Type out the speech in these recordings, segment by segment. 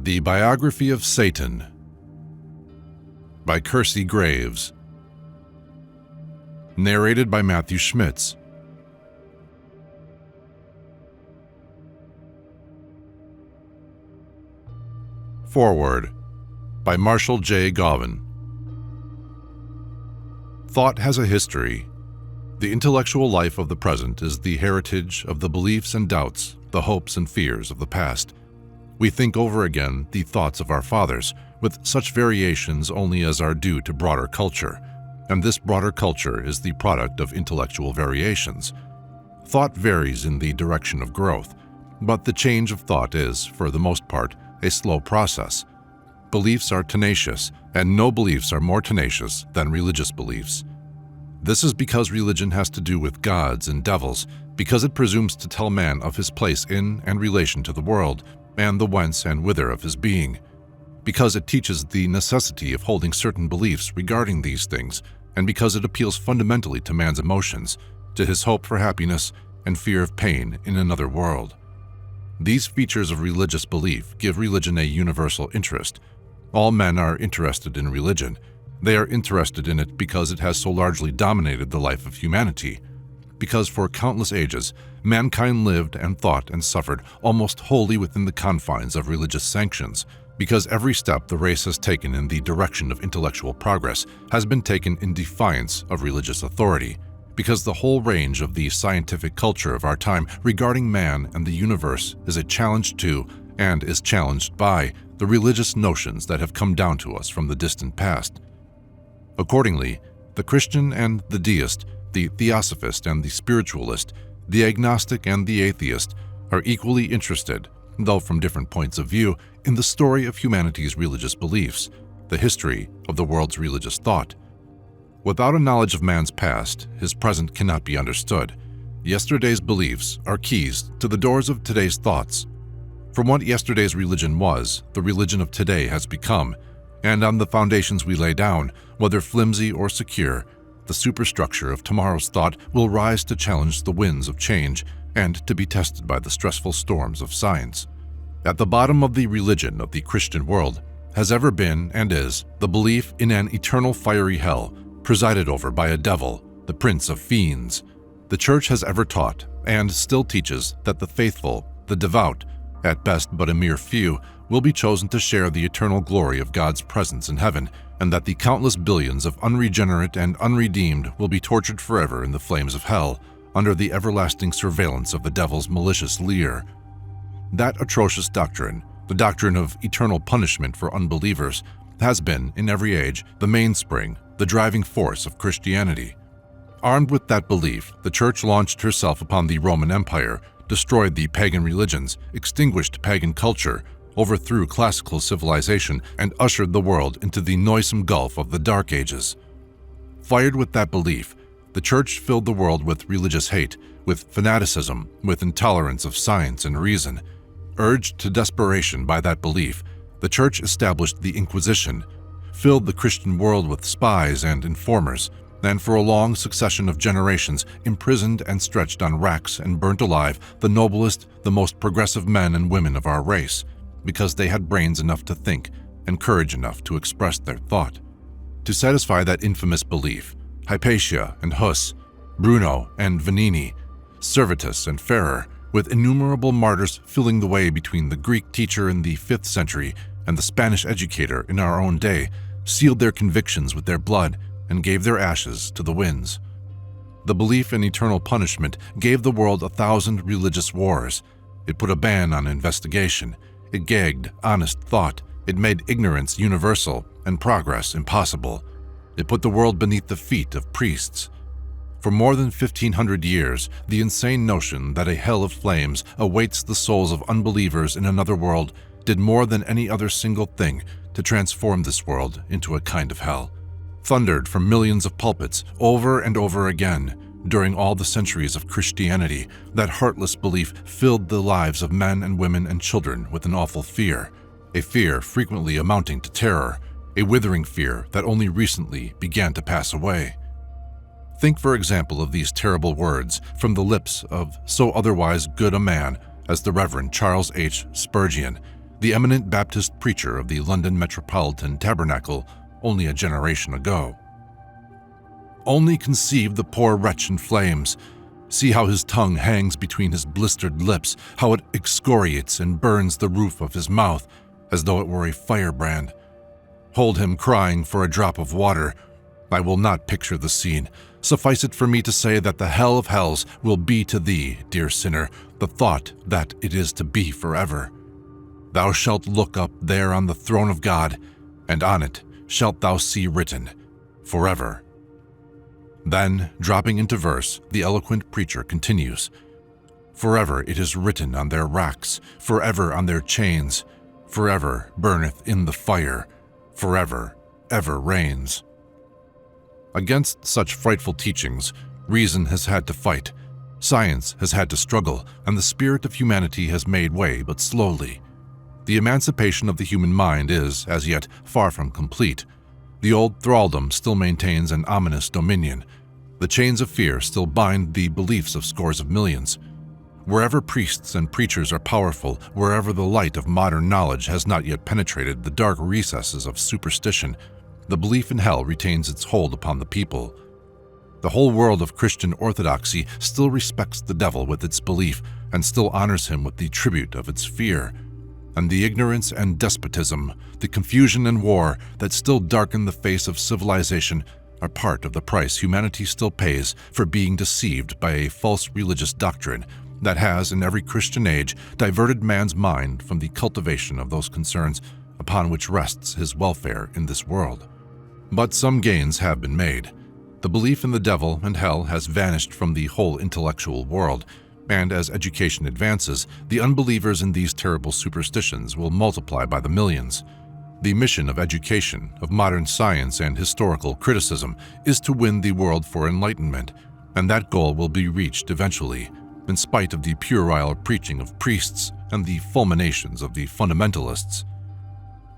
The Biography of Satan by Kersey Graves. Narrated by Matthew Schmitz. Foreword by Marshall J. Gauvin. Thought has a history. The intellectual life of the present is the heritage of the beliefs and doubts, the hopes and fears of the past. We think over again the thoughts of our fathers, with such variations only as are due to broader culture, and this broader culture is the product of intellectual variations. Thought varies in the direction of growth, but the change of thought is, for the most part, a slow process. Beliefs are tenacious, and no beliefs are more tenacious than religious beliefs. This is because religion has to do with gods and devils, because it presumes to tell man of his place in and relation to the world, and the whence and whither of his being, because it teaches the necessity of holding certain beliefs regarding these things, and because it appeals fundamentally to man's emotions, to his hope for happiness and fear of pain in another world. These features of religious belief give religion a universal interest. All men are interested in religion. They are interested in it because it has so largely dominated the life of humanity, because for countless ages, mankind lived and thought and suffered almost wholly within the confines of religious sanctions, because every step the race has taken in the direction of intellectual progress has been taken in defiance of religious authority, because the whole range of the scientific culture of our time regarding man and the universe is a challenge to, and is challenged by, the religious notions that have come down to us from the distant past. Accordingly, the Christian and the deist, the theosophist and the spiritualist, the agnostic and the atheist are equally interested, though from different points of view, in the story of humanity's religious beliefs, the history of the world's religious thought. Without a knowledge of man's past, his present cannot be understood. Yesterday's beliefs are keys to the doors of today's thoughts. From what yesterday's religion was, the religion of today has become, and on the foundations we lay down, whether flimsy or secure, the superstructure of tomorrow's thought will rise to challenge the winds of change and to be tested by the stressful storms of science. At the bottom of the religion of the Christian world has ever been and is the belief in an eternal fiery hell presided over by a devil, the prince of fiends. The Church has ever taught, and still teaches, that the faithful, the devout, at best but a mere few, will be chosen to share the eternal glory of God's presence in heaven, and that the countless billions of unregenerate and unredeemed will be tortured forever in the flames of hell, under the everlasting surveillance of the devil's malicious leer. That atrocious doctrine, the doctrine of eternal punishment for unbelievers, has been, in every age, the mainspring, the driving force of Christianity. Armed with that belief, the Church launched herself upon the Roman Empire, destroyed the pagan religions, extinguished pagan culture, overthrew classical civilization, and ushered the world into the noisome gulf of the Dark Ages. Fired with that belief, the Church filled the world with religious hate, with fanaticism, with intolerance of science and reason. Urged to desperation by that belief, the Church established the Inquisition, filled the Christian world with spies and informers, and for a long succession of generations imprisoned and stretched on racks and burnt alive the noblest, the most progressive men and women of our race, because they had brains enough to think and courage enough to express their thought. To satisfy that infamous belief, Hypatia and Huss, Bruno and Vanini, Servetus and Ferrer, with innumerable martyrs filling the way between the Greek teacher in the 5th century and the Spanish educator in our own day, sealed their convictions with their blood and gave their ashes to the winds. The belief in eternal punishment gave the world 1,000 religious wars. It put a ban on investigation. It gagged honest thought. It made ignorance universal and progress impossible. It put the world beneath the feet of priests. For more than 1,500 years, the insane notion that a hell of flames awaits the souls of unbelievers in another world did more than any other single thing to transform this world into a kind of hell. Thundered from millions of pulpits over and over again, during all the centuries of Christianity, that heartless belief filled the lives of men and women and children with an awful fear, a fear frequently amounting to terror, a withering fear that only recently began to pass away. Think, for example, of these terrible words from the lips of so otherwise good a man as the Reverend Charles H. Spurgeon, the eminent Baptist preacher of the London Metropolitan Tabernacle only a generation ago. Only conceive the poor wretch in flames. See how his tongue hangs between his blistered lips, how it excoriates and burns the roof of his mouth, as though it were a firebrand. Hold him crying for a drop of water. I will not picture the scene. Suffice it for me to say that the hell of hells will be to thee, dear sinner, the thought that it is to be forever. Thou shalt look up there on the throne of God, and on it shalt thou see written, forever. Then, dropping into verse, the eloquent preacher continues, forever it is written on their racks, forever on their chains, forever burneth in the fire, forever ever reigns. Against such frightful teachings, reason has had to fight, science has had to struggle, and the spirit of humanity has made way but slowly. The emancipation of the human mind is, as yet, far from complete. The old thraldom still maintains an ominous dominion. The chains of fear still bind the beliefs of scores of millions. Wherever priests and preachers are powerful, wherever the light of modern knowledge has not yet penetrated the dark recesses of superstition, the belief in hell retains its hold upon the people. The whole world of Christian orthodoxy still respects the devil with its belief and still honors him with the tribute of its fear. And the ignorance and despotism, the confusion and war that still darken the face of civilization are part of the price humanity still pays for being deceived by a false religious doctrine that has, in every Christian age, diverted man's mind from the cultivation of those concerns upon which rests his welfare in this world. But some gains have been made. The belief in the devil and hell has vanished from the whole intellectual world, and as education advances, the unbelievers in these terrible superstitions will multiply by the millions. The mission of education, of modern science and historical criticism, is to win the world for enlightenment, and that goal will be reached eventually, in spite of the puerile preaching of priests and the fulminations of the fundamentalists.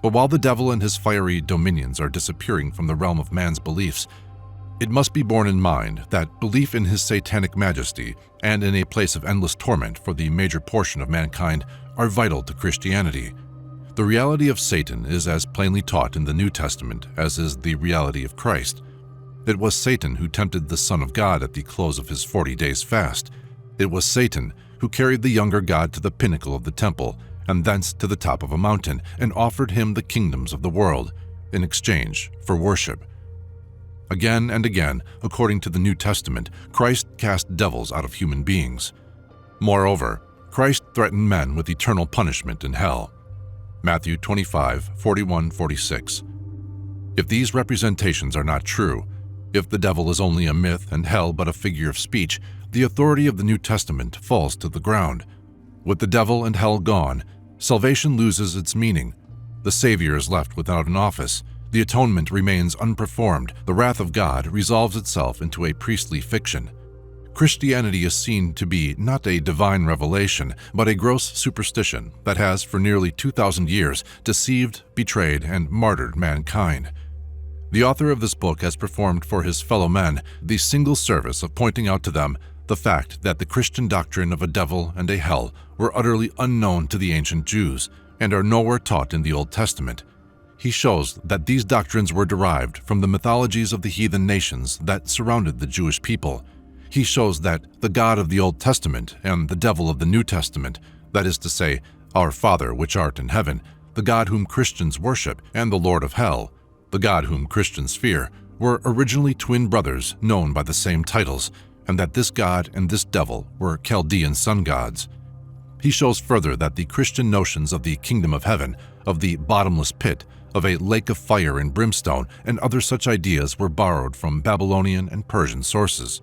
But while the devil and his fiery dominions are disappearing from the realm of man's beliefs, it must be borne in mind that belief in his satanic majesty and in a place of endless torment for the major portion of mankind are vital to Christianity. The reality of Satan is as plainly taught in the New Testament as is the reality of Christ. It was Satan who tempted the Son of God at the close of his 40 days fast. It was Satan who carried the younger God to the pinnacle of the temple and thence to the top of a mountain and offered him the kingdoms of the world in exchange for worship. Again and again, according to the New Testament, Christ cast devils out of human beings. Moreover, Christ threatened men with eternal punishment in hell. Matthew 25:41-46. If these representations are not true, if the devil is only a myth and hell but a figure of speech, the authority of the New Testament falls to the ground. With the devil and hell gone, salvation loses its meaning. The Savior is left without an office. The atonement remains unperformed. The wrath of God resolves itself into a priestly fiction. Christianity is seen to be not a divine revelation, but a gross superstition that has for nearly 2,000 years deceived, betrayed, and martyred mankind. The author of this book has performed for his fellow men the single service of pointing out to them the fact that the Christian doctrine of a devil and a hell were utterly unknown to the ancient Jews and are nowhere taught in the Old Testament. He shows that these doctrines were derived from the mythologies of the heathen nations that surrounded the Jewish people. He shows that the God of the Old Testament and the devil of the New Testament, that is to say, our Father which art in heaven, the God whom Christians worship, and the Lord of hell, the God whom Christians fear, were originally twin brothers known by the same titles, and that this God and this devil were Chaldean sun gods. He shows further that the Christian notions of the kingdom of heaven, of the bottomless pit, of a lake of fire and brimstone, and other such ideas were borrowed from Babylonian and Persian sources.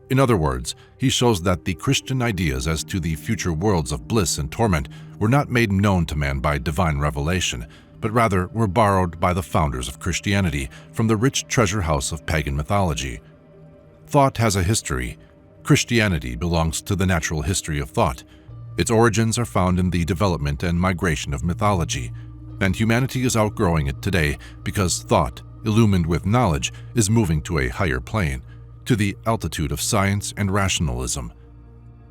In other words, he shows that the Christian ideas as to the future worlds of bliss and torment were not made known to man by divine revelation, but rather were borrowed by the founders of Christianity from the rich treasure house of pagan mythology. Thought has a history. Christianity belongs to the natural history of thought. Its origins are found in the development and migration of mythology, and humanity is outgrowing it today because thought, illumined with knowledge, is moving to a higher plane, to the altitude of science and rationalism.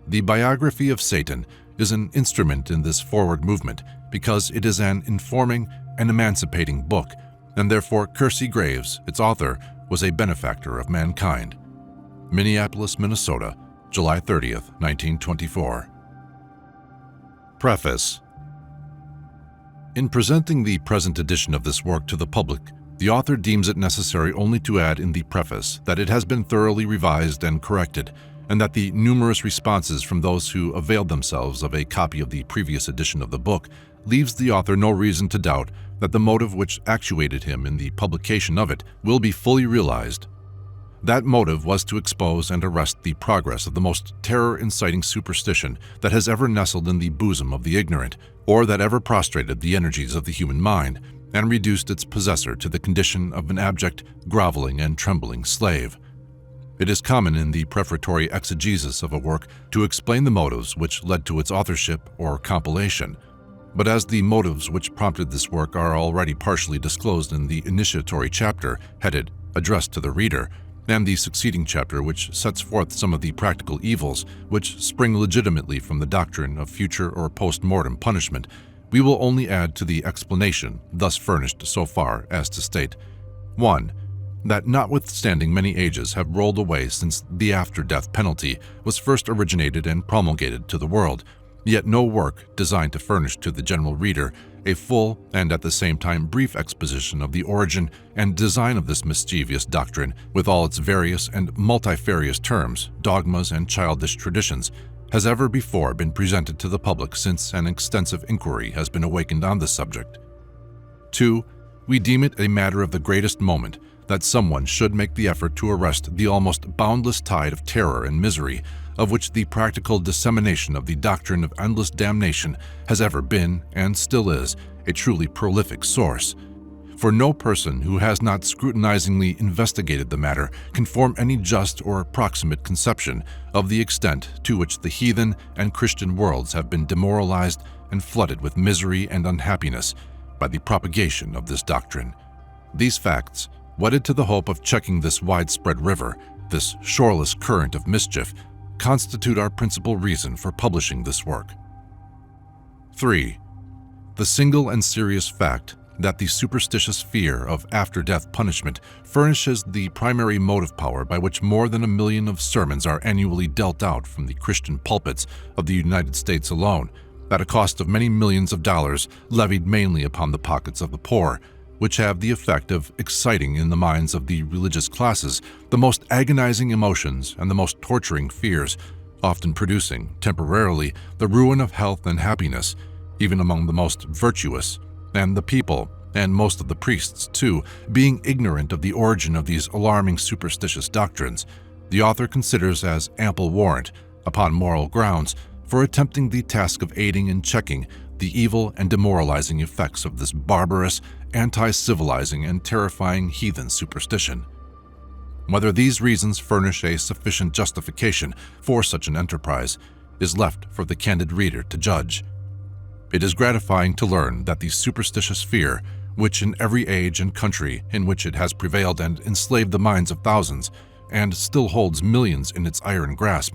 The Biography of Satan is an instrument in this forward movement because it is an informing and emancipating book, and therefore Kersey Graves, its author, was a benefactor of mankind. Minneapolis, Minnesota, July 30th, 1924. Preface. In presenting the present edition of this work to the public, the author deems it necessary only to add in the preface that it has been thoroughly revised and corrected, and that the numerous responses from those who availed themselves of a copy of the previous edition of the book leaves the author no reason to doubt that the motive which actuated him in the publication of it will be fully realized. That motive was to expose and arrest the progress of the most terror-inciting superstition that has ever nestled in the bosom of the ignorant, or that ever prostrated the energies of the human mind, and reduced its possessor to the condition of an abject, groveling, and trembling slave. It is common in the prefatory exegesis of a work to explain the motives which led to its authorship or compilation. But as the motives which prompted this work are already partially disclosed in the initiatory chapter headed "Address to the Reader," and the succeeding chapter which sets forth some of the practical evils which spring legitimately from the doctrine of future or post-mortem punishment, we will only add to the explanation thus furnished so far as to state: 1. That notwithstanding many ages have rolled away since the after-death penalty was first originated and promulgated to the world, yet no work designed to furnish to the general reader a full and at the same time brief exposition of the origin and design of this mischievous doctrine with all its various and multifarious terms, dogmas, and childish traditions has ever before been presented to the public since an extensive inquiry has been awakened on the subject. 2. We deem it a matter of the greatest moment that someone should make the effort to arrest the almost boundless tide of terror and misery of which the practical dissemination of the doctrine of endless damnation has ever been, and still is, a truly prolific source. For no person who has not scrutinizingly investigated the matter can form any just or approximate conception of the extent to which the heathen and Christian worlds have been demoralized and flooded with misery and unhappiness by the propagation of this doctrine. These facts, wedded to the hope of checking this widespread river, this shoreless current of mischief, constitute our principal reason for publishing this work. 3. The single and serious fact that the superstitious fear of after-death punishment furnishes the primary motive power by which more than 1 million of sermons are annually dealt out from the Christian pulpits of the United States alone, at a cost of many millions of dollars levied mainly upon the pockets of the poor, which have the effect of exciting in the minds of the religious classes the most agonizing emotions and the most torturing fears, often producing, temporarily, the ruin of health and happiness, even among the most virtuous, and the people, and most of the priests too, being ignorant of the origin of these alarming superstitious doctrines, the author considers as ample warrant, upon moral grounds, for attempting the task of aiding and checking the evil and demoralizing effects of this barbarous, anti-civilizing, and terrifying heathen superstition. Whether these reasons furnish a sufficient justification for such an enterprise is left for the candid reader to judge. It is gratifying to learn that the superstitious fear, which in every age and country in which it has prevailed and enslaved the minds of thousands, and still holds millions in its iron grasp,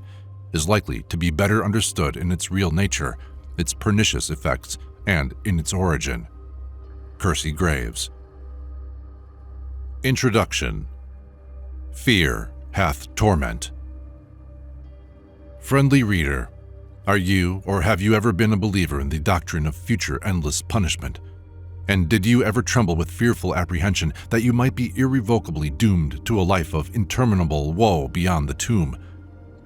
is likely to be better understood in its real nature, its pernicious effects, and in its origin. Kersey Graves. Introduction. Fear hath torment. Friendly reader, are you or have you ever been a believer in the doctrine of future endless punishment? And did you ever tremble with fearful apprehension that you might be irrevocably doomed to a life of interminable woe beyond the tomb?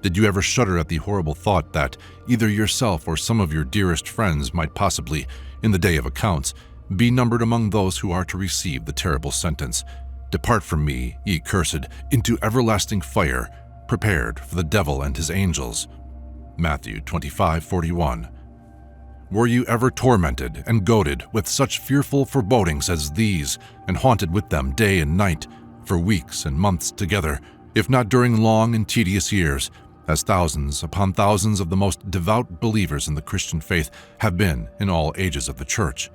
Did you ever shudder at the horrible thought that either yourself or some of your dearest friends might possibly, in the day of accounts, be numbered among those who are to receive the terrible sentence, "Depart from me, ye cursed, into everlasting fire, prepared for the devil and his angels"? Matthew 25:41. Were you ever tormented and goaded with such fearful forebodings as these, and haunted with them day and night, for weeks and months together, if not during long and tedious years, as thousands upon thousands of the most devout believers in the Christian faith have been in all ages of the Church?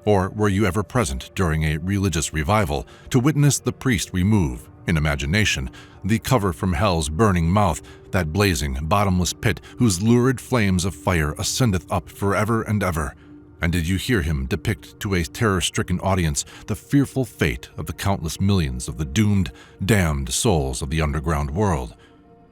Or were you ever present during a religious revival to witness the priest remove, in imagination, the cover from hell's burning mouth, that blazing, bottomless pit whose lurid flames of fire ascendeth up forever and ever, And did you hear him depict to a terror-stricken audience the fearful fate of the countless millions of the doomed, damned souls of the underground world?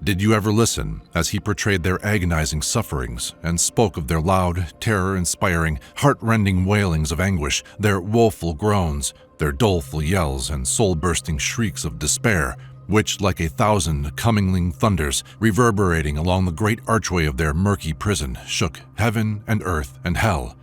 Did you ever listen as he portrayed their agonizing sufferings and spoke of their loud, terror-inspiring, heart-rending wailings of anguish, their woeful groans, their doleful yells and soul-bursting shrieks of despair, which, like 1,000 commingling thunders, reverberating along the great archway of their murky prison, shook heaven and earth and hell?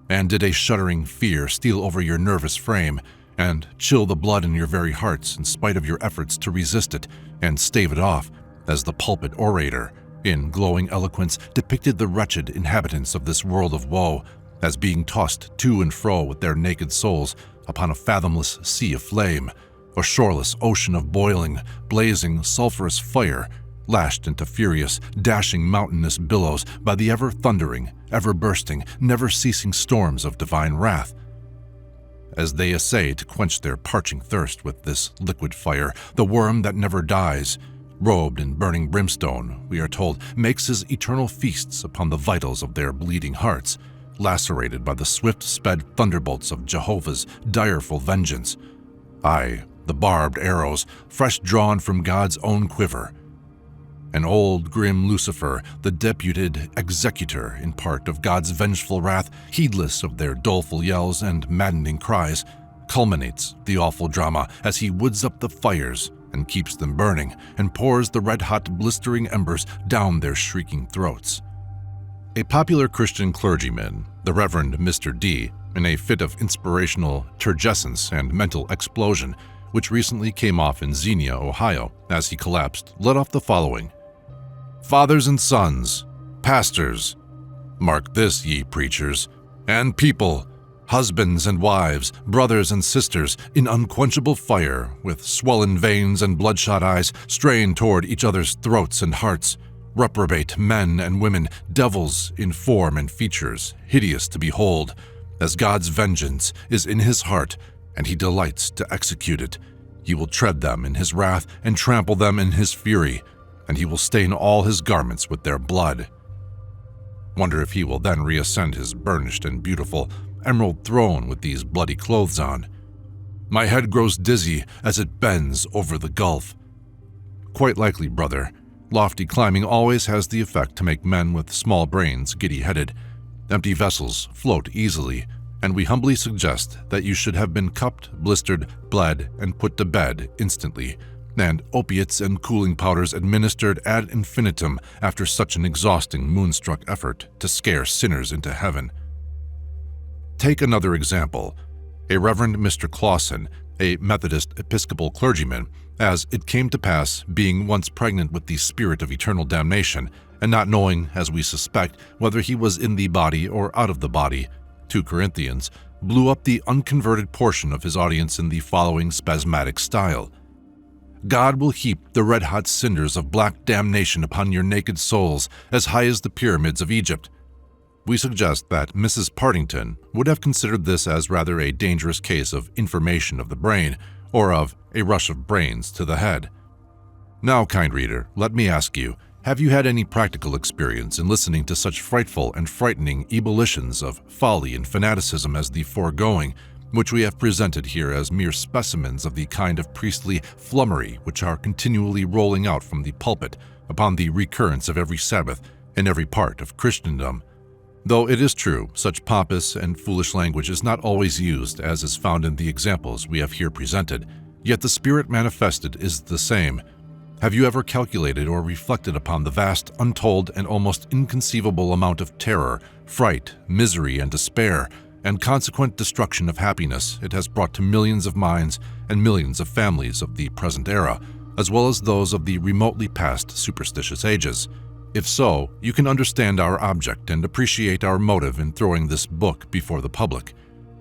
And did a shuddering fear steal over your nervous frame and chill the blood in your very hearts in spite of your efforts to resist it and stave it off, as the pulpit orator, in glowing eloquence, depicted the wretched inhabitants of this world of woe as being tossed to and fro with their naked souls upon a fathomless sea of flame, a shoreless ocean of boiling, blazing, sulphurous fire, lashed into furious, dashing mountainous billows by the ever-thundering, ever-bursting, never-ceasing storms of divine wrath? As they essay to quench their parching thirst with this liquid fire, the worm that never dies, robed in burning brimstone, we are told, makes his eternal feasts upon the vitals of their bleeding hearts, lacerated by the swift-sped thunderbolts of Jehovah's direful vengeance. Aye, the barbed arrows, fresh drawn from God's own quiver. And old grim Lucifer, the deputed executor in part of God's vengeful wrath, heedless of their doleful yells and maddening cries, culminates the awful drama as he woods up the fires and keeps them burning, and pours the red-hot, blistering embers down their shrieking throats. A popular Christian clergyman, the Reverend Mr. D, in a fit of inspirational turgescence and mental explosion, which recently came off in Xenia, Ohio, as he collapsed, let off the following: "Fathers and sons, pastors, mark this, ye preachers, and people, husbands and wives, brothers and sisters, in unquenchable fire, with swollen veins and bloodshot eyes, strain toward each other's throats and hearts, reprobate men and women, devils in form and features, hideous to behold, as God's vengeance is in his heart, and he delights to execute it. He will tread them in his wrath and trample them in his fury, and he will stain all his garments with their blood. Wonder if he will then reascend his burnished and beautiful emerald throne with these bloody clothes on. My head grows dizzy as it bends over the gulf." Quite likely, brother. Lofty climbing always has the effect to make men with small brains giddy-headed. Empty vessels float easily, and we humbly suggest that you should have been cupped, blistered, bled, and put to bed instantly, and opiates and cooling powders administered ad infinitum after such an exhausting moonstruck effort to scare sinners into heaven. Take another example. A Reverend Mr. Clausen, a Methodist Episcopal clergyman, as it came to pass, being once pregnant with the spirit of eternal damnation, and not knowing, as we suspect, whether he was in the body or out of the body, 2 Corinthians, blew up the unconverted portion of his audience in the following spasmodic style: "God will heap the red-hot cinders of black damnation upon your naked souls as high as the pyramids of Egypt." We suggest that Mrs. Partington would have considered this as rather a dangerous case of information of the brain, or of a rush of brains to the head. Now, kind reader, let me ask you, have you had any practical experience in listening to such frightful and frightening ebullitions of folly and fanaticism as the foregoing, which we have presented here as mere specimens of the kind of priestly flummery which are continually rolling out from the pulpit upon the recurrence of every Sabbath in every part of Christendom? Though it is true, such pompous and foolish language is not always used, as is found in the examples we have here presented, yet the spirit manifested is the same. Have you ever calculated or reflected upon the vast, untold, and almost inconceivable amount of terror, fright, misery, and despair, and consequent destruction of happiness it has brought to millions of minds and millions of families of the present era, as well as those of the remotely past superstitious ages? If so, you can understand our object and appreciate our motive in throwing this book before the public.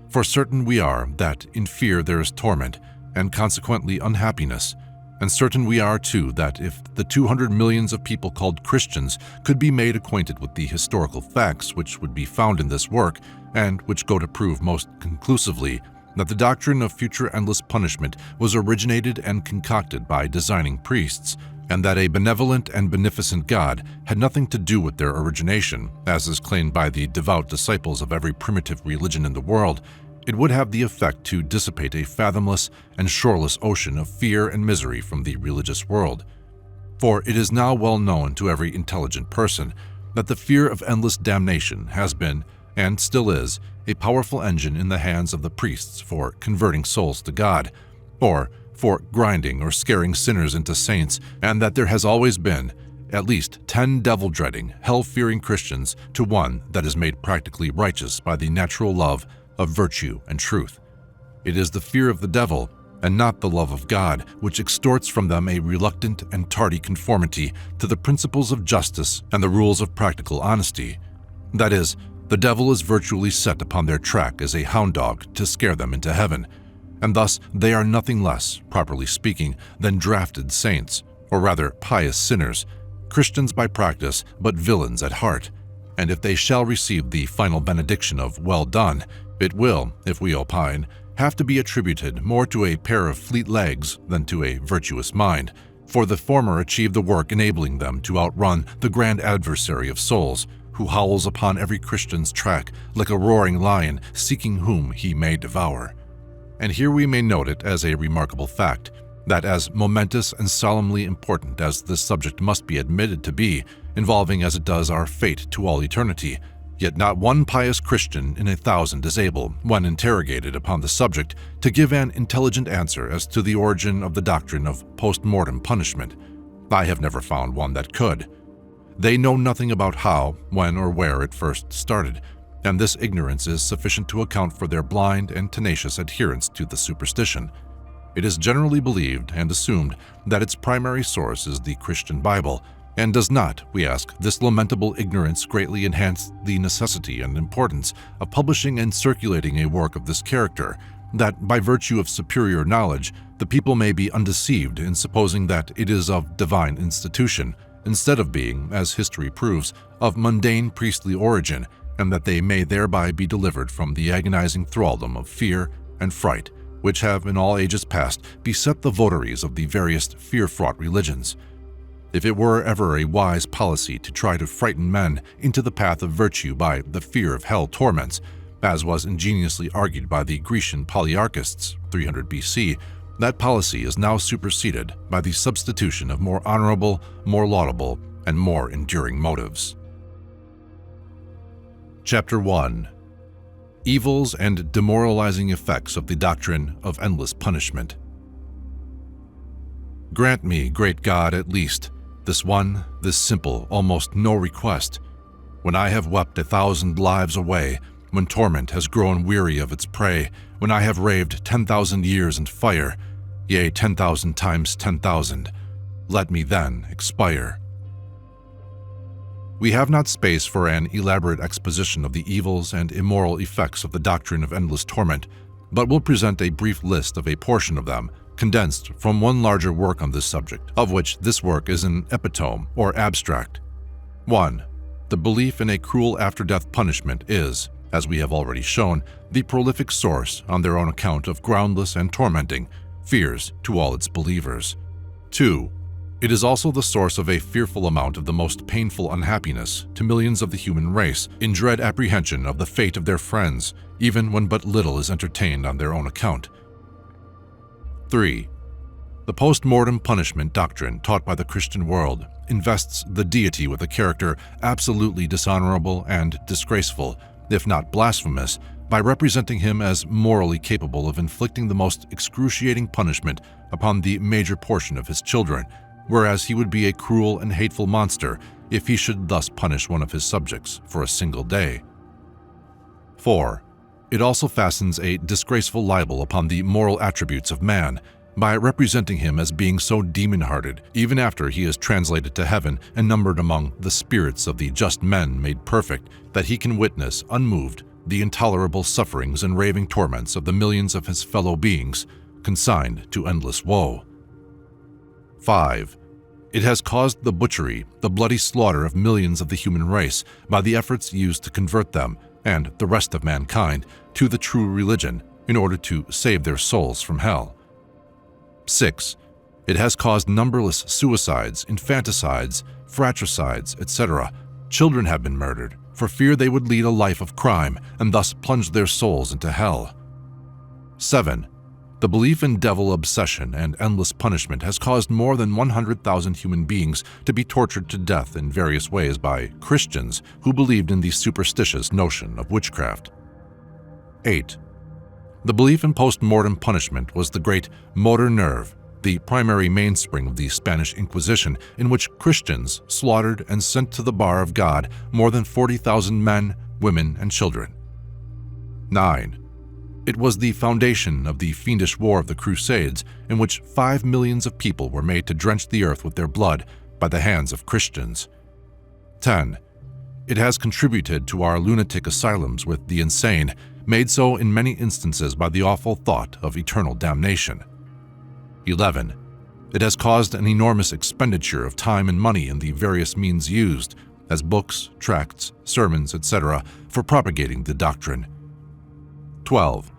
For certain we are that in fear there is torment, and consequently unhappiness, and certain we are too that if the 200 millions of people called Christians could be made acquainted with the historical facts which would be found in this work, and which go to prove most conclusively that the doctrine of future endless punishment was originated and concocted by designing priests, and that a benevolent and beneficent God had nothing to do with their origination, as is claimed by the devout disciples of every primitive religion in the world, it would have the effect to dissipate a fathomless and shoreless ocean of fear and misery from the religious world. For it is now well known to every intelligent person that the fear of endless damnation has been, and still is, a powerful engine in the hands of the priests for converting souls to God, or for grinding or scaring sinners into saints, and that there has always been at least 10 devil-dreading, hell-fearing Christians to one that is made practically righteous by the natural love of virtue and truth. It is the fear of the devil, and not the love of God, which extorts from them a reluctant and tardy conformity to the principles of justice and the rules of practical honesty. That is, the devil is virtually set upon their track as a hound dog to scare them into heaven, and thus they are nothing less, properly speaking, than drafted saints, or rather pious sinners, Christians by practice, but villains at heart. And if they shall receive the final benediction of "well done," it will, if we opine, have to be attributed more to a pair of fleet legs than to a virtuous mind, for the former achieve the work enabling them to outrun the grand adversary of souls, who howls upon every Christian's track like a roaring lion seeking whom he may devour. And here we may note it as a remarkable fact, that as momentous and solemnly important as this subject must be admitted to be, involving as it does our fate to all eternity, yet not one pious Christian in 1,000 is able, when interrogated upon the subject, to give an intelligent answer as to the origin of the doctrine of post-mortem punishment. I have never found one that could. They know nothing about how, when, or where it first started, and this ignorance is sufficient to account for their blind and tenacious adherence to the superstition. It is generally believed and assumed that its primary source is the Christian Bible, and does not, we ask, this lamentable ignorance greatly enhance the necessity and importance of publishing and circulating a work of this character, that by virtue of superior knowledge, the people may be undeceived in supposing that it is of divine institution, instead of being, as history proves, of mundane priestly origin, and that they may thereby be delivered from the agonizing thraldom of fear and fright, which have in all ages past beset the votaries of the various fear-fraught religions. If it were ever a wise policy to try to frighten men into the path of virtue by the fear of hell torments, as was ingeniously argued by the Grecian polyarchists 300 BC, that policy is now superseded by the substitution of more honorable, more laudable, and more enduring motives. Chapter 1. Evils and demoralizing effects of the doctrine of endless punishment. Grant me, great God, at least, this one, this simple, almost no request. When I have wept 1,000 lives away, when torment has grown weary of its prey, when I have raved 10,000 years in fire, yea, 10,000 times 10,000, let me then expire. We have not space for an elaborate exposition of the evils and immoral effects of the doctrine of endless torment, but will present a brief list of a portion of them, condensed from one larger work on this subject, of which this work is an epitome or abstract. 1. The belief in a cruel after-death punishment is, as we have already shown, the prolific source, on their own account, of groundless and tormenting fears to all its believers. 2. It is also the source of a fearful amount of the most painful unhappiness to millions of the human race, in dread apprehension of the fate of their friends, even when but little is entertained on their own account. 3. The post-mortem punishment doctrine taught by the Christian world invests the deity with a character absolutely dishonorable and disgraceful, if not blasphemous, by representing him as morally capable of inflicting the most excruciating punishment upon the major portion of his children, whereas he would be a cruel and hateful monster if he should thus punish one of his subjects for a single day. 4. It also fastens a disgraceful libel upon the moral attributes of man, by representing him as being so demon-hearted, even after he is translated to heaven and numbered among the spirits of the just men made perfect, that he can witness, unmoved, the intolerable sufferings and raving torments of the millions of his fellow beings, consigned to endless woe. 5. It has caused the butchery, the bloody slaughter of millions of the human race by the efforts used to convert them, and the rest of mankind, to the true religion, in order to save their souls from hell. 6. It has caused numberless suicides, infanticides, fratricides, etc. Children have been murdered for fear they would lead a life of crime and thus plunge their souls into hell. 7. The belief in devil obsession and endless punishment has caused more than 100,000 human beings to be tortured to death in various ways by Christians who believed in the superstitious notion of witchcraft. 8. The belief in post-mortem punishment was the great motor nerve, the primary mainspring of the Spanish Inquisition, in which Christians slaughtered and sent to the bar of God more than 40,000 men, women, and children. 9. It was the foundation of the fiendish War of the Crusades, in which 5 millions of people were made to drench the earth with their blood by the hands of Christians. 10. It has contributed to our lunatic asylums with the insane, made so in many instances by the awful thought of eternal damnation. 11. It has caused an enormous expenditure of time and money in the various means used, as books, tracts, sermons, etc., for propagating the doctrine. 12.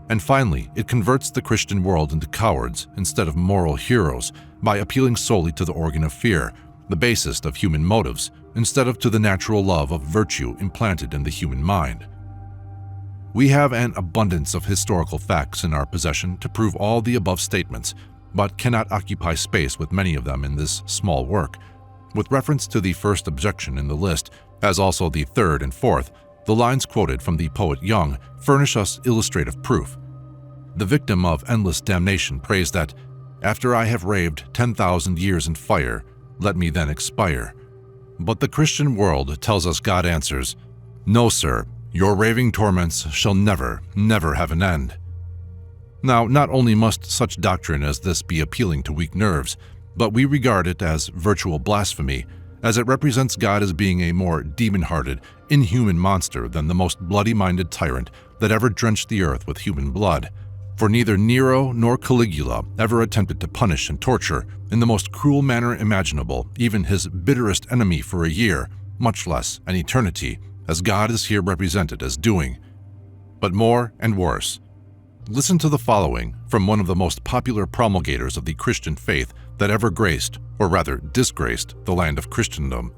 And finally, it converts the Christian world into cowards instead of moral heroes by appealing solely to the organ of fear, the basest of human motives, instead of to the natural love of virtue implanted in the human mind. We have an abundance of historical facts in our possession to prove all the above statements, but cannot occupy space with many of them in this small work. With reference to the first objection in the list, as also the third and fourth, the lines quoted from the poet Young furnish us illustrative proof. The victim of endless damnation prays that, "After I have raved 10,000 years in fire, let me then expire." But the Christian world tells us God answers, "No, sir, your raving torments shall never, never have an end." Now, not only must such doctrine as this be appealing to weak nerves, but we regard it as virtual blasphemy, as it represents God as being a more demon-hearted, inhuman monster than the most bloody-minded tyrant that ever drenched the earth with human blood. For neither Nero nor Caligula ever attempted to punish and torture, in the most cruel manner imaginable, even his bitterest enemy for a year, much less an eternity, as God is here represented as doing. But more and worse. Listen to the following from one of the most popular promulgators of the Christian faith that ever graced, or rather disgraced, the land of Christendom.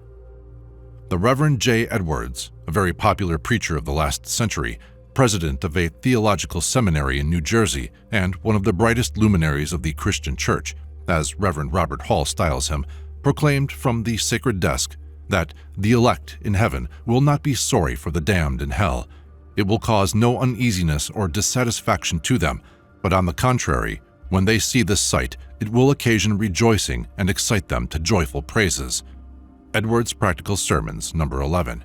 The Reverend J. Edwards, a very popular preacher of the last century, president of a theological seminary in New Jersey, and one of the brightest luminaries of the Christian church, as Reverend Robert Hall styles him, proclaimed from the sacred desk that the elect in heaven will not be sorry for the damned in hell. It will cause no uneasiness or dissatisfaction to them, but on the contrary, when they see this sight, it will occasion rejoicing and excite them to joyful praises. Edwards' Practical Sermons, number 11.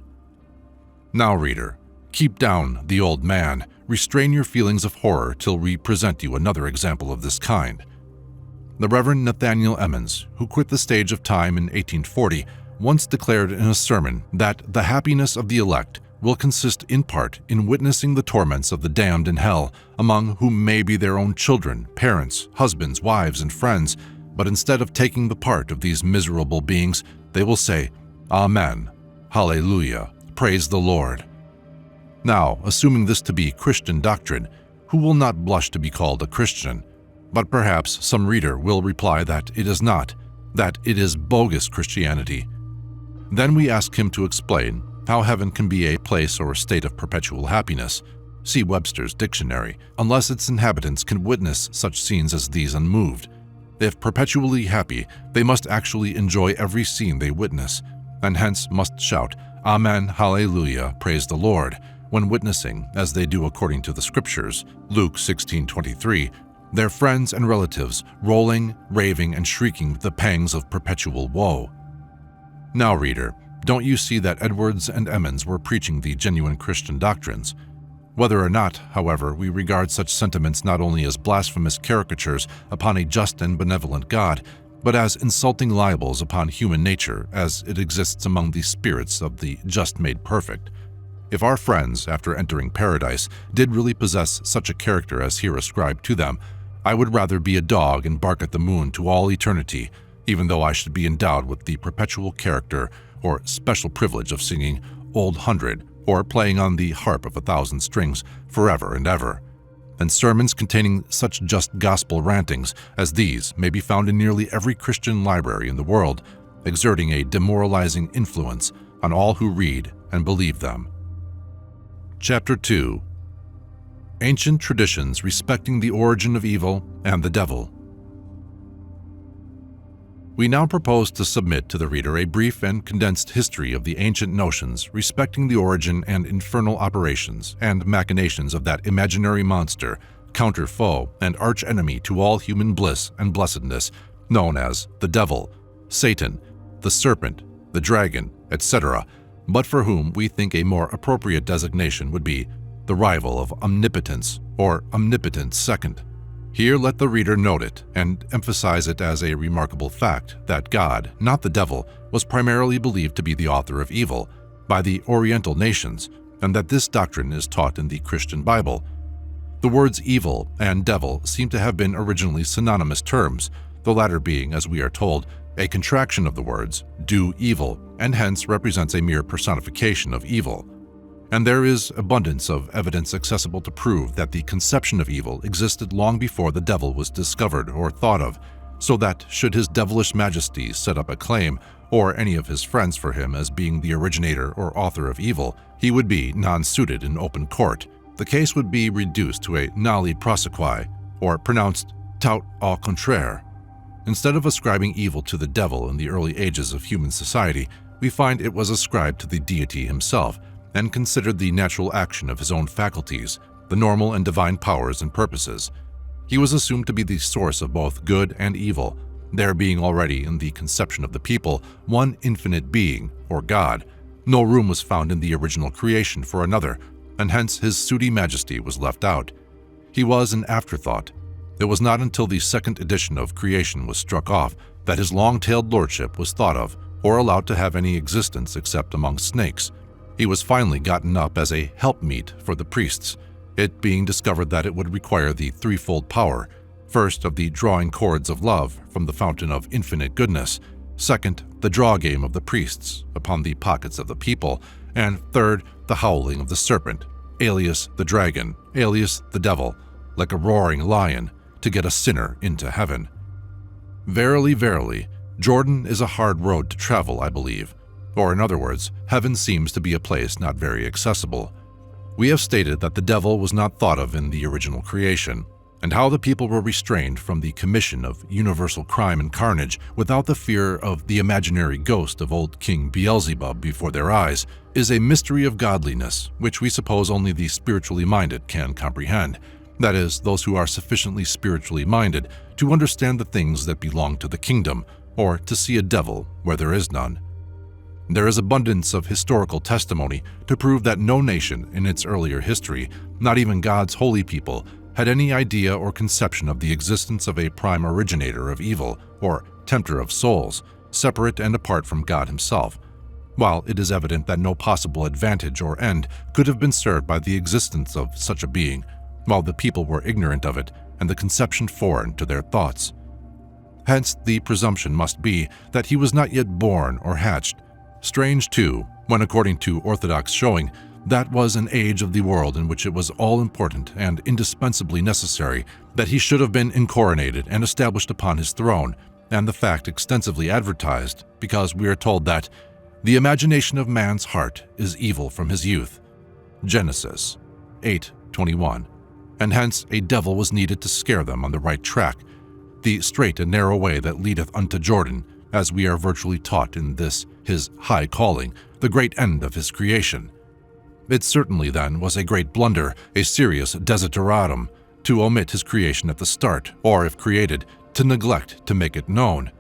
Now, reader, keep down the old man, restrain your feelings of horror till we present you another example of this kind. The Reverend Nathaniel Emmons, who quit the stage of time in 1840, once declared in a sermon that the happiness of the elect will consist in part in witnessing the torments of the damned in hell, among whom may be their own children, parents, husbands, wives, and friends, but instead of taking the part of these miserable beings, they will say, "Amen, Hallelujah, praise the Lord." Now, assuming this to be Christian doctrine, who will not blush to be called a Christian? But perhaps some reader will reply that it is not, that it is bogus Christianity. Then we ask him to explain how heaven can be a place or a state of perpetual happiness, see Webster's dictionary, unless its inhabitants can witness such scenes as these unmoved. If perpetually happy, they must actually enjoy every scene they witness, and hence must shout, "Amen, Hallelujah, praise the Lord," when witnessing, as they do according to the Scriptures, Luke 16:23, their friends and relatives rolling, raving, and shrieking the pangs of perpetual woe. Now, reader, don't you see that Edwards and Emmons were preaching the genuine Christian doctrines? Whether or not, however, we regard such sentiments not only as blasphemous caricatures upon a just and benevolent God, but as insulting libels upon human nature as it exists among the spirits of the just made perfect. If our friends, after entering paradise, did really possess such a character as here ascribed to them, I would rather be a dog and bark at the moon to all eternity, even though I should be endowed with the perpetual character or special privilege of singing Old Hundred or playing on the harp of 1,000 strings forever and ever. and sermons containing such just gospel rantings as these may be found in nearly every Christian library in the world, exerting a demoralizing influence on all who read and believe them. Chapter 2. Ancient Traditions Respecting the Origin of Evil and the Devil. We now propose to submit to the reader a brief and condensed history of the ancient notions respecting the origin and infernal operations and machinations of that imaginary monster, counter-foe, and arch-enemy to all human bliss and blessedness, known as the Devil, Satan, the Serpent, the Dragon, etc., but for whom we think a more appropriate designation would be the rival of omnipotence or omnipotent second. Here let the reader note it and emphasize it as a remarkable fact that God, not the devil, was primarily believed to be the author of evil by the Oriental nations, and that this doctrine is taught in the Christian Bible. The words evil and devil seem to have been originally synonymous terms, the latter being, as we are told, a contraction of the words do evil, and hence represents a mere personification of evil. And there is abundance of evidence accessible to prove that the conception of evil existed long before the devil was discovered or thought of, so that should his devilish majesty set up a claim, or any of his friends for him as being the originator or author of evil, he would be non-suited in open court. The case would be reduced to a noli prosequi, or pronounced tout au contraire. Instead of ascribing evil to the devil in the early ages of human society, we find it was ascribed to the deity himself, and considered the natural action of his own faculties, the normal and divine powers and purposes. He was assumed to be the source of both good and evil, there being already in the conception of the people one infinite being, or God. No room was found in the original creation for another, and hence his sooty majesty was left out. He was an afterthought. It was not until the second edition of creation was struck off that his long-tailed lordship was thought of, or allowed to have any existence except among snakes. He was finally gotten up as a helpmeet for the priests, it being discovered that it would require the threefold power, first of the drawing cords of love from the fountain of infinite goodness, second, the draw game of the priests upon the pockets of the people, and third, the howling of the serpent, alias the dragon, alias the devil, like a roaring lion, to get a sinner into heaven. Verily, verily, Jordan is a hard road to travel, I believe. Or in other words, heaven seems to be a place not very accessible. We have stated that the devil was not thought of in the original creation, and how the people were restrained from the commission of universal crime and carnage without the fear of the imaginary ghost of old King Beelzebub before their eyes is a mystery of godliness which we suppose only the spiritually minded can comprehend, that is, those who are sufficiently spiritually minded to understand the things that belong to the kingdom, or to see a devil where there is none. There is abundance of historical testimony to prove that no nation in its earlier history, not even God's holy people, had any idea or conception of the existence of a prime originator of evil, or tempter of souls, separate and apart from God himself, while it is evident that no possible advantage or end could have been served by the existence of such a being, while the people were ignorant of it and the conception foreign to their thoughts. Hence the presumption must be that he was not yet born or hatched. Strange, too, when according to orthodox showing, that was an age of the world in which it was all-important and indispensably necessary that he should have been incoronated and established upon his throne, and the fact extensively advertised, because we are told that the imagination of man's heart is evil from his youth. Genesis 8:21. And hence a devil was needed to scare them on the right track, the straight and narrow way that leadeth unto Jordan, as we are virtually taught in this his high calling, the great end of his creation. It certainly, then, was a great blunder, a serious desideratum, to omit his creation at the start, or, if created, to neglect to make it known.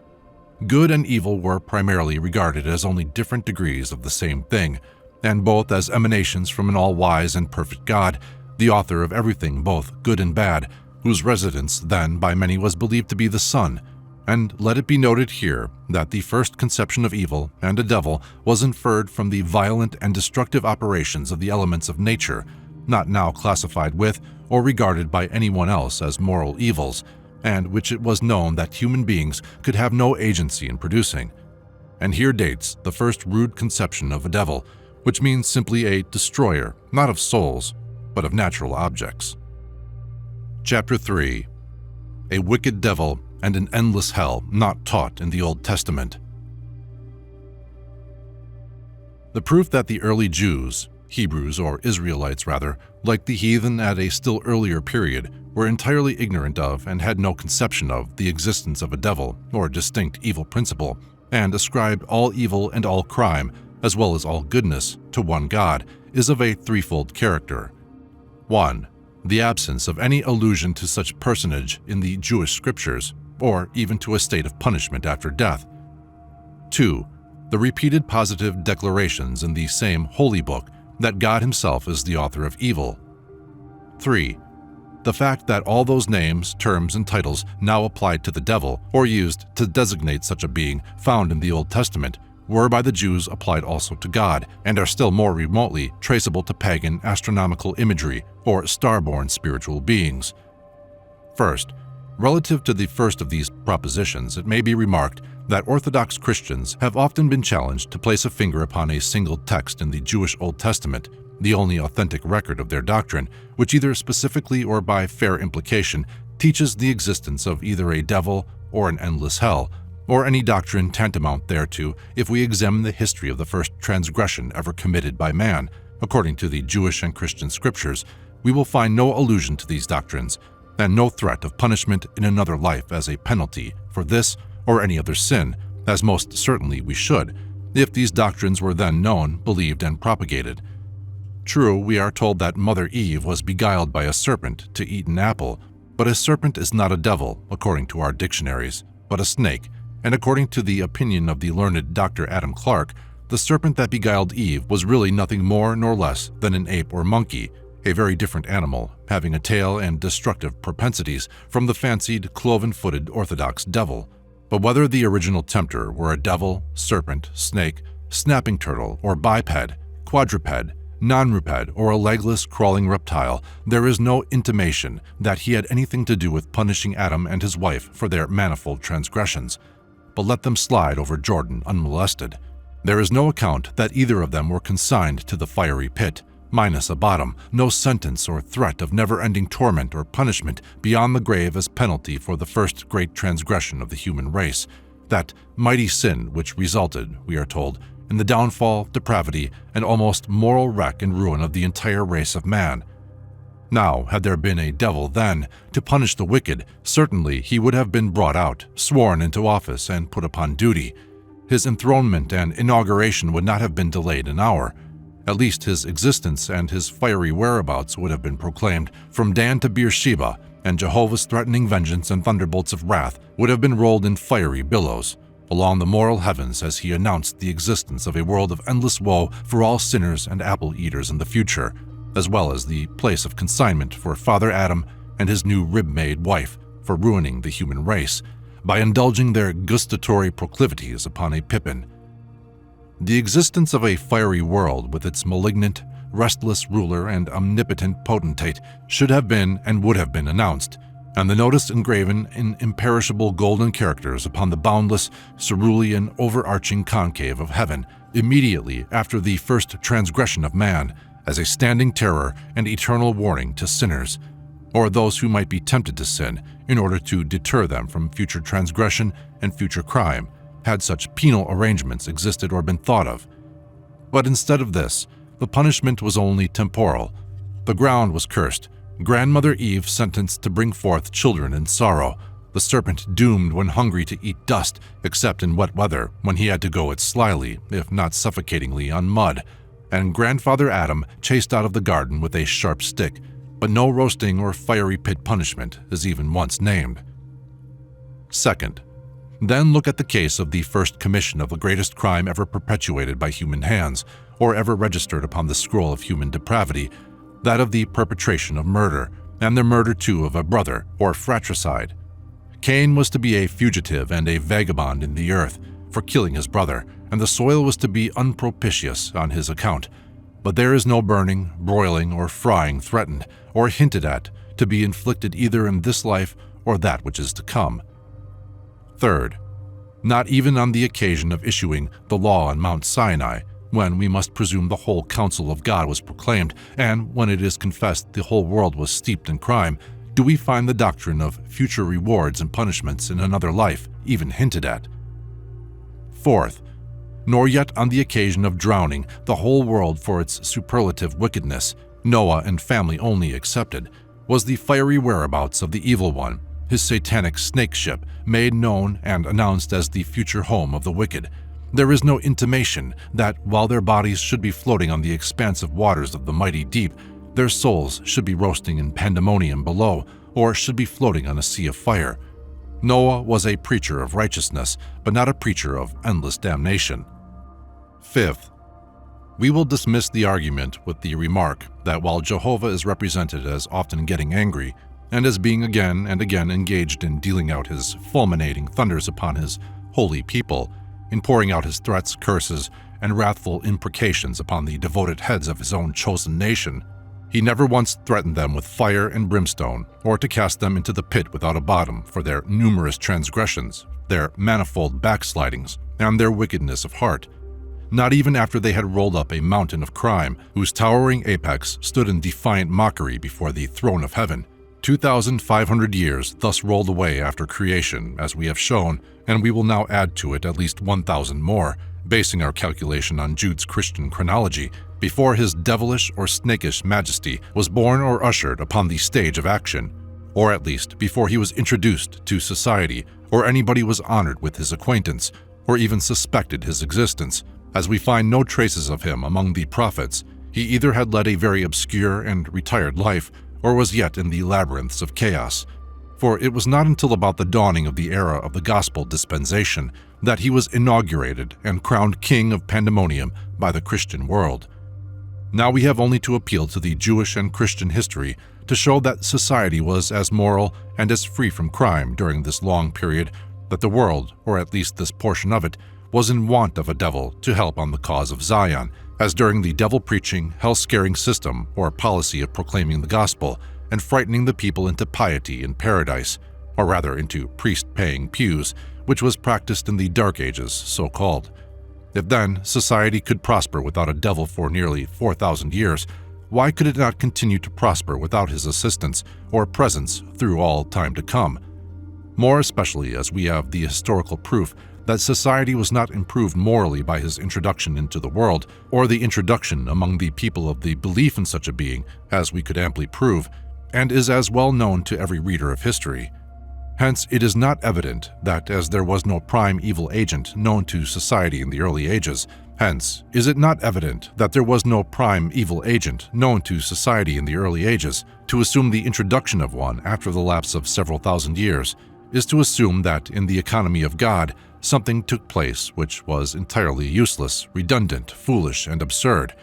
Good and evil were primarily regarded as only different degrees of the same thing, and both as emanations from an all-wise and perfect God, the author of everything both good and bad, whose residence then by many was believed to be the sun. And let it be noted here that the first conception of evil and a devil was inferred from the violent and destructive operations of the elements of nature, not now classified with or regarded by anyone else as moral evils, and which it was known that human beings could have no agency in producing. And here dates the first rude conception of a devil, which means simply a destroyer, not of souls, but of natural objects. Chapter 3. A wicked devil and an endless hell not taught in the Old Testament. The proof that the early Jews, Hebrews or Israelites rather, like the heathen at a still earlier period, were entirely ignorant of and had no conception of the existence of a devil or distinct evil principle, and ascribed all evil and all crime, as well as all goodness, to one God, is of a threefold character. 1. The absence of any allusion to such personage in the Jewish scriptures, or even to a state of punishment after death. 2. The repeated positive declarations in the same holy book that God himself is the author of evil. 3. The fact that all those names, terms, and titles now applied to the devil, or used to designate such a being found in the Old Testament, were by the Jews applied also to God, and are still more remotely traceable to pagan astronomical imagery or star-born spiritual beings. First, relative to the first of these propositions, it may be remarked that Orthodox Christians have often been challenged to place a finger upon a single text in the Jewish Old Testament, the only authentic record of their doctrine, which either specifically or by fair implication teaches the existence of either a devil or an endless hell, or any doctrine tantamount thereto if we examine the history of the first transgression ever committed by man. According to the Jewish and Christian scriptures, we will find no allusion to these doctrines, and no threat of punishment in another life as a penalty for this or any other sin, as most certainly we should, if these doctrines were then known, believed, and propagated. True, we are told that Mother Eve was beguiled by a serpent to eat an apple, but a serpent is not a devil, according to our dictionaries, but a snake, and according to the opinion of the learned Dr. Adam Clarke, the serpent that beguiled Eve was really nothing more nor less than an ape or monkey, a very different animal, having a tail and destructive propensities from the fancied, cloven-footed Orthodox devil. But whether the original tempter were a devil, serpent, snake, snapping turtle, or biped, quadruped, non-ruped, or a legless, crawling reptile, there is no intimation that he had anything to do with punishing Adam and his wife for their manifold transgressions. But let them slide over Jordan unmolested. There is no account that either of them were consigned to the fiery pit, minus a bottom, no sentence or threat of never-ending torment or punishment beyond the grave as penalty for the first great transgression of the human race, that mighty sin which resulted, we are told, in the downfall, depravity, and almost moral wreck and ruin of the entire race of man. Now, had there been a devil then, to punish the wicked, certainly he would have been brought out, sworn into office, and put upon duty. His enthronement and inauguration would not have been delayed an hour. At least his existence and his fiery whereabouts would have been proclaimed from Dan to Beersheba, and Jehovah's threatening vengeance and thunderbolts of wrath would have been rolled in fiery billows along the moral heavens as he announced the existence of a world of endless woe for all sinners and apple-eaters in the future, as well as the place of consignment for Father Adam and his new rib-made wife for ruining the human race by indulging their gustatory proclivities upon a pippin. The existence of a fiery world with its malignant, restless ruler and omnipotent potentate should have been and would have been announced, and the notice engraven in imperishable golden characters upon the boundless, cerulean, overarching concave of heaven immediately after the first transgression of man, as a standing terror and eternal warning to sinners, or those who might be tempted to sin, in order to deter them from future transgression and future crime, had such penal arrangements existed or been thought of. But instead of this, the punishment was only temporal. The ground was cursed, Grandmother Eve sentenced to bring forth children in sorrow, the serpent doomed when hungry to eat dust, except in wet weather, when he had to go it slyly, if not suffocatingly, on mud, and Grandfather Adam chased out of the garden with a sharp stick, but no roasting or fiery pit punishment is even once named. Second, then look at the case of the first commission of the greatest crime ever perpetuated by human hands, or ever registered upon the scroll of human depravity, that of the perpetration of murder, and the murder too of a brother, or fratricide. Cain was to be a fugitive and a vagabond in the earth for killing his brother, and the soil was to be unpropitious on his account. But there is no burning, broiling, or frying threatened, or hinted at, to be inflicted either in this life or that which is to come. Third, not even on the occasion of issuing the law on Mount Sinai, when we must presume the whole counsel of God was proclaimed, and when it is confessed the whole world was steeped in crime, do we find the doctrine of future rewards and punishments in another life even hinted at. Fourth, nor yet on the occasion of drowning the whole world for its superlative wickedness, Noah and family only excepted, was the fiery whereabouts of the evil one, his satanic snake ship, made known and announced as the future home of the wicked. There is no intimation that, while their bodies should be floating on the expansive waters of the mighty deep, their souls should be roasting in pandemonium below, or should be floating on a sea of fire. Noah was a preacher of righteousness, but not a preacher of endless damnation. Fifth, we will dismiss the argument with the remark that while Jehovah is represented as often getting angry, and as being again and again engaged in dealing out his fulminating thunders upon his holy people, in pouring out his threats, curses, and wrathful imprecations upon the devoted heads of his own chosen nation, he never once threatened them with fire and brimstone, or to cast them into the pit without a bottom for their numerous transgressions, their manifold backslidings, and their wickedness of heart. Not even after they had rolled up a mountain of crime, whose towering apex stood in defiant mockery before the throne of heaven. 2,500 years thus rolled away after creation, as we have shown, and we will now add to it at least 1,000 more, basing our calculation on Jude's Christian chronology, before his devilish or snakish majesty was born or ushered upon the stage of action, or at least before he was introduced to society, or anybody was honored with his acquaintance, or even suspected his existence. As we find no traces of him among the prophets, he either had led a very obscure and retired life, or was yet in the labyrinths of chaos. For it was not until about the dawning of the era of the gospel dispensation that he was inaugurated and crowned king of pandemonium by the Christian world. Now we have only to appeal to the Jewish and Christian history to show that society was as moral and as free from crime during this long period that the world, or at least this portion of it, was in want of a devil to help on the cause of Zion, as during the devil-preaching, hell-scaring system or policy of proclaiming the gospel and frightening the people into piety in paradise, or rather into priest-paying pews, which was practiced in the Dark Ages, so-called. If then society could prosper without a devil for nearly 4,000 years, why could it not continue to prosper without his assistance or presence through all time to come? More especially as we have the historical proof that society was not improved morally by his introduction into the world, or the introduction among the people of the belief in such a being, as we could amply prove, and is as well known to every reader of history. Hence, it is not evident that as there was no prime evil agent known to society in the early ages, to assume the introduction of one after the lapse of several thousand years is to assume that in the economy of God, something took place which was entirely useless, redundant, foolish, and absurd.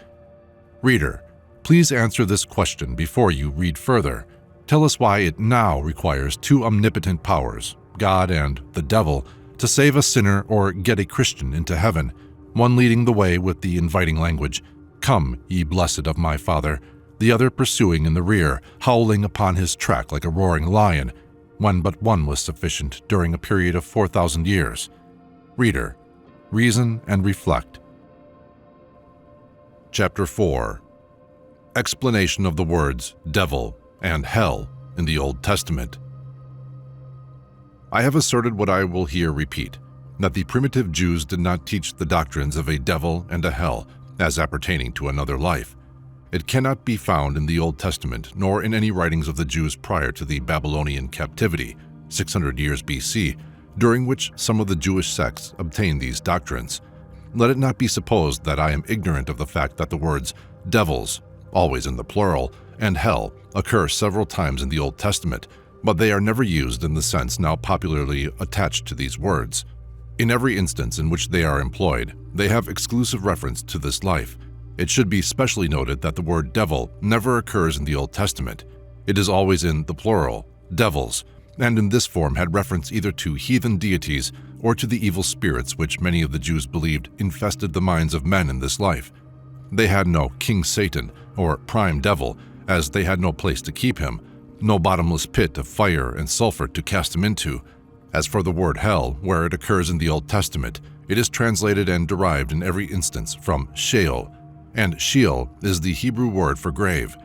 Reader, please answer this question before you read further. Tell us why it now requires two omnipotent powers, God and the devil, to save a sinner or get a Christian into heaven, one leading the way with the inviting language, "Come, ye blessed of my Father," the other pursuing in the rear, howling upon his track like a roaring lion, when but one was sufficient during a period of 4,000 years. Reader, reason and reflect. Chapter 4. Explanation of the words devil and hell in the Old Testament. I have asserted what I will here repeat, that the primitive Jews did not teach the doctrines of a devil and a hell as appertaining to another life. It cannot be found in the Old Testament nor in any writings of the Jews prior to the Babylonian captivity, 600 years BC, during which some of the Jewish sects obtained these doctrines. Let it not be supposed that I am ignorant of the fact that the words devils, always in the plural, and hell occur several times in the Old Testament, but they are never used in the sense now popularly attached to these words. In every instance in which they are employed, they have exclusive reference to this life. It should be specially noted that the word devil never occurs in the Old Testament. It is always in the plural, devils, and in this form had reference either to heathen deities or to the evil spirits which many of the Jews believed infested the minds of men in this life. They had no King Satan or prime devil, as they had no place to keep him, no bottomless pit of fire and sulfur to cast him into. As for the word hell, where it occurs in the Old Testament, it is translated and derived in every instance from Sheol, and Sheol is the Hebrew word for grave.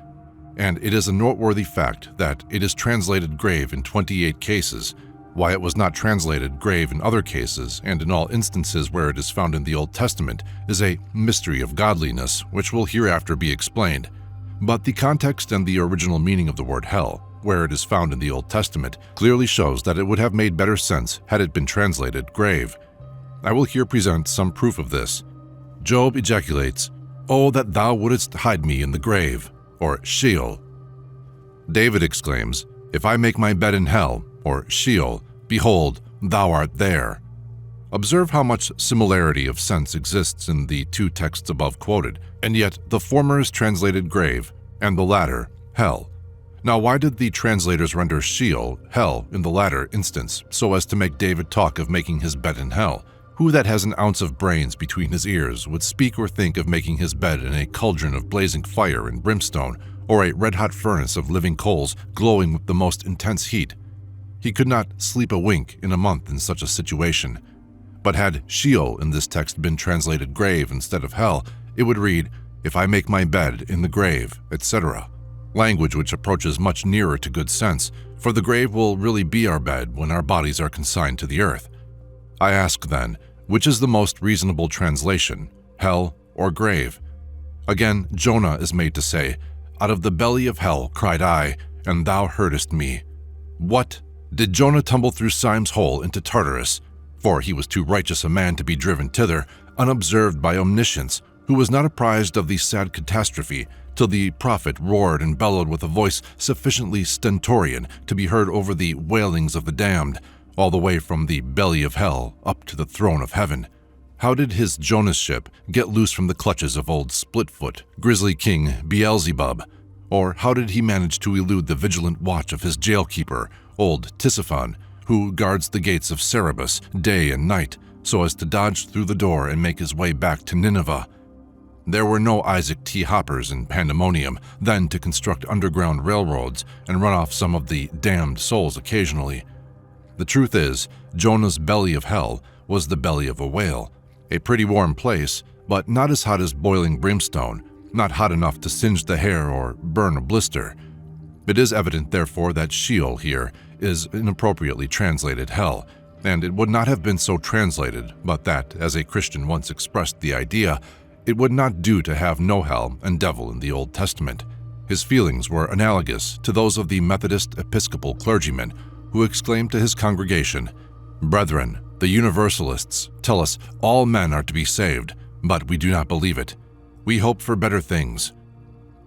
and it is a noteworthy fact that it is translated grave in 28 cases. Why it was not translated grave in other cases, and in all instances where it is found in the Old Testament, is a mystery of godliness, which will hereafter be explained. But the context and the original meaning of the word hell, where it is found in the Old Testament, clearly shows that it would have made better sense had it been translated grave. I will here present some proof of this. Job ejaculates, "Oh, that thou wouldest hide me in the grave," or Sheol. David exclaims, "If I make my bed in hell," or Sheol, "behold, thou art there." Observe how much similarity of sense exists in the two texts above quoted, and yet the former is translated grave, and the latter hell. Now, why did the translators render Sheol, hell, in the latter instance, so as to make David talk of making his bed in hell? Who that has an ounce of brains between his ears would speak or think of making his bed in a cauldron of blazing fire and brimstone, or a red-hot furnace of living coals glowing with the most intense heat? He could not sleep a wink in a month in such a situation. But had Sheol in this text been translated grave instead of hell, it would read, "If I make my bed in the grave," etc. Language which approaches much nearer to good sense, for the grave will really be our bed when our bodies are consigned to the earth. I ask then, which is the most reasonable translation, hell or grave? Again, Jonah is made to say, "Out of the belly of hell cried I, and thou heardest me." What? Did Jonah tumble through Sime's hole into Tartarus? For he was too righteous a man to be driven thither, unobserved by omniscience, who was not apprised of the sad catastrophe, till the prophet roared and bellowed with a voice sufficiently stentorian to be heard over the wailings of the damned, all the way from the belly of hell up to the throne of heaven. How did his Jonah's ship get loose from the clutches of old Splitfoot, grisly king Beelzebub? Or how did he manage to elude the vigilant watch of his jailkeeper, old Tisiphon, who guards the gates of Cerberus day and night, so as to dodge through the door and make his way back to Nineveh? There were no Isaac T. Hoppers in Pandemonium then to construct underground railroads and run off some of the damned souls occasionally. The truth is, Jonah's belly of hell was the belly of a whale, a pretty warm place, but not as hot as boiling brimstone, not hot enough to singe the hair or burn a blister. It is evident, therefore, that Sheol here is inappropriately translated hell, and it would not have been so translated but that, as a Christian once expressed the idea, it would not do to have no hell and devil in the Old Testament. His feelings were analogous to those of the Methodist Episcopal clergyman who exclaimed to his congregation, "Brethren, the Universalists tell us all men are to be saved, but we do not believe it. We hope for better things."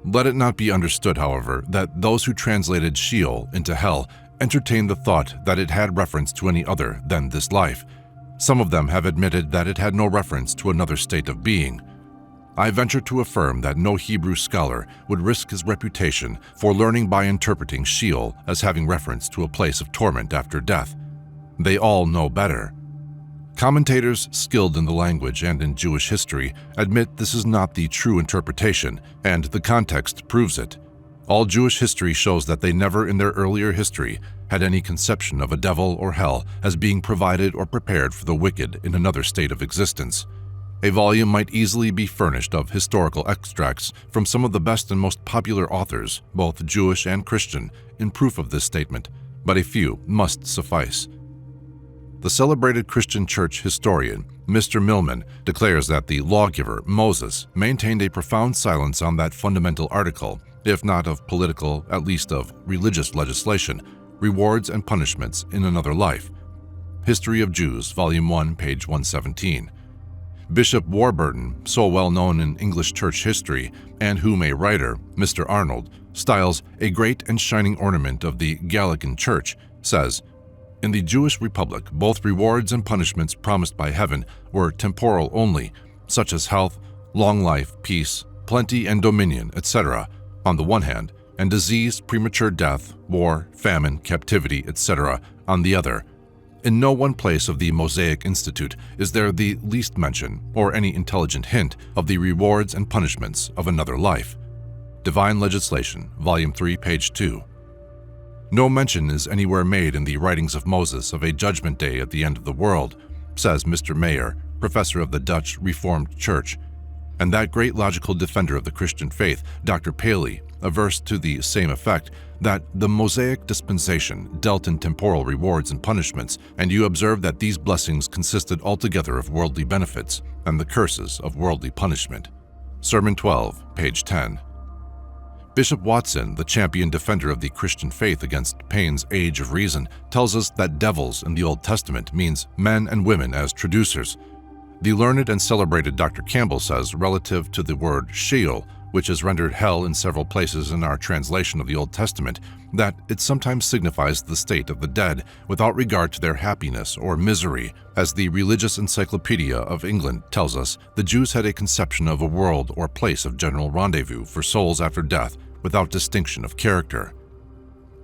Let it not be understood, however, that those who translated Sheol into hell entertained the thought that it had reference to any other than this life. Some of them have admitted that it had no reference to another state of being. I venture to affirm that no Hebrew scholar would risk his reputation for learning by interpreting Sheol as having reference to a place of torment after death. They all know better. Commentators skilled in the language and in Jewish history admit this is not the true interpretation, and the context proves it. All Jewish history shows that they never in their earlier history had any conception of a devil or hell as being provided or prepared for the wicked in another state of existence. A volume might easily be furnished of historical extracts from some of the best and most popular authors, both Jewish and Christian, in proof of this statement, but a few must suffice. The celebrated Christian church historian, Mr. Millman, declares that the lawgiver, Moses, maintained a profound silence on that fundamental article, if not of political, at least of religious legislation, rewards and punishments in another life. History of Jews, Volume 1, page 117. Bishop Warburton, so well known in English church history, and whom a writer, Mr. Arnold, styles a great and shining ornament of the Gallican Church, says, "In the Jewish Republic, both rewards and punishments promised by heaven were temporal only, such as health, long life, peace, plenty and dominion, etc., on the one hand, and disease, premature death, war, famine, captivity, etc., on the other. In no one place of the Mosaic Institute is there the least mention, or any intelligent hint, of the rewards and punishments of another life." Divine Legislation, Volume 3, page 2. No mention is anywhere made in the writings of Moses of a judgment day at the end of the world, says Mr. Mayer, professor of the Dutch Reformed Church. And that great logical defender of the Christian faith, Dr. Paley, a verse to the same effect, that the Mosaic dispensation dealt in temporal rewards and punishments, and you observe that these blessings consisted altogether of worldly benefits, and the curses of worldly punishment. Sermon 12, page 10. Bishop Watson, the champion defender of the Christian faith against Paine's Age of Reason, tells us that devils in the Old Testament means men and women as traducers. The learned and celebrated Dr. Campbell says, relative to the word Sheol, which is rendered hell in several places in our translation of the Old Testament, that it sometimes signifies the state of the dead without regard to their happiness or misery. As the Religious Encyclopedia of England tells us, the Jews had a conception of a world or place of general rendezvous for souls after death without distinction of character.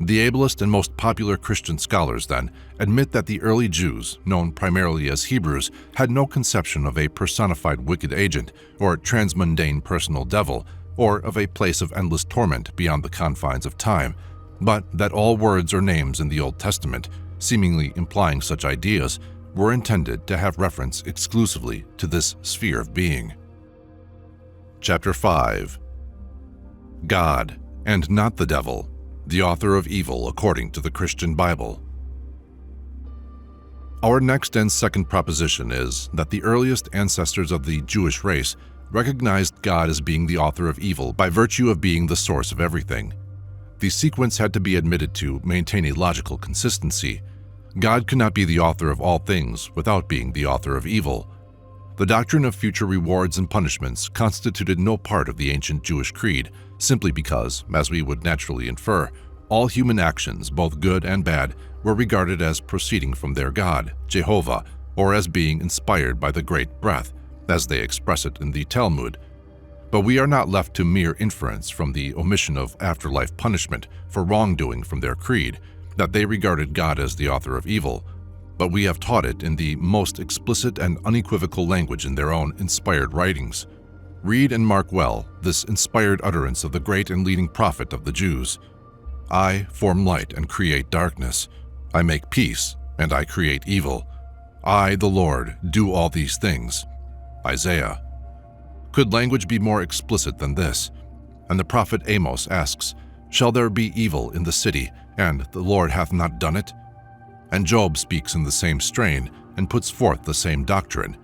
The ablest and most popular Christian scholars, then, admit that the early Jews, known primarily as Hebrews, had no conception of a personified wicked agent or transmundane personal devil, or of a place of endless torment beyond the confines of time, but that all words or names in the Old Testament, seemingly implying such ideas, were intended to have reference exclusively to this sphere of being. Chapter 5. God, and not the devil, the author of evil according to the Christian Bible. Our next and second proposition is that the earliest ancestors of the Jewish race recognized God as being the author of evil by virtue of being the source of everything. The sequence had to be admitted to maintain a logical consistency. God could not be the author of all things without being the author of evil. The doctrine of future rewards and punishments constituted no part of the ancient Jewish creed, simply because, as we would naturally infer, all human actions, both good and bad, were regarded as proceeding from their God, Jehovah, or as being inspired by the great breath, as they express it in the Talmud. But we are not left to mere inference from the omission of afterlife punishment for wrongdoing from their creed, that they regarded God as the author of evil, but we have taught it in the most explicit and unequivocal language in their own inspired writings. Read and mark well this inspired utterance of the great and leading prophet of the Jews. I form light and create darkness. I make peace and I create evil. I, the Lord, do all these things. Isaiah. Could language be more explicit than this? And the prophet Amos asks, Shall there be evil in the city, and the Lord hath not done it? And Job speaks in the same strain and puts forth the same doctrine.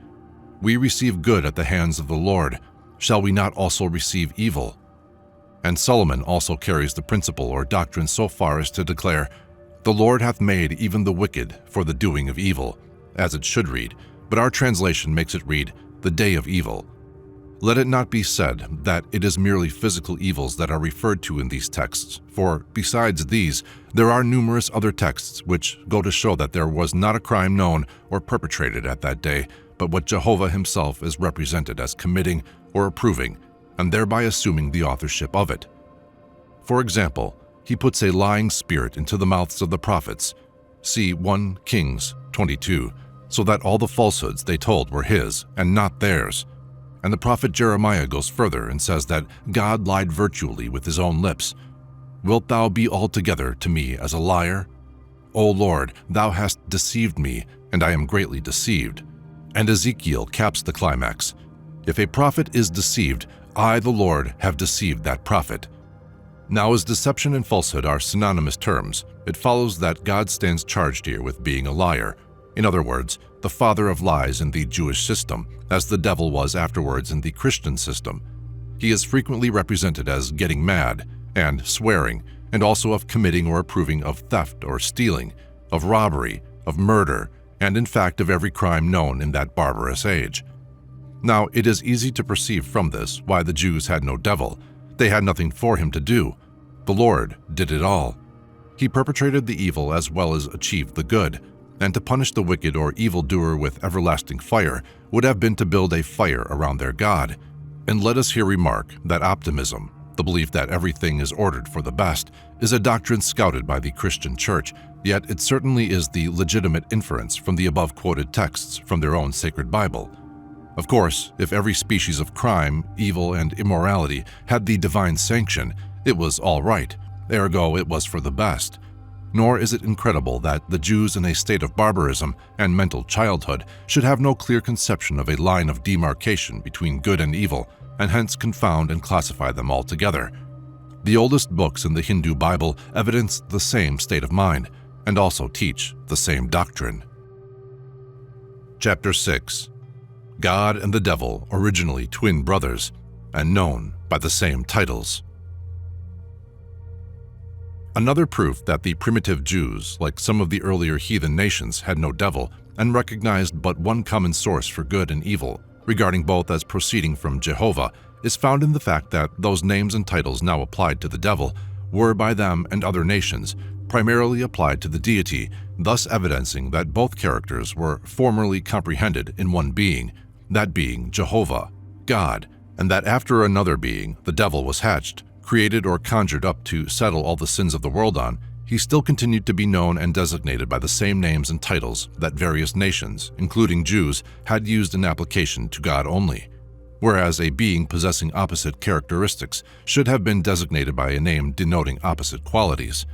We receive good at the hands of the Lord. Shall we not also receive evil? And Solomon also carries the principle or doctrine so far as to declare, The Lord hath made even the wicked for the doing of evil, as it should read, but our translation makes it read, the day of evil. Let it not be said that it is merely physical evils that are referred to in these texts, for besides these, there are numerous other texts which go to show that there was not a crime known or perpetrated at that day, but what Jehovah himself is represented as committing or approving, and thereby assuming the authorship of it. For example, he puts a lying spirit into the mouths of the prophets, see 1 Kings 22, so that all the falsehoods they told were his and not theirs. And the prophet Jeremiah goes further and says that God lied virtually with his own lips. Wilt thou be altogether to me as a liar? O Lord, thou hast deceived me, and I am greatly deceived. And Ezekiel caps the climax. If a prophet is deceived, I, the Lord, have deceived that prophet. Now, as deception and falsehood are synonymous terms, it follows that God stands charged here with being a liar. In other words, the father of lies in the Jewish system, as the devil was afterwards in the Christian system. He is frequently represented as getting mad and swearing, and also of committing or approving of theft or stealing, of robbery, of murder, and in fact of every crime known in that barbarous age. Now, it is easy to perceive from this why the Jews had no devil. They had nothing for him to do. The Lord did it all. He perpetrated the evil as well as achieved the good, and to punish the wicked or evildoer with everlasting fire would have been to build a fire around their God. And let us here remark that optimism, the belief that everything is ordered for the best, is a doctrine scouted by the Christian Church, yet it certainly is the legitimate inference from the above-quoted texts from their own sacred Bible. Of course, if every species of crime, evil, and immorality had the divine sanction, it was all right, ergo it was for the best. Nor is it incredible that the Jews in a state of barbarism and mental childhood should have no clear conception of a line of demarcation between good and evil, and hence confound and classify them all together. The oldest books in the Hindu Bible evidence the same state of mind and also teach the same doctrine. Chapter 6. God and the Devil, originally twin brothers, and known by the same titles. Another proof that the primitive Jews, like some of the earlier heathen nations, had no devil and recognized but one common source for good and evil, regarding both as proceeding from Jehovah, is found in the fact that those names and titles now applied to the devil were by them and other nations primarily applied to the deity, thus evidencing that both characters were formerly comprehended in one being, that being Jehovah, God, and that after another being, the devil, was hatched, created or conjured up to settle all the sins of the world on, he still continued to be known and designated by the same names and titles that various nations, including Jews, had used in application to God only, whereas a being possessing opposite characteristics should have been designated by a name denoting opposite qualities.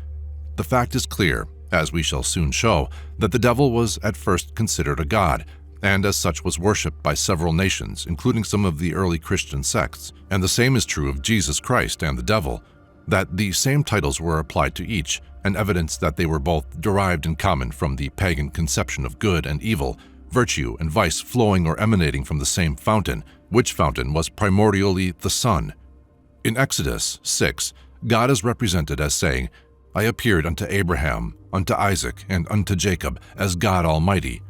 The fact is clear, as we shall soon show, that the devil was at first considered a god, and as such was worshipped by several nations, including some of the early Christian sects, and the same is true of Jesus Christ and the devil, that the same titles were applied to each, and evidence that they were both derived in common from the pagan conception of good and evil, virtue and vice flowing or emanating from the same fountain, which fountain was primordially the sun. In Exodus 6, God is represented as saying, "I appeared unto Abraham, unto Isaac, and unto Jacob as God Almighty."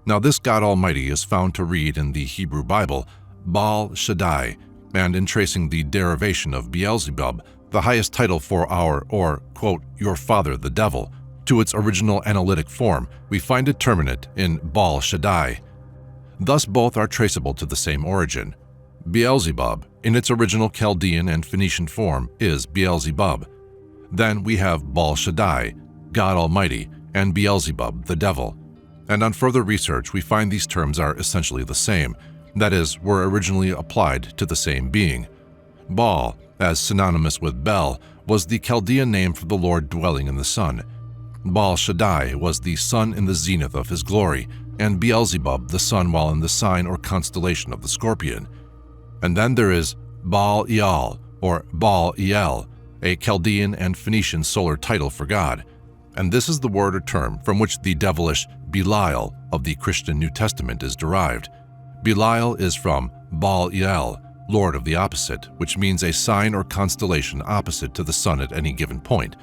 Now this God Almighty is found to read in the Hebrew Bible, Baal Shaddai, and in tracing the derivation of Beelzebub, the highest title for our, or, quote, your father the devil, to its original analytic form, we find it terminate in Baal Shaddai. Thus both are traceable to the same origin. Beelzebub, in its original Chaldean and Phoenician form, is Beelzebub. Then we have Baal Shaddai, God Almighty, and Beelzebub, the devil. And on further research, we find these terms are essentially the same, that is, were originally applied to the same being. Baal, as synonymous with Bel, was the Chaldean name for the Lord dwelling in the sun. Baal Shaddai was the sun in the zenith of his glory, and Beelzebub the sun while in the sign or constellation of the scorpion. And then there is Baal Iyal, or Baal Iyel, a Chaldean and Phoenician solar title for God, and this is the word or term from which the devilish Belial of the Christian New Testament is derived. Belial is from Baal Iyel, Lord of the opposite, which means a sign or constellation opposite to the sun at any given point.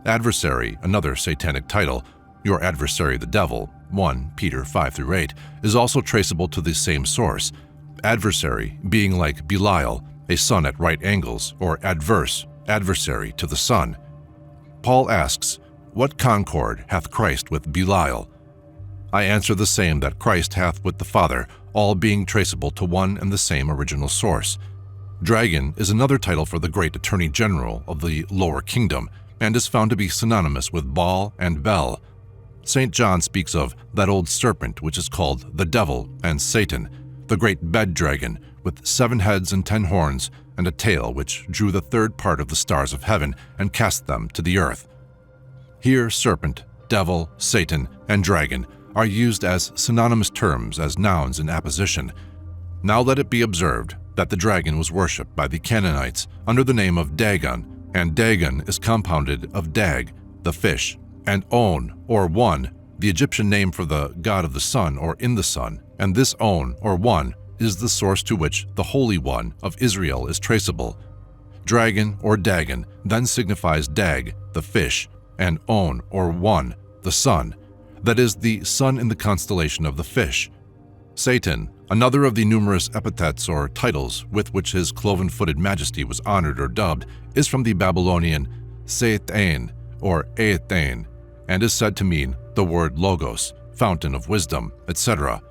Adversary, another satanic title, your adversary the devil, 1 Peter 5-8, is also traceable to the same source. Adversary being like Belial, a sun at right angles, or adverse, adversary to the sun. Paul asks, "What concord hath Christ with Belial?" I answer the same that Christ hath with the Father, all being traceable to one and the same original source. Dragon is another title for the great Attorney General of the lower kingdom, and is found to be synonymous with Baal and Bel. St. John speaks of that old serpent which is called the devil and Satan, the great bed dragon, with 7 heads and 10 horns, and a tail which drew the third part of the stars of heaven and cast them to the earth. Here serpent, devil, Satan, and dragon are used as synonymous terms as nouns in apposition. Now let it be observed that the dragon was worshipped by the Canaanites under the name of Dagon, and Dagon is compounded of Dag, the fish, and On, or One, the Egyptian name for the god of the sun or in the sun, and this On, or One, is the source to which the Holy One of Israel is traceable. Dragon, or Dagon, then signifies Dag, the fish, and On, or One, the sun, that is, the sun in the constellation of the fish. Satan, another of the numerous epithets or titles with which his cloven-footed majesty was honored or dubbed, is from the Babylonian Satan, or Eetain, and is said to mean the word logos, fountain of wisdom, etc.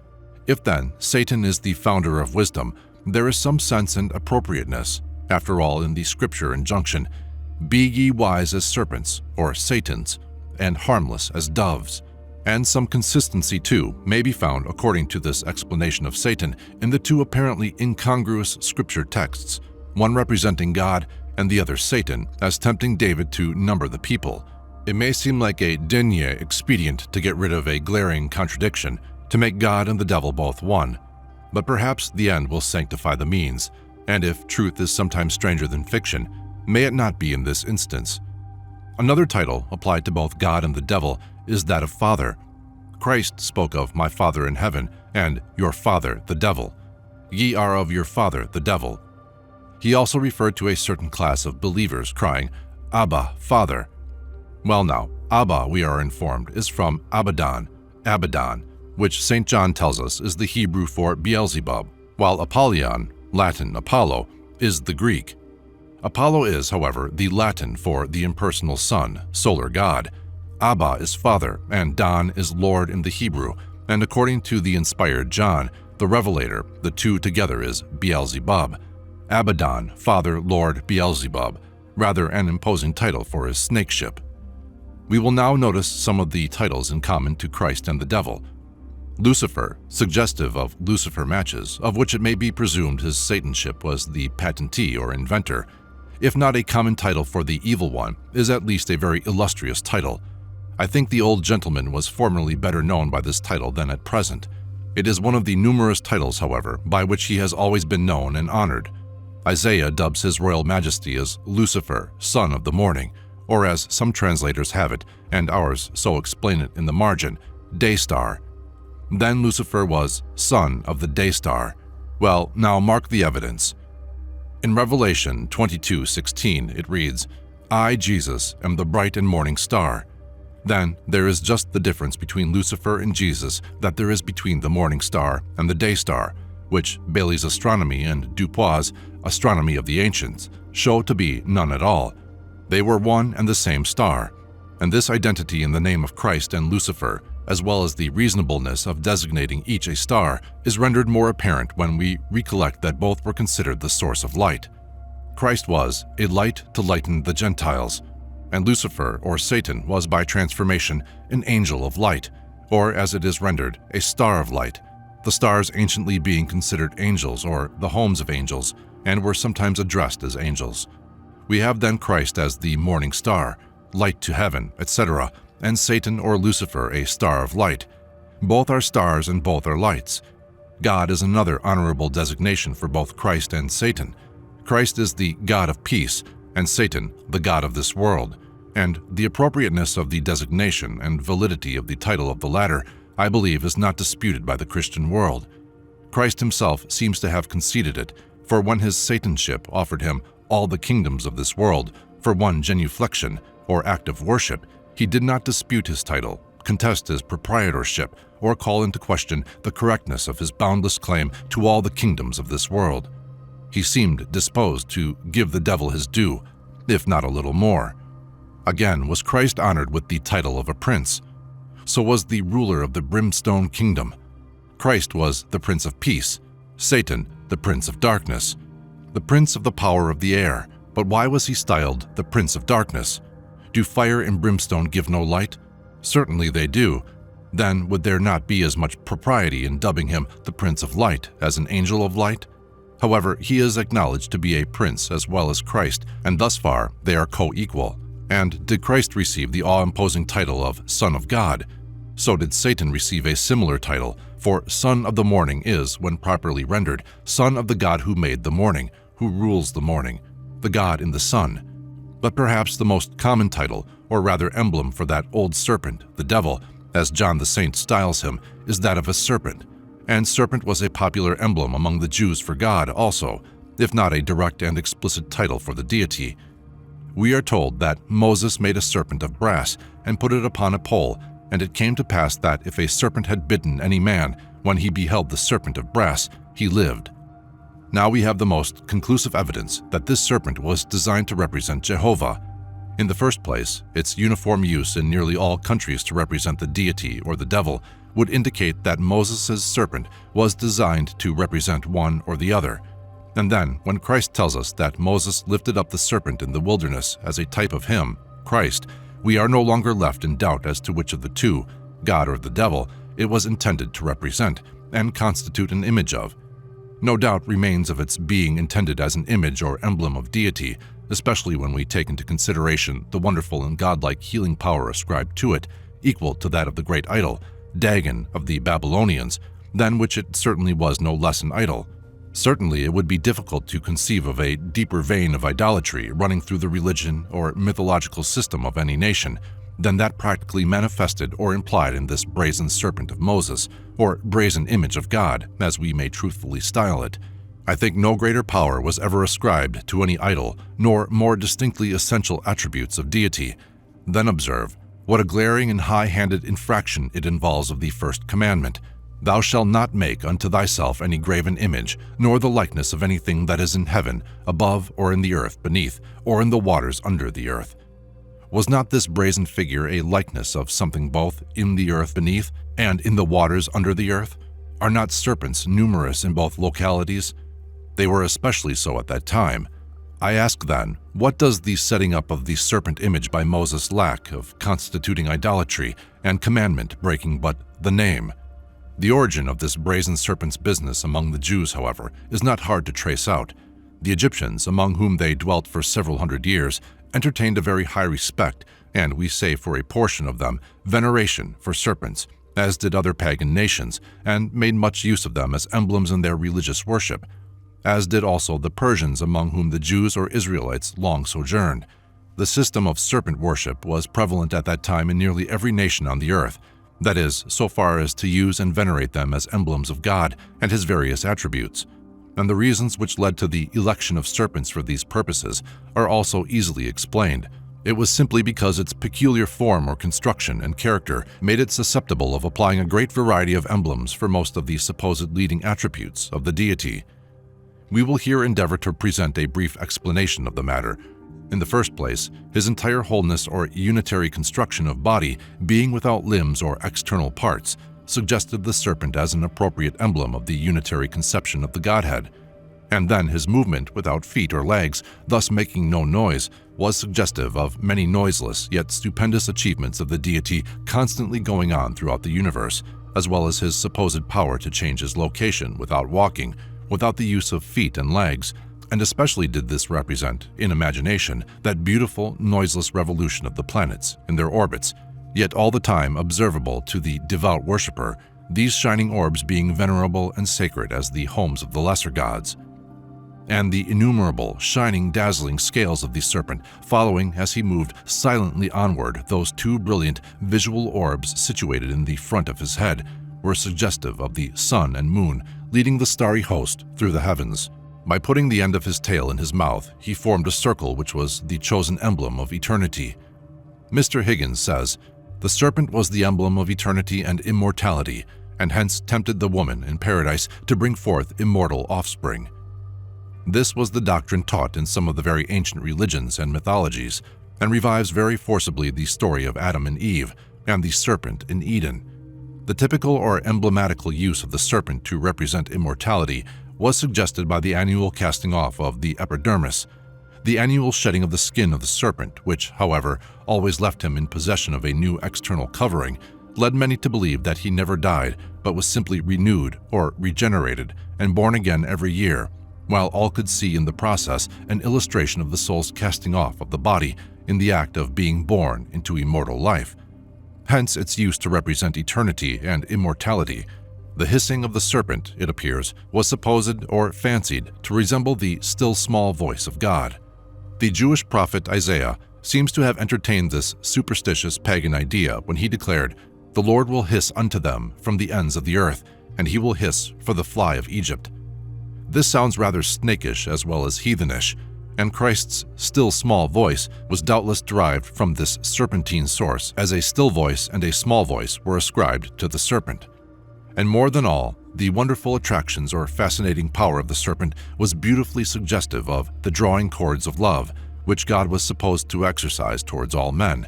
If then Satan is the founder of wisdom, there is some sense and appropriateness, after all, in the scripture injunction, "Be ye wise as serpents," or Satans, and harmless as doves. And some consistency, too, may be found, according to this explanation of Satan, in the two apparently incongruous scripture texts, one representing God and the other Satan, as tempting David to number the people. It may seem like a denier expedient to get rid of a glaring contradiction, to make God and the devil both one. But perhaps the end will sanctify the means, and if truth is sometimes stranger than fiction, May it not be in this instance. Another title applied to both God and the devil is that of Father. Christ spoke of my Father in heaven and your father, the devil. Ye are of your father, the devil. He also referred to a certain class of believers crying, Abba, Father. Well now, Abba, we are informed, is from Abaddon, which St. John tells us is the Hebrew for Beelzebub, while Apollyon, Latin Apollo, is the Greek. Apollo is, however, the Latin for the impersonal sun, solar god. Abba is Father, and Don is Lord in the Hebrew, and according to the inspired John, the Revelator, the two together is Beelzebub. Abaddon, Father, Lord, Beelzebub, rather an imposing title for his snakeship. We will now notice some of the titles in common to Christ and the devil. Lucifer, suggestive of Lucifer matches, of which it may be presumed his Satanship was the patentee or inventor. If not a common title for the evil one, is at least a very illustrious title. I think the old gentleman was formerly better known by this title than at present. It is one of the numerous titles, however, by which he has always been known and honored. Isaiah dubs his royal majesty as Lucifer, son of the morning, or as some translators have it, and ours so explain it in the margin, day star. Then Lucifer was son of the day star. Well, now mark the evidence. In Revelation 22:16 it reads, I, Jesus, am the bright and morning star. Then there is just the difference between Lucifer and Jesus that there is between the morning star and the day star, which Bailey's astronomy and Dupuis' astronomy of the ancients show to be none at all. They were one and the same star, and this identity in the name of Christ and Lucifer, as well as the reasonableness of designating each a star, is rendered more apparent when we recollect that both were considered the source of light. Christ was a light to lighten the Gentiles, and Lucifer, or Satan, was by transformation an angel of light, or as it is rendered, a star of light, the stars anciently being considered angels or the homes of angels, and were sometimes addressed as angels. We have then Christ as the morning star, light to heaven, etc., and Satan or Lucifer a star of light. Both are stars and both are lights. God is another honorable designation for both Christ and Satan. Christ is the God of peace, and Satan the god of this world, and the appropriateness of the designation and validity of the title of the latter, I believe, is not disputed by the Christian world. Christ himself seems to have conceded it, for when his Satanship offered him all the kingdoms of this world for one genuflection or act of worship, he did not dispute his title, contest his proprietorship, or call into question the correctness of his boundless claim to all the kingdoms of this world. He seemed disposed to give the devil his due, if not a little more. Again, was Christ honored with the title of a prince. So was the ruler of the brimstone kingdom. Christ was the Prince of Peace, Satan the Prince of Darkness, the Prince of the power of the air. But why was he styled the Prince of Darkness? Do fire and brimstone give no light? Certainly they do. Then would there not be as much propriety in dubbing him the Prince of Light as an angel of light? However, he is acknowledged to be a prince as well as Christ, and thus far they are co-equal. And did Christ receive the awe-imposing title of Son of God? So did Satan receive a similar title, for Son of the Morning is, when properly rendered, Son of the God who made the morning, who rules the morning, the God in the sun. But perhaps the most common title, or rather emblem for that old serpent, the devil, as John the Saint styles him, is that of a serpent. And serpent was a popular emblem among the Jews for God also, if not a direct and explicit title for the deity. We are told that Moses made a serpent of brass and put it upon a pole, and it came to pass that if a serpent had bitten any man, when he beheld the serpent of brass, he lived. Now we have the most conclusive evidence that this serpent was designed to represent Jehovah. In the first place, its uniform use in nearly all countries to represent the deity or the devil would indicate that Moses' serpent was designed to represent one or the other. And then, when Christ tells us that Moses lifted up the serpent in the wilderness as a type of him, Christ, we are no longer left in doubt as to which of the two, God or the devil, it was intended to represent and constitute an image of. No doubt remains of its being intended as an image or emblem of deity, especially when we take into consideration the wonderful and godlike healing power ascribed to it, equal to that of the great idol, Dagon of the Babylonians, than which it certainly was no less an idol. Certainly, it would be difficult to conceive of a deeper vein of idolatry running through the religion or mythological system of any nation than that practically manifested or implied in this brazen serpent of Moses, or brazen image of God, as we may truthfully style it. I think no greater power was ever ascribed to any idol, nor more distinctly essential attributes of deity. Then observe what a glaring and high-handed infraction it involves of the first commandment. Thou shalt not make unto thyself any graven image, nor the likeness of anything that is in heaven, above, or in the earth beneath, or in the waters under the earth. Was not this brazen figure a likeness of something both in the earth beneath and in the waters under the earth? Are not serpents numerous in both localities? They were especially so at that time. I ask then, what does the setting up of the serpent image by Moses lack of constituting idolatry and commandment breaking but the name? The origin of this brazen serpent's business among the Jews, however, is not hard to trace out. The Egyptians, among whom they dwelt for several hundred years, entertained a very high respect, and we say for a portion of them, veneration for serpents, as did other pagan nations, and made much use of them as emblems in their religious worship, as did also the Persians among whom the Jews or Israelites long sojourned. The system of serpent worship was prevalent at that time in nearly every nation on the earth, that is, so far as to use and venerate them as emblems of God and His various attributes. And the reasons which led to the election of serpents for these purposes are also easily explained. It was simply because its peculiar form or construction and character made it susceptible of applying a great variety of emblems for most of the supposed leading attributes of the deity. We will here endeavor to present a brief explanation of the matter. In the first place, his entire wholeness or unitary construction of body, being without limbs or external parts, suggested the serpent as an appropriate emblem of the unitary conception of the Godhead. And then his movement without feet or legs, thus making no noise, was suggestive of many noiseless yet stupendous achievements of the deity constantly going on throughout the universe, as well as his supposed power to change his location without walking, without the use of feet and legs, and especially did this represent, in imagination, that beautiful, noiseless revolution of the planets in their orbits, yet all the time observable to the devout worshipper, these shining orbs being venerable and sacred as the homes of the lesser gods. And the innumerable, shining, dazzling scales of the serpent, following as he moved silently onward those two brilliant visual orbs situated in the front of his head, were suggestive of the sun and moon leading the starry host through the heavens. By putting the end of his tail in his mouth, he formed a circle which was the chosen emblem of eternity. Mr. Higgins says, "The serpent was the emblem of eternity and immortality, and hence tempted the woman in paradise to bring forth immortal offspring." This was the doctrine taught in some of the very ancient religions and mythologies, and revives very forcibly the story of Adam and Eve and the serpent in Eden. The typical or emblematical use of the serpent to represent immortality was suggested by the annual casting off of the epidermis, the annual shedding of the skin of the serpent, which, however, always left him in possession of a new external covering, led many to believe that he never died, but was simply renewed or regenerated and born again every year, while all could see in the process an illustration of the soul's casting off of the body in the act of being born into immortal life. Hence its use to represent eternity and immortality. The hissing of the serpent, it appears, was supposed or fancied to resemble the still small voice of God. The Jewish prophet Isaiah seems to have entertained this superstitious pagan idea when he declared, "The Lord will hiss unto them from the ends of the earth, and he will hiss for the fly of Egypt." This sounds rather snakish as well as heathenish, and Christ's still small voice was doubtless derived from this serpentine source, as a still voice and a small voice were ascribed to the serpent. And more than all, the wonderful attractions or fascinating power of the serpent was beautifully suggestive of the drawing cords of love, which God was supposed to exercise towards all men.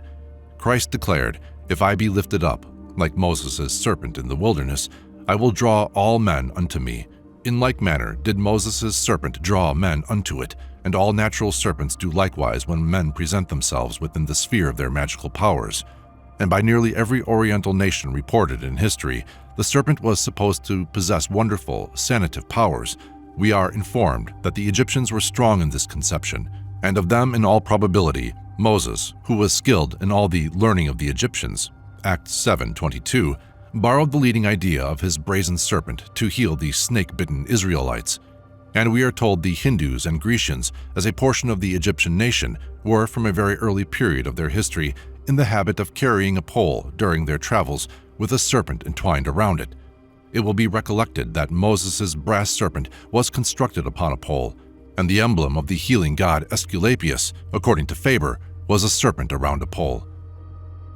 Christ declared, "If I be lifted up, like Moses' serpent in the wilderness, I will draw all men unto me." In like manner did Moses' serpent draw men unto it, and all natural serpents do likewise when men present themselves within the sphere of their magical powers. And by nearly every Oriental nation reported in history, the serpent was supposed to possess wonderful, sanative powers. We are informed that the Egyptians were strong in this conception, and of them in all probability, Moses, who was skilled in all the learning of the Egyptians, Acts 7:22, borrowed the leading idea of his brazen serpent to heal the snake-bitten Israelites. And we are told the Hindus and Grecians, as a portion of the Egyptian nation, were from a very early period of their history in the habit of carrying a pole during their travels with a serpent entwined around it. It will be recollected that Moses' brass serpent was constructed upon a pole, and the emblem of the healing god Aesculapius, according to Faber, was a serpent around a pole.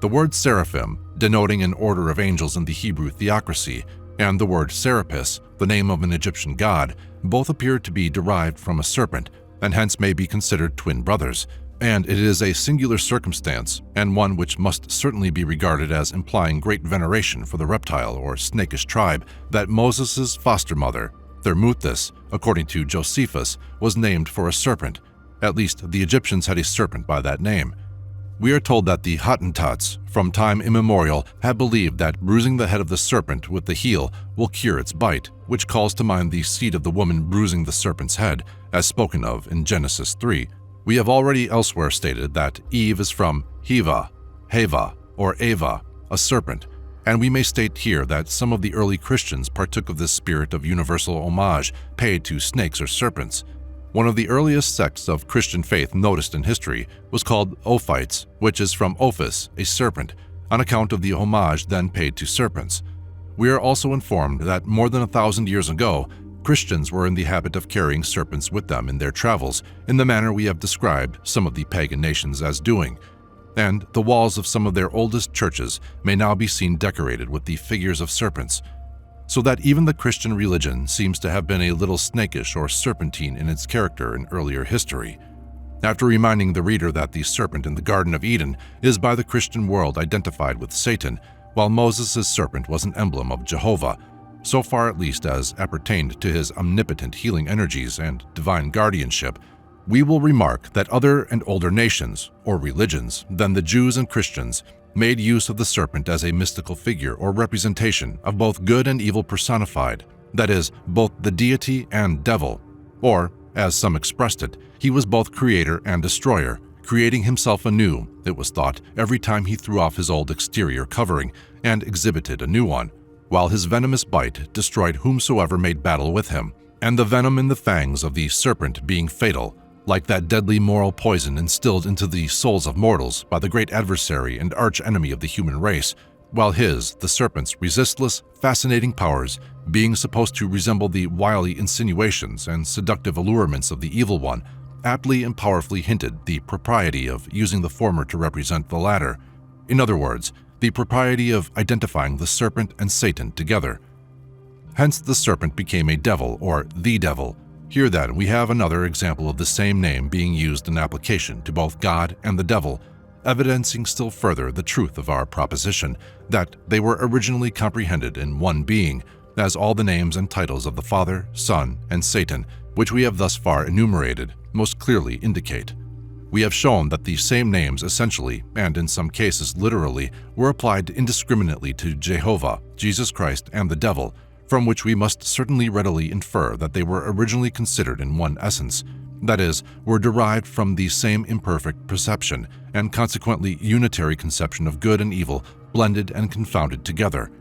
The word seraphim, denoting an order of angels in the Hebrew theocracy, and the word Serapis, the name of an Egyptian god, both appear to be derived from a serpent, and hence may be considered twin brothers, and it is a singular circumstance, and one which must certainly be regarded as implying great veneration for the reptile or snakish tribe, that Moses' foster mother, Thermuthis, according to Josephus, was named for a serpent. At least the Egyptians had a serpent by that name. We are told that the Hottentots, from time immemorial, have believed that bruising the head of the serpent with the heel will cure its bite, which calls to mind the seed of the woman bruising the serpent's head, as spoken of in Genesis 3. We have already elsewhere stated that Eve is from Heva, or Eva, a serpent, and we may state here that some of the early Christians partook of this spirit of universal homage paid to snakes or serpents. One of the earliest sects of Christian faith noticed in history was called Ophites, which is from Ophis, a serpent, on account of the homage then paid to serpents. We are also informed that more than 1,000 years ago, Christians were in the habit of carrying serpents with them in their travels, in the manner we have described some of the pagan nations as doing, and the walls of some of their oldest churches may now be seen decorated with the figures of serpents, so that even the Christian religion seems to have been a little snakish or serpentine in its character in earlier history. After reminding the reader that the serpent in the Garden of Eden is by the Christian world identified with Satan, while Moses' serpent was an emblem of Jehovah, so far at least as appertained to his omnipotent healing energies and divine guardianship, we will remark that other and older nations, or religions, than the Jews and Christians made use of the serpent as a mystical figure or representation of both good and evil personified, that is, both the deity and devil, or, as some expressed it, he was both creator and destroyer, creating himself anew, it was thought, every time he threw off his old exterior covering and exhibited a new one, while his venomous bite destroyed whomsoever made battle with him, and the venom in the fangs of the serpent being fatal, like that deadly moral poison instilled into the souls of mortals by the great adversary and arch-enemy of the human race, while his, the serpent's, resistless, fascinating powers, being supposed to resemble the wily insinuations and seductive allurements of the evil one, aptly and powerfully hinted the propriety of using the former to represent the latter. In other words, the propriety of identifying the serpent and Satan together. Hence the serpent became a devil, or the devil. Here then we have another example of the same name being used in application to both God and the devil, evidencing still further the truth of our proposition that they were originally comprehended in one being, as all the names and titles of the Father, Son, and Satan, which we have thus far enumerated, most clearly indicate. We have shown that the same names essentially, and in some cases literally, were applied indiscriminately to Jehovah, Jesus Christ, and the devil, from which we must certainly readily infer that they were originally considered in one essence, that is, were derived from the same imperfect perception and consequently unitary conception of good and evil blended and confounded together.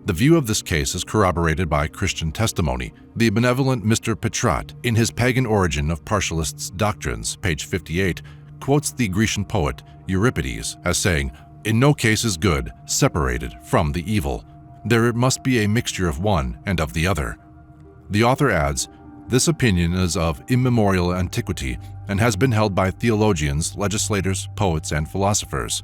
The view of this case is corroborated by Christian testimony. The benevolent Mr. Petrat, in his Pagan Origin of Partialists' Doctrines, page 58, quotes the Grecian poet Euripides as saying, "In no case is good separated from the evil. There must be a mixture of one and of the other." The author adds, "This opinion is of immemorial antiquity and has been held by theologians, legislators, poets, and philosophers."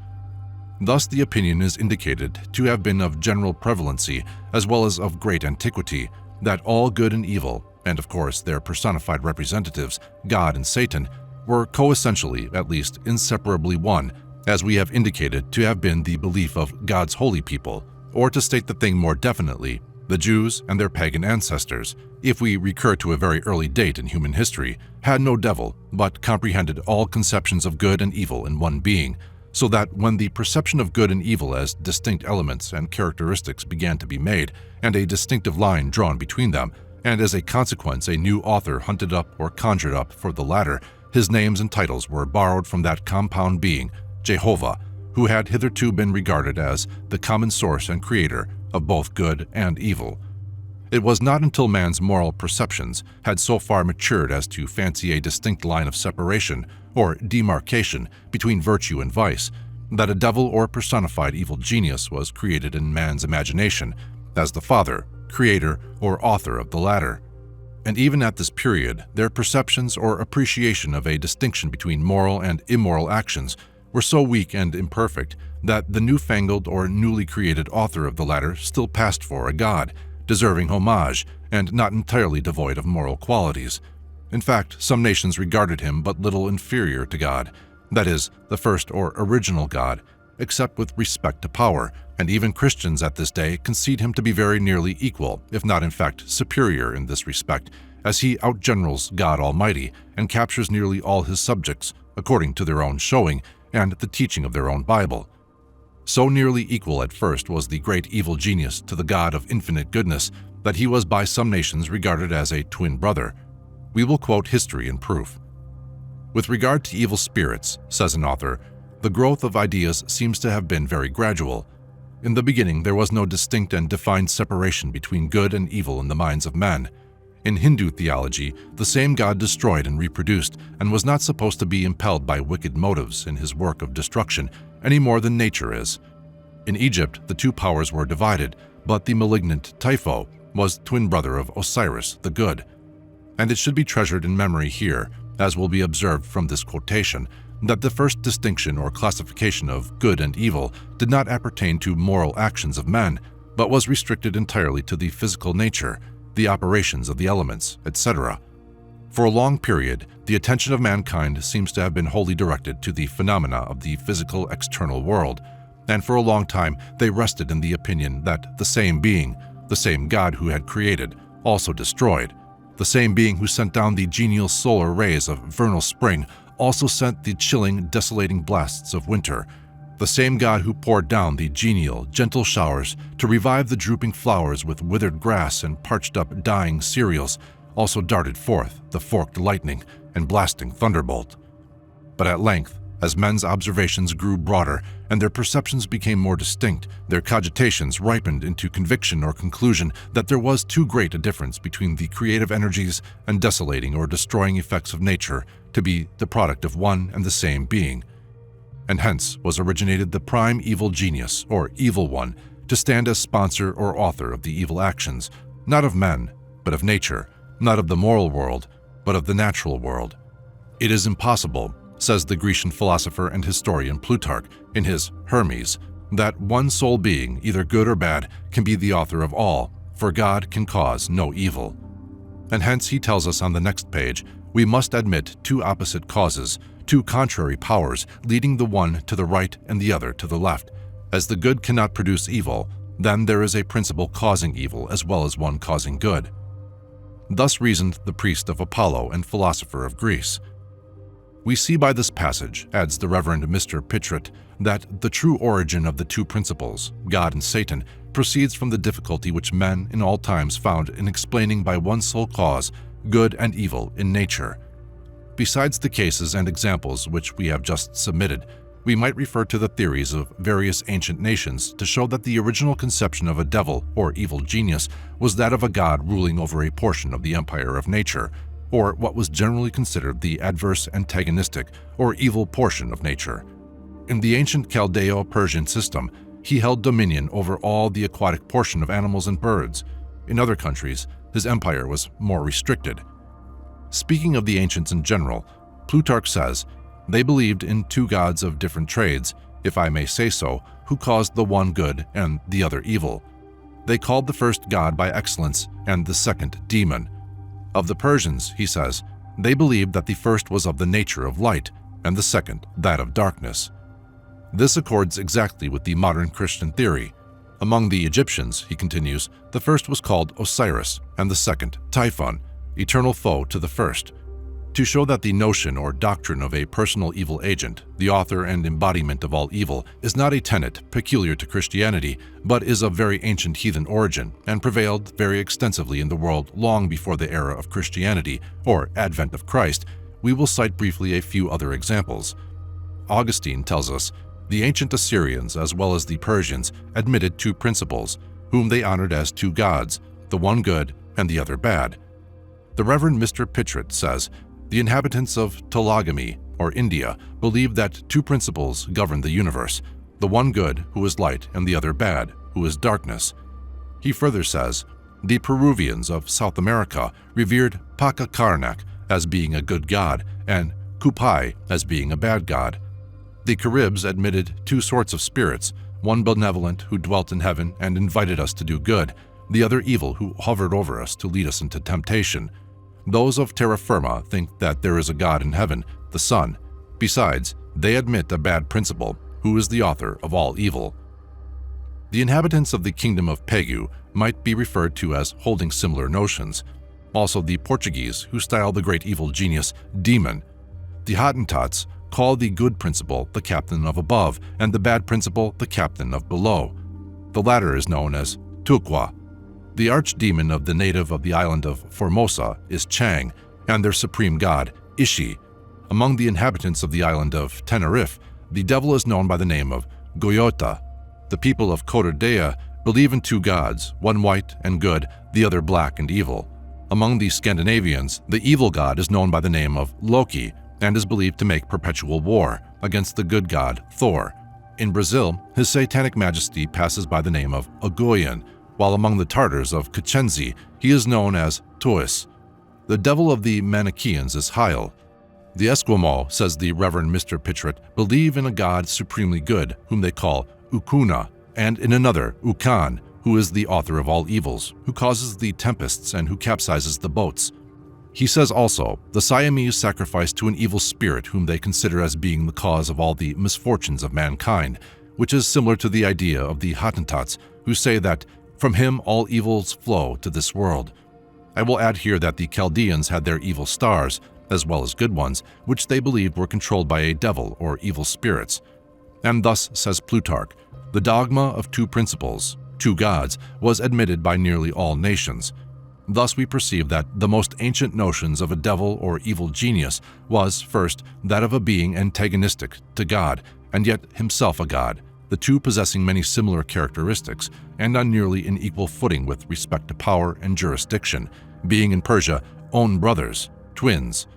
Thus the opinion is indicated to have been of general prevalency as well as of great antiquity, that all good and evil, and of course their personified representatives, God and Satan, were coessentially, at least inseparably one, as we have indicated to have been the belief of God's holy people, or to state the thing more definitely, the Jews and their pagan ancestors, if we recur to a very early date in human history, had no devil, but comprehended all conceptions of good and evil in one being, so that when the perception of good and evil as distinct elements and characteristics began to be made, and a distinctive line drawn between them, and as a consequence a new author hunted up or conjured up for the latter, his names and titles were borrowed from that compound being, Jehovah, who had hitherto been regarded as the common source and creator of both good and evil. It was not until man's moral perceptions had so far matured as to fancy a distinct line of separation or demarcation between virtue and vice that a devil or personified evil genius was created in man's imagination as the father, creator, or author of the latter. And even at this period, their perceptions or appreciation of a distinction between moral and immoral actions were so weak and imperfect that the newfangled or newly created author of the latter still passed for a god, deserving homage and not entirely devoid of moral qualities. In fact, some nations regarded him but little inferior to God, that is, the first or original God, except with respect to power, and even Christians at this day concede him to be very nearly equal, if not in fact superior in this respect, as he outgenerals God Almighty and captures nearly all his subjects, according to their own showing and the teaching of their own Bible. So nearly equal at first was the great evil genius to the God of infinite goodness that he was by some nations regarded as a twin brother. We will quote history in proof. With regard to evil spirits, says an author, the growth of ideas seems to have been very gradual. In the beginning, there was no distinct and defined separation between good and evil in the minds of men. In Hindu theology, the same God destroyed and reproduced and was not supposed to be impelled by wicked motives in his work of destruction any more than nature is. In Egypt, the two powers were divided, but the malignant Typho was twin brother of Osiris, the good. And it should be treasured in memory here, as will be observed from this quotation, that the first distinction or classification of good and evil did not appertain to moral actions of men, but was restricted entirely to the physical nature, the operations of the elements, etc. For a long period, the attention of mankind seems to have been wholly directed to the phenomena of the physical external world, and for a long time they rested in the opinion that the same being, the same God who had created, also destroyed. The same being who sent down the genial solar rays of vernal spring also sent the chilling, desolating blasts of winter. The same God who poured down the genial, gentle showers to revive the drooping flowers with withered grass and parched up dying cereals also darted forth the forked lightning and blasting thunderbolt. But at length, as men's observations grew broader and their perceptions became more distinct, their cogitations ripened into conviction or conclusion that there was too great a difference between the creative energies and desolating or destroying effects of nature to be the product of one and the same being. And hence was originated the prime evil genius, or evil one, to stand as sponsor or author of the evil actions, not of men, but of nature, not of the moral world, but of the natural world. It is impossible, says the Grecian philosopher and historian Plutarch in his Hermes, that one sole being, either good or bad, can be the author of all, for God can cause no evil. And hence he tells us on the next page, we must admit two opposite causes, two contrary powers, leading the one to the right and the other to the left. As the good cannot produce evil, then there is a principle causing evil as well as one causing good. Thus reasoned the priest of Apollo and philosopher of Greece. We see by this passage, adds the Reverend Mr. Pittrat, that the true origin of the two principles, God and Satan, proceeds from the difficulty which men in all times found in explaining by one sole cause good and evil in nature. Besides the cases and examples which we have just submitted, we might refer to the theories of various ancient nations to show that the original conception of a devil or evil genius was that of a god ruling over a portion of the empire of nature, or what was generally considered the adverse, antagonistic, or evil portion of nature. In the ancient Chaldeo-Persian system, he held dominion over all the aquatic portion of animals and birds. In other countries, his empire was more restricted. Speaking of the ancients in general, Plutarch says, they believed in two gods of different trades, if I may say so, who caused the one good and the other evil. They called the first god by excellence and the second demon. Of the Persians, he says, they believed that the first was of the nature of light and the second that of darkness. This accords exactly with the modern Christian theory. Among the Egyptians, he continues, the first was called Osiris and the second Typhon, eternal foe to the first. To show that the notion or doctrine of a personal evil agent, the author and embodiment of all evil, is not a tenet peculiar to Christianity, but is of very ancient heathen origin and prevailed very extensively in the world long before the era of Christianity or advent of Christ, we will cite briefly a few other examples. Augustine tells us, the ancient Assyrians as well as the Persians admitted two principles, whom they honored as two gods, the one good and the other bad. The Reverend Mr. Pittrit says, the inhabitants of Telagami, or India, believe that two principles govern the universe, the one good, who is light, and the other bad, who is darkness. He further says, the Peruvians of South America revered Pacacarnac as being a good god and Kupai as being a bad god. The Caribs admitted two sorts of spirits, one benevolent who dwelt in heaven and invited us to do good, the other evil who hovered over us to lead us into temptation. Those of terra firma think that there is a god in heaven, the sun. Besides, they admit a bad principle, who is the author of all evil. The inhabitants of the kingdom of Pegu might be referred to as holding similar notions. Also the Portuguese, who style the great evil genius demon. The Hottentots call the good principle the captain of above and the bad principle the captain of below. The latter is known as Tukwa. The archdemon of the native of the island of Formosa is Chang, and their supreme god, Ishi. Among the inhabitants of the island of Tenerife, the devil is known by the name of Goyota. The people of Cotardea believe in two gods, one white and good, the other black and evil. Among the Scandinavians, the evil god is known by the name of Loki and is believed to make perpetual war against the good god Thor. In Brazil, his satanic majesty passes by the name of Ogoyan, while among the Tartars of Kachenzi, he is known as Tois. The devil of the Manichaeans is Hail. The Esquimaux, says the Reverend Mr. Pittrit, believe in a god supremely good, whom they call Ukuna, and in another, Ukan, who is the author of all evils, who causes the tempests and who capsizes the boats. He says also, the Siamese sacrifice to an evil spirit whom they consider as being the cause of all the misfortunes of mankind, which is similar to the idea of the Hottentots, who say that from him all evils flow to this world. I will add here that the Chaldeans had their evil stars, as well as good ones, which they believed were controlled by a devil or evil spirits. And thus, says Plutarch, the dogma of two principles, two gods, was admitted by nearly all nations. Thus we perceive that the most ancient notions of a devil or evil genius was, first, that of a being antagonistic to God, and yet himself a god, the two possessing many similar characteristics, and on nearly an equal footing with respect to power and jurisdiction, being in Persia own brothers, twins.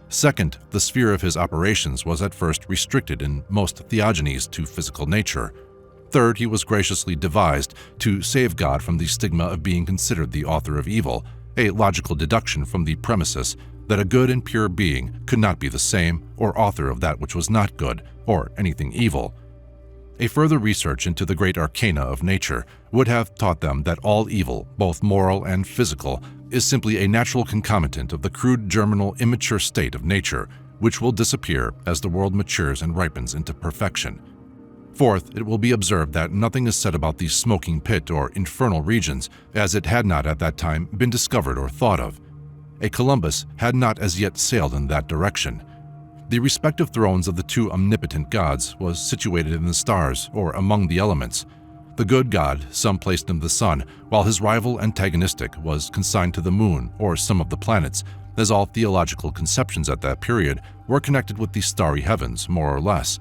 Second, the sphere of his operations was at first restricted in most theogonies to physical nature. Third, he was graciously devised to save God from the stigma of being considered the author of evil, a logical deduction from the premises that a good and pure being could not be the same or author of that which was not good or anything evil. A further research into the great arcana of nature would have taught them that all evil, both moral and physical, is simply a natural concomitant of the crude germinal immature state of nature, which will disappear as the world matures and ripens into perfection. Fourth, it will be observed that nothing is said about the smoking pit or infernal regions, as it had not at that time been discovered or thought of. A Columbus had not as yet sailed in that direction. The respective thrones of the two omnipotent gods was situated in the stars or among the elements. The good god some placed in the sun, while his rival antagonistic was consigned to the moon or some of the planets, as all theological conceptions at that period were connected with the starry heavens, more or less.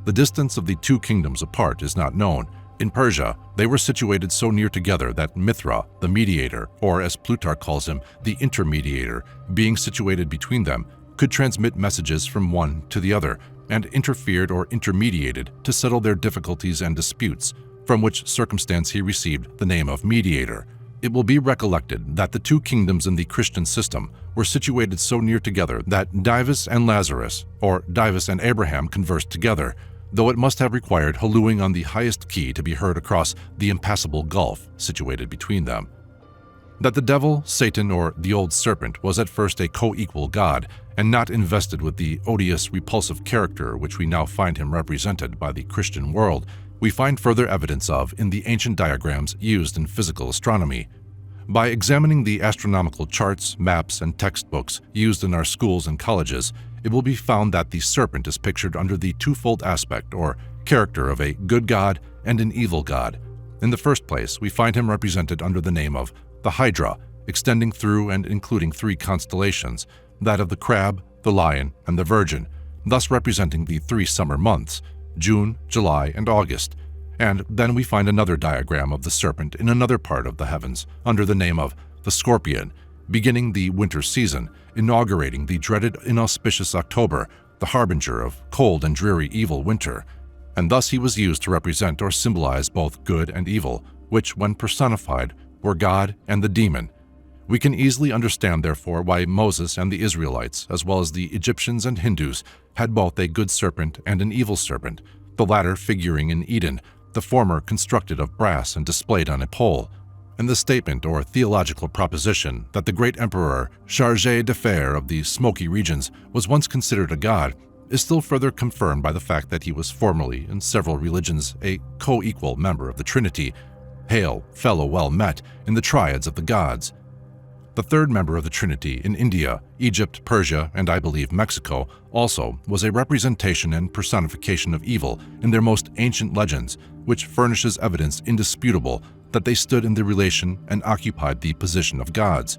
The distance of the two kingdoms apart is not known. In Persia, they were situated so near together that Mithra, the mediator, or as Plutarch calls him, the intermediator, being situated between them, could transmit messages from one to the other, and interfered or intermediated to settle their difficulties and disputes, from which circumstance he received the name of mediator. It will be recollected that the two kingdoms in the Christian system were situated so near together that Dives and Lazarus, or Dives and Abraham, conversed together, though it must have required hallooing on the highest key to be heard across the impassable gulf situated between them. That the devil, Satan, or the old serpent was at first a co-equal god, and not invested with the odious, repulsive character which we now find him represented by the Christian world, we find further evidence of in the ancient diagrams used in physical astronomy. By examining the astronomical charts, maps, and textbooks used in our schools and colleges, it will be found that the serpent is pictured under the twofold aspect or character of a good god and an evil god. In the first place, we find him represented under the name of the Hydra, extending through and including three constellations, that of the Crab, the Lion, and the Virgin, thus representing the 3 summer months, June, July, and August, And then we find another diagram of the serpent in another part of the heavens, under the name of the scorpion, beginning the winter season, inaugurating the dreaded inauspicious October, the harbinger of cold and dreary evil winter. And thus he was used to represent or symbolize both good and evil, which, when personified, were God and the demon. We can easily understand, therefore, why Moses and the Israelites, as well as the Egyptians and Hindus, had both a good serpent and an evil serpent, the latter figuring in Eden, the former constructed of brass and displayed on a pole. And the statement or theological proposition that the great emperor Chargé d'Affaires of the smoky regions was once considered a god is still further confirmed by the fact that he was formerly, in several religions, a co-equal member of the Trinity, hail, fellow well met, in the triads of the gods. The third member of the Trinity in India, Egypt, Persia, and I believe Mexico also was a representation and personification of evil in their most ancient legends, which furnishes evidence indisputable that they stood in the relation and occupied the position of gods.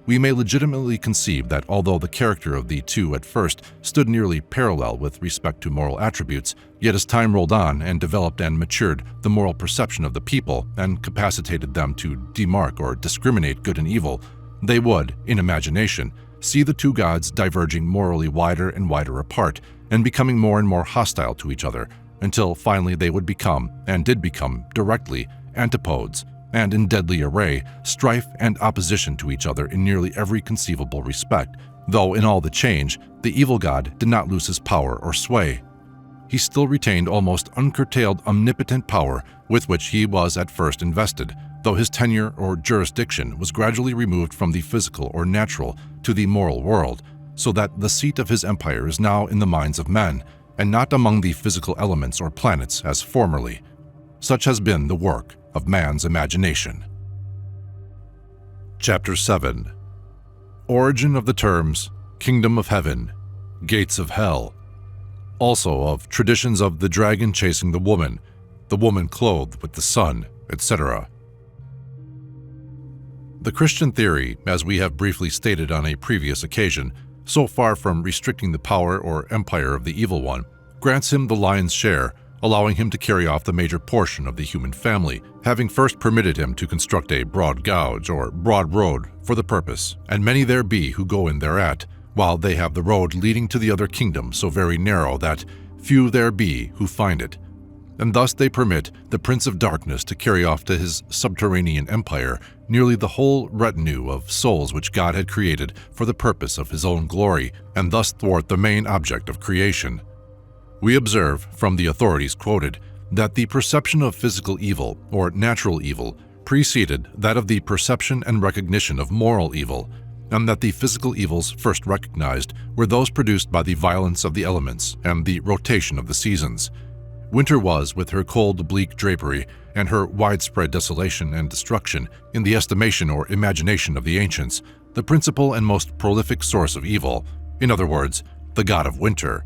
We may legitimately conceive that although the character of the two at first stood nearly parallel with respect to moral attributes, yet as time rolled on and developed and matured the moral perception of the people and capacitated them to demark or discriminate good and evil, they would, in imagination, see the two gods diverging morally wider and wider apart and becoming more and more hostile to each other, until finally they would become, and did become, directly, antipodes, and in deadly array, strife and opposition to each other in nearly every conceivable respect, though in all the change, the evil god did not lose his power or sway. He still retained almost uncurtailed omnipotent power with which he was at first invested, though his tenure or jurisdiction was gradually removed from the physical or natural to the moral world, so that the seat of his empire is now in the minds of men, and not among the physical elements or planets as formerly. Such has been the work of man's imagination. Chapter 7. Origin of the terms Kingdom of Heaven, Gates of Hell. Also of traditions of the dragon chasing the woman clothed with the sun, etc. The Christian theory, as we have briefly stated on a previous occasion, so far from restricting the power or empire of the evil one, grants him the lion's share, allowing him to carry off the major portion of the human family, having first permitted him to construct a broad gouge or broad road for the purpose, and many there be who go in thereat, while they have the road leading to the other kingdom so very narrow that few there be who find it. And thus they permit the Prince of Darkness to carry off to his subterranean empire nearly the whole retinue of souls which God had created for the purpose of his own glory, and thus thwart the main object of creation. We observe, from the authorities quoted, that the perception of physical evil, or natural evil, preceded that of the perception and recognition of moral evil, and that the physical evils first recognized were those produced by the violence of the elements and the rotation of the seasons. Winter was, with her cold, bleak drapery and her widespread desolation and destruction, in the estimation or imagination of the ancients, the principal and most prolific source of evil, in other words, the god of winter.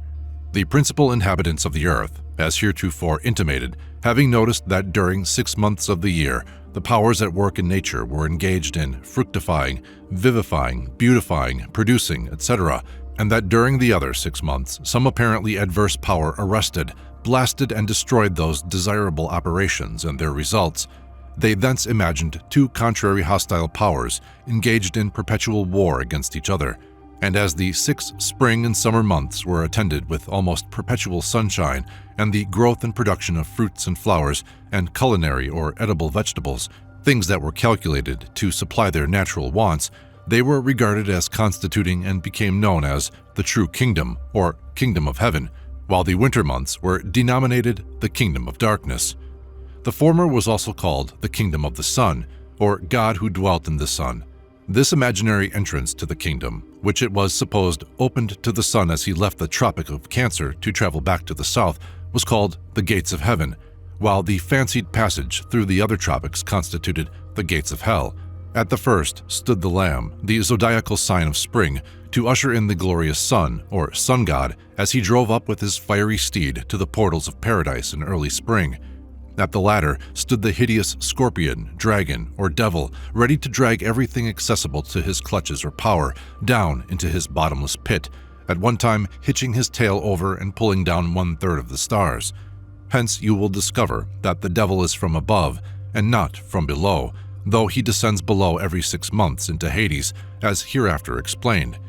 The principal inhabitants of the earth, as heretofore intimated, having noticed that during 6 months of the year, the powers at work in nature were engaged in fructifying, vivifying, beautifying, producing, etc., and that during the other 6 months, some apparently adverse power arrested, blasted, and destroyed those desirable operations and their results, they thence imagined two contrary hostile powers engaged in perpetual war against each other. And as the 6 spring and summer months were attended with almost perpetual sunshine and the growth and production of fruits and flowers and culinary or edible vegetables, things that were calculated to supply their natural wants, they were regarded as constituting and became known as the true kingdom or kingdom of heaven, while the winter months were denominated the kingdom of darkness. The former was also called the kingdom of the sun, or God who dwelt in the sun. This imaginary entrance to the kingdom, which it was supposed opened to the sun as he left the Tropic of Cancer to travel back to the south, was called the Gates of Heaven, while the fancied passage through the other tropics constituted the Gates of Hell. At the first stood the Lamb, the zodiacal sign of spring, to usher in the glorious sun, or sun god, as he drove up with his fiery steed to the portals of paradise in early spring. At the latter stood the hideous scorpion, dragon, or devil, ready to drag everything accessible to his clutches or power down into his bottomless pit, at one time hitching his tail over and pulling down 1/3 of the stars. Hence you will discover that the devil is from above and not from below, though he descends below every 6 months into Hades, as hereafter explained.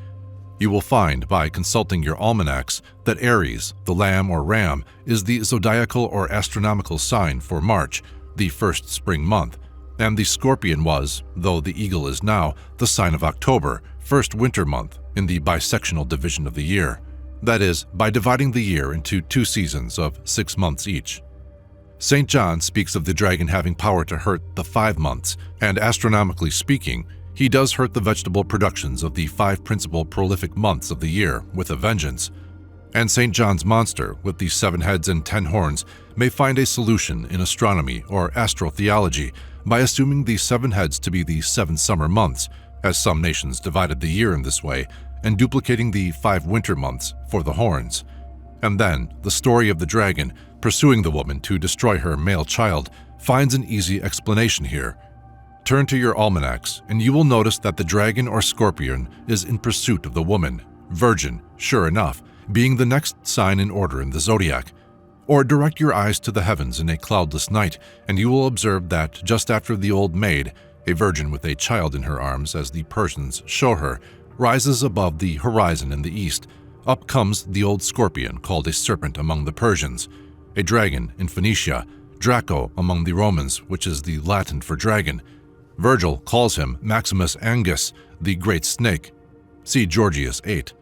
You will find by consulting your almanacs that Aries, the lamb or ram, is the zodiacal or astronomical sign for March, the first spring month, and the scorpion was, though the eagle is now, the sign of October, first winter month, in the bisectional division of the year. That is, by dividing the year into 2 seasons of 6 months each. St. John speaks of the dragon having power to hurt the 5 months, and astronomically speaking, he does hurt the vegetable productions of the 5 principal prolific months of the year with a vengeance. And St. John's monster, with the 7 heads and 10 horns, may find a solution in astronomy or astrotheology by assuming the 7 heads to be the 7 summer months, as some nations divided the year in this way, and duplicating the 5 winter months for the horns. And then, the story of the dragon, pursuing the woman to destroy her male child, finds an easy explanation here. Turn to your almanacs, and you will notice that the dragon or scorpion is in pursuit of the woman, virgin, sure enough, being the next sign in order in the zodiac. Or direct your eyes to the heavens in a cloudless night, and you will observe that just after the old maid, a virgin with a child in her arms as the Persians show her, rises above the horizon in the east, up comes the old scorpion called a serpent among the Persians, a dragon in Phoenicia, Draco among the Romans, which is the Latin for dragon. Virgil calls him Maximus Angus, the great snake. See Georgius 8.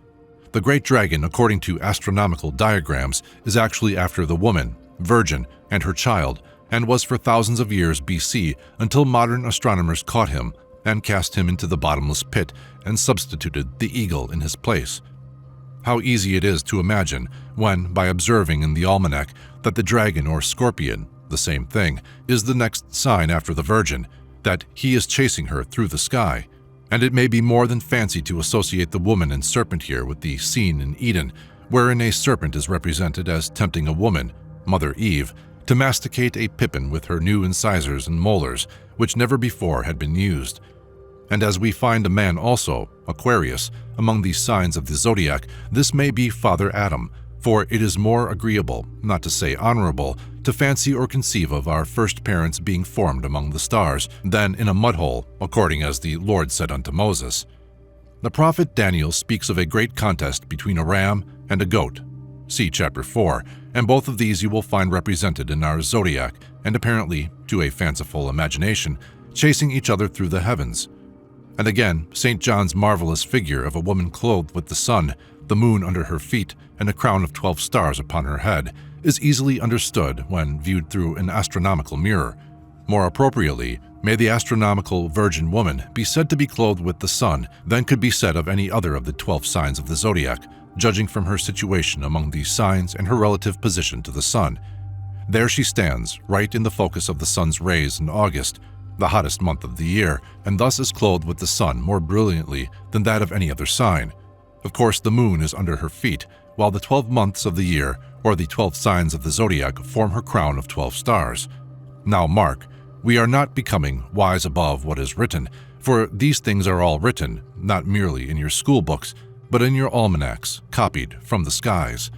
The great dragon, according to astronomical diagrams, is actually after the woman, virgin, and her child, and was for thousands of years BC until modern astronomers caught him and cast him into the bottomless pit and substituted the eagle in his place. How easy it is to imagine when, by observing in the almanac that the dragon or scorpion, the same thing, is the next sign after the virgin, that he is chasing her through the sky. And it may be more than fancy to associate the woman and serpent here with the scene in Eden, wherein a serpent is represented as tempting a woman, Mother Eve, to masticate a pippin with her new incisors and molars, which never before had been used. And as we find a man also, Aquarius, among these signs of the zodiac, this may be Father Adam, for it is more agreeable, not to say honorable, to fancy or conceive of our first parents being formed among the stars, than in a mudhole, according as the Lord said unto Moses. The prophet Daniel speaks of a great contest between a ram and a goat. See chapter 4, and both of these you will find represented in our zodiac, and apparently, to a fanciful imagination, chasing each other through the heavens. And again, St. John's marvelous figure of a woman clothed with the sun, the moon under her feet, and a crown of 12 stars upon her head, is easily understood when viewed through an astronomical mirror. More appropriately, may the astronomical virgin woman be said to be clothed with the sun than could be said of any other of the 12 signs of the zodiac, judging from her situation among these signs and her relative position to the sun. There she stands, right in the focus of the sun's rays in August, the hottest month of the year, and thus is clothed with the sun more brilliantly than that of any other sign. Of course, the moon is under her feet, while the 12 months of the year, or the 12 signs of the zodiac, form her crown of 12 stars. Now mark, we are not becoming wise above what is written, for these things are all written, not merely in your school books, but in your almanacs, copied from the skies.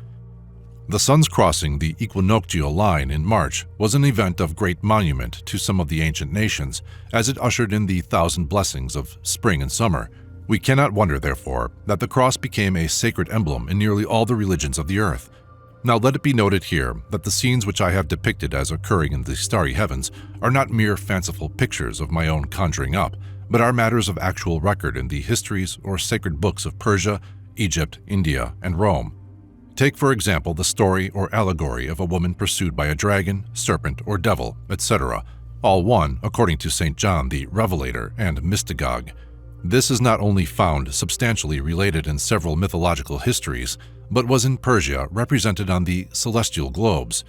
The sun's crossing the equinoctial line in March was an event of great monument to some of the ancient nations, as it ushered in the 1,000 blessings of spring and summer. We cannot wonder, therefore, that the cross became a sacred emblem in nearly all the religions of the earth. Now let it be noted here that the scenes which I have depicted as occurring in the starry heavens are not mere fanciful pictures of my own conjuring up, but are matters of actual record in the histories or sacred books of Persia, Egypt, India, and Rome. Take, for example, the story or allegory of a woman pursued by a dragon, serpent, or devil, etc., all one, according to St. John the Revelator and Mystagogue. This is not only found substantially related in several mythological histories, but was in Persia represented on the celestial globes.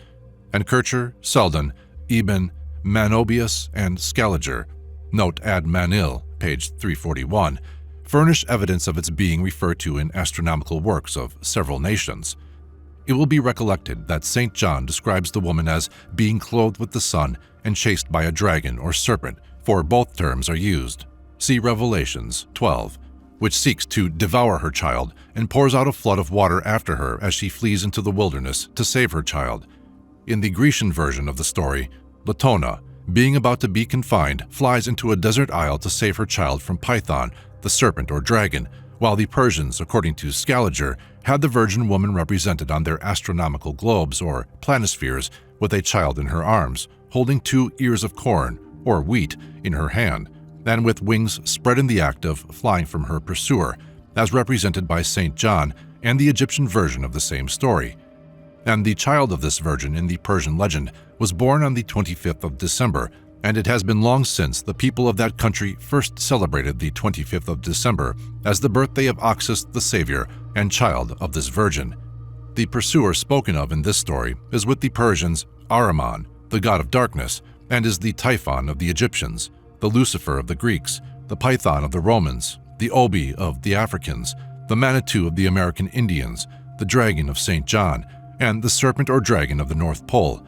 And Kircher, Selden, Ibn, Manobius, and Scaliger, note ad Manil, page 341, furnish evidence of its being referred to in astronomical works of several nations. It will be recollected that St. John describes the woman as being clothed with the sun and chased by a dragon or serpent, for both terms are used. See Revelations 12, which seeks to devour her child and pours out a flood of water after her as she flees into the wilderness to save her child. In the Grecian version of the story, Latona, being about to be confined, flies into a desert isle to save her child from Python, the serpent or dragon, while the Persians, according to Scaliger, had the virgin woman represented on their astronomical globes or planispheres with a child in her arms, holding 2 ears of corn, or wheat, in her hand, and with wings spread in the act of flying from her pursuer, as represented by St. John and the Egyptian version of the same story. And the child of this virgin in the Persian legend was born on the 25th of December, and it has been long since the people of that country first celebrated the 25th of December as the birthday of Oxus the Savior and child of this virgin. The pursuer spoken of in this story is with the Persians Ahriman, the god of darkness, and is the Typhon of the Egyptians, the Lucifer of the Greeks, the Python of the Romans, the Obi of the Africans, the Manitou of the American Indians, the dragon of St. John, and the serpent or dragon of the North Pole.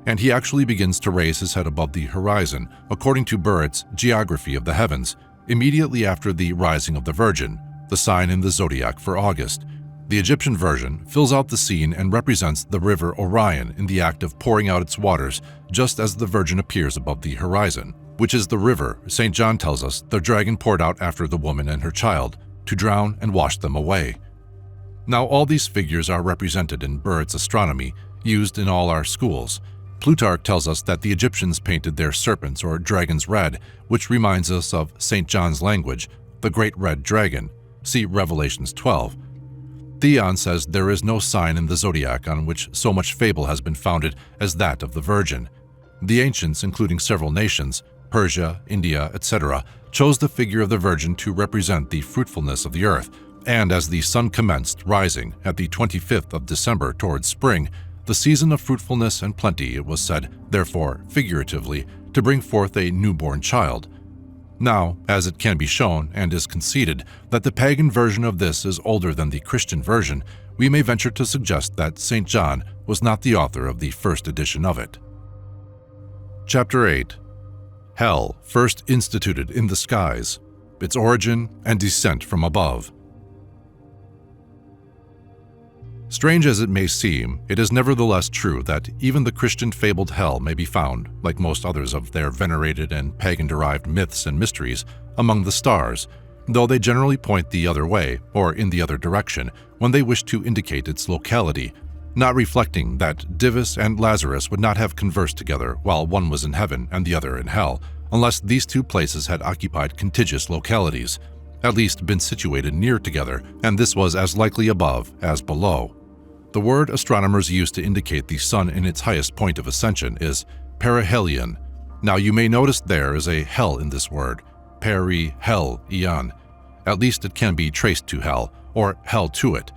And he actually begins to raise his head above the horizon, according to Burritt's Geography of the Heavens, immediately after the rising of the Virgin, the sign in the zodiac for August. The Egyptian version fills out the scene and represents the river Orion in the act of pouring out its waters just as the Virgin appears above the horizon, which is the river St. John tells us the dragon poured out after the woman and her child, to drown and wash them away. Now all these figures are represented in Burritt's astronomy, used in all our schools. Plutarch tells us that the Egyptians painted their serpents or dragons red, which reminds us of St. John's language, the great red dragon. See Revelations 12. Theon says there is no sign in the zodiac on which so much fable has been founded as that of the Virgin. The ancients, including several nations, Persia, India, etc., chose the figure of the Virgin to represent the fruitfulness of the earth, and as the sun commenced rising at the 25th of December towards spring, the season of fruitfulness and plenty, it was said, therefore, figuratively, to bring forth a newborn child. Now, as it can be shown and is conceded that the pagan version of this is older than the Christian version, we may venture to suggest that St. John was not the author of the first edition of it. Chapter 8. Hell, first instituted in the skies, its origin and descent from above. Strange as it may seem, it is nevertheless true that even the Christian-fabled hell may be found, like most others of their venerated and pagan-derived myths and mysteries, among the stars, though they generally point the other way, or in the other direction, when they wish to indicate its locality, not reflecting that Dives and Lazarus would not have conversed together while one was in heaven and the other in hell, unless these two places had occupied contiguous localities, at least been situated near together, and this was as likely above as below. The word astronomers use to indicate the sun in its highest point of ascension is perihelion. Now you may notice there is a hell in this word, peri-hel-ion. At least it can be traced to hell, or hell to it.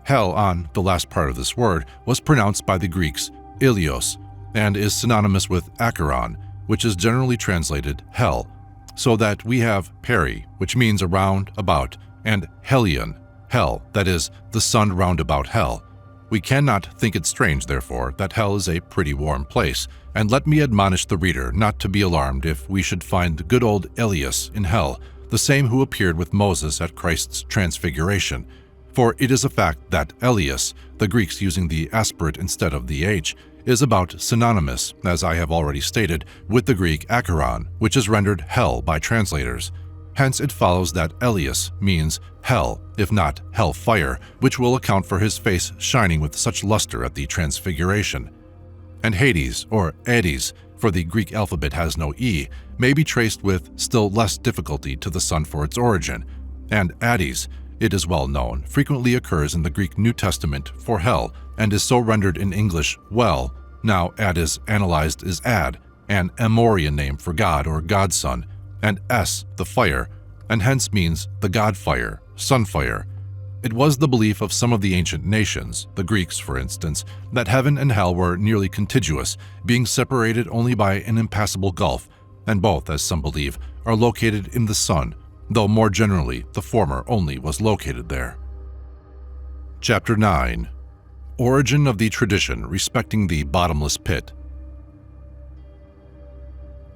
Hell on the last part of this word was pronounced by the Greeks ilios, and is synonymous with acheron, which is generally translated hell, so that we have peri, which means around, about, and helion, hell, that is, the sun round about hell. We cannot think it strange, therefore, that hell is a pretty warm place, and let me admonish the reader not to be alarmed if we should find good old Elias in hell, the same who appeared with Moses at Christ's transfiguration. For it is a fact that Elias, the Greeks using the aspirate instead of the H, is about synonymous, as I have already stated, with the Greek acheron, which is rendered hell by translators. Hence it follows that Elias means hell, if not hell-fire, which will account for his face shining with such luster at the transfiguration. And Hades, or Hades, for the Greek alphabet has no E, may be traced with still less difficulty to the sun for its origin, and Hades, it is well known, frequently occurs in the Greek New Testament for hell, and is so rendered in English well, now ad is analyzed as ad, an Amorian name for God or godson, and S, the fire, and hence means the god fire, sun fire. It was the belief of some of the ancient nations, the Greeks for instance, that heaven and hell were nearly contiguous, being separated only by an impassable gulf, and both, as some believe, are located in the sun, though more generally the former only was located there. Chapter 9. Origin of the tradition respecting the bottomless pit.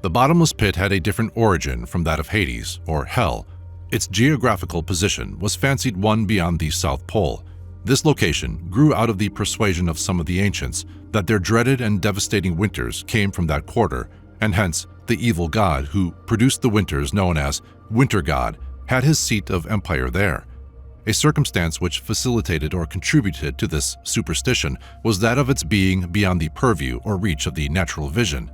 The bottomless pit had a different origin from that of Hades, or hell. Its geographical position was fancied one beyond the South Pole. This location grew out of the persuasion of some of the ancients that their dreaded and devastating winters came from that quarter, and hence the evil god who produced the winters, known as Winter God, had his seat of empire there. A circumstance which facilitated or contributed to this superstition was that of its being beyond the purview or reach of the natural vision,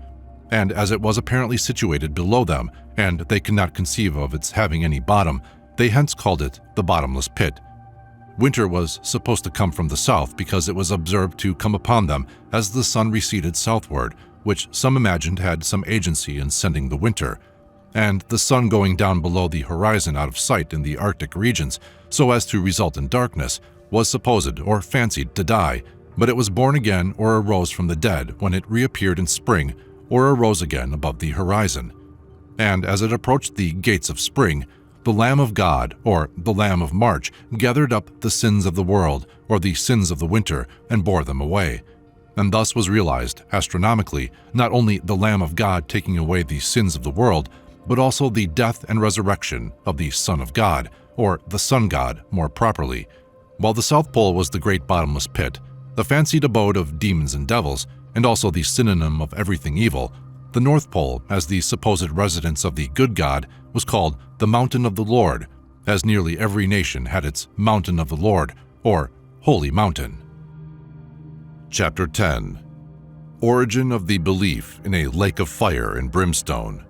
and as it was apparently situated below them and they could not conceive of its having any bottom, they hence called it the bottomless pit. Winter was supposed to come from the south because it was observed to come upon them as the sun receded southward, which some imagined had some agency in sending the winter, and the sun going down below the horizon out of sight in the Arctic regions so as to result in darkness was supposed or fancied to die, but it was born again or arose from the dead when it reappeared in spring or arose again above the horizon. And as it approached the gates of spring, the Lamb of God, or the Lamb of March, gathered up the sins of the world, or the sins of the winter, and bore them away. And thus was realized, astronomically, not only the Lamb of God taking away the sins of the world, but also the death and resurrection of the Son of God, or the Sun God more properly. While the South Pole was the great bottomless pit, the fancied abode of demons and devils, and also the synonym of everything evil, the North Pole, as the supposed residence of the good God, was called the Mountain of the Lord, as nearly every nation had its Mountain of the Lord, or Holy Mountain. Chapter 10. Origin of the belief in a lake of fire and brimstone.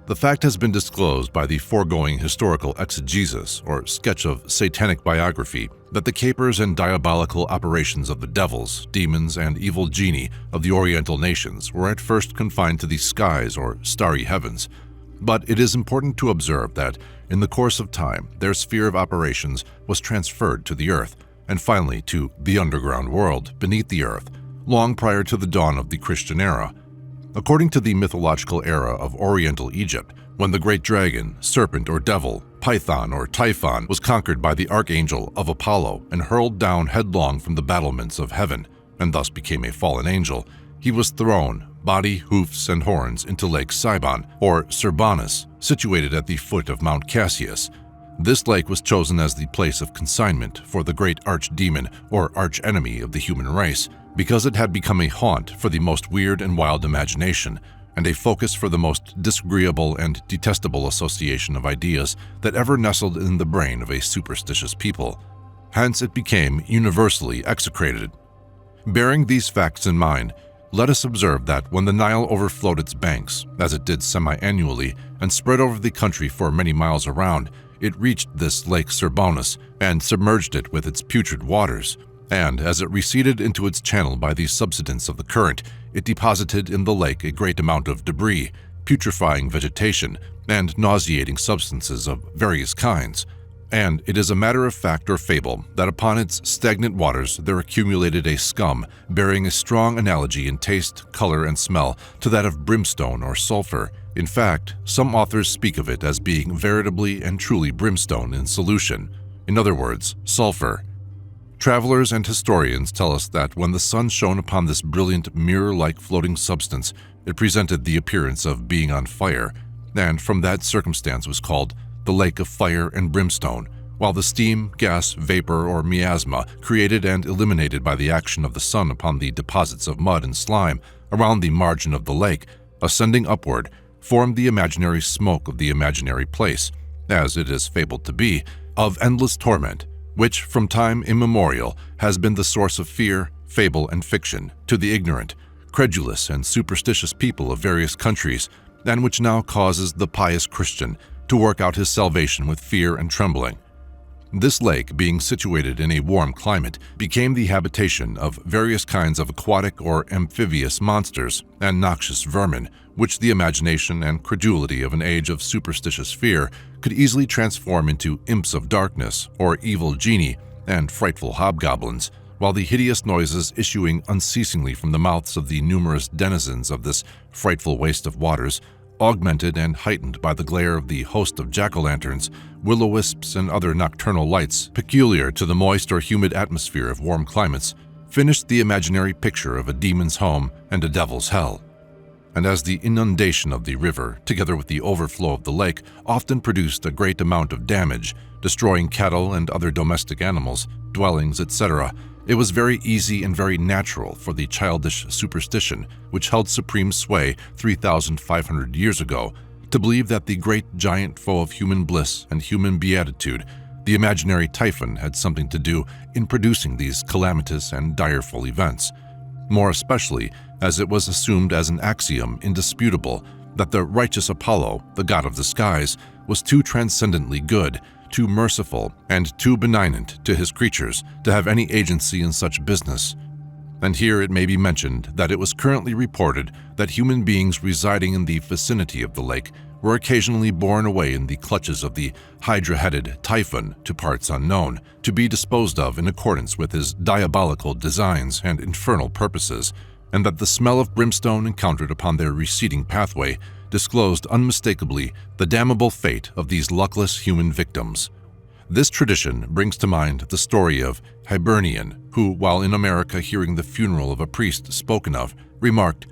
The fact has been disclosed by the foregoing historical exegesis, or sketch of satanic biography, that the capers and diabolical operations of the devils, demons, and evil genii of the Oriental nations were at first confined to the skies or starry heavens. But it is important to observe that, in the course of time, their sphere of operations was transferred to the earth, and finally to the underground world beneath the earth, long prior to the dawn of the Christian era. According to the mythological era of Oriental Egypt, when the great dragon, serpent or devil, python or typhon, was conquered by the archangel of Apollo and hurled down headlong from the battlements of heaven, and thus became a fallen angel, he was thrown, body, hoofs, and horns, into Lake Sibon, or Serbanus, situated at the foot of Mount Cassius. This lake was chosen as the place of consignment for the great archdemon or archenemy of the human race, because it had become a haunt for the most weird and wild imagination, and a focus for the most disagreeable and detestable association of ideas that ever nestled in the brain of a superstitious people. Hence it became universally execrated. Bearing these facts in mind, let us observe that when the Nile overflowed its banks, as it did semi-annually, and spread over the country for many miles around, it reached this Lake Serbanus and submerged it with its putrid waters. And as it receded into its channel by the subsidence of the current, it deposited in the lake a great amount of debris, putrefying vegetation, and nauseating substances of various kinds. And it is a matter of fact or fable that upon its stagnant waters there accumulated a scum bearing a strong analogy in taste, color, and smell to that of brimstone or sulfur. In fact, some authors speak of it as being veritably and truly brimstone in solution, in other words, sulfur. Travelers and historians tell us that when the sun shone upon this brilliant mirror-like floating substance, it presented the appearance of being on fire, and from that circumstance was called the Lake of Fire and Brimstone, while the steam, gas, vapor, or miasma created and eliminated by the action of the sun upon the deposits of mud and slime around the margin of the lake, ascending upward, formed the imaginary smoke of the imaginary place, as it is fabled to be, of endless torment, which from time immemorial has been the source of fear, fable, and fiction to the ignorant, credulous, and superstitious people of various countries, and which now causes the pious Christian to work out his salvation with fear and trembling. This lake, being situated in a warm climate, became the habitation of various kinds of aquatic or amphibious monsters and noxious vermin, which the imagination and credulity of an age of superstitious fear could easily transform into imps of darkness or evil genii and frightful hobgoblins, while the hideous noises issuing unceasingly from the mouths of the numerous denizens of this frightful waste of waters, augmented and heightened by the glare of the host of jack-o'-lanterns, will-o'-wisps, and other nocturnal lights peculiar to the moist or humid atmosphere of warm climates, finished the imaginary picture of a demon's home and a devil's hell. and as the inundation of the river, together with the overflow of the lake, often produced a great amount of damage, destroying cattle and other domestic animals, dwellings, etc., it was very easy and very natural for the childish superstition, which held supreme sway 3,500 years ago, to believe that the great giant foe of human bliss and human beatitude, the imaginary Typhon, had something to do in producing these calamitous and direful events, more especially as it was assumed as an axiom indisputable that the righteous Apollo, the god of the skies, was too transcendently good, too merciful, and too benignant to his creatures to have any agency in such business. And here it may be mentioned that it was currently reported that human beings residing in the vicinity of the lake were occasionally borne away in the clutches of the hydra-headed Typhon to parts unknown, to be disposed of in accordance with his diabolical designs and infernal purposes, and that the smell of brimstone encountered upon their receding pathway disclosed unmistakably the damnable fate of these luckless human victims. This tradition brings to mind the story of Hibernian, who, while in America hearing the funeral of a priest spoken of, remarked,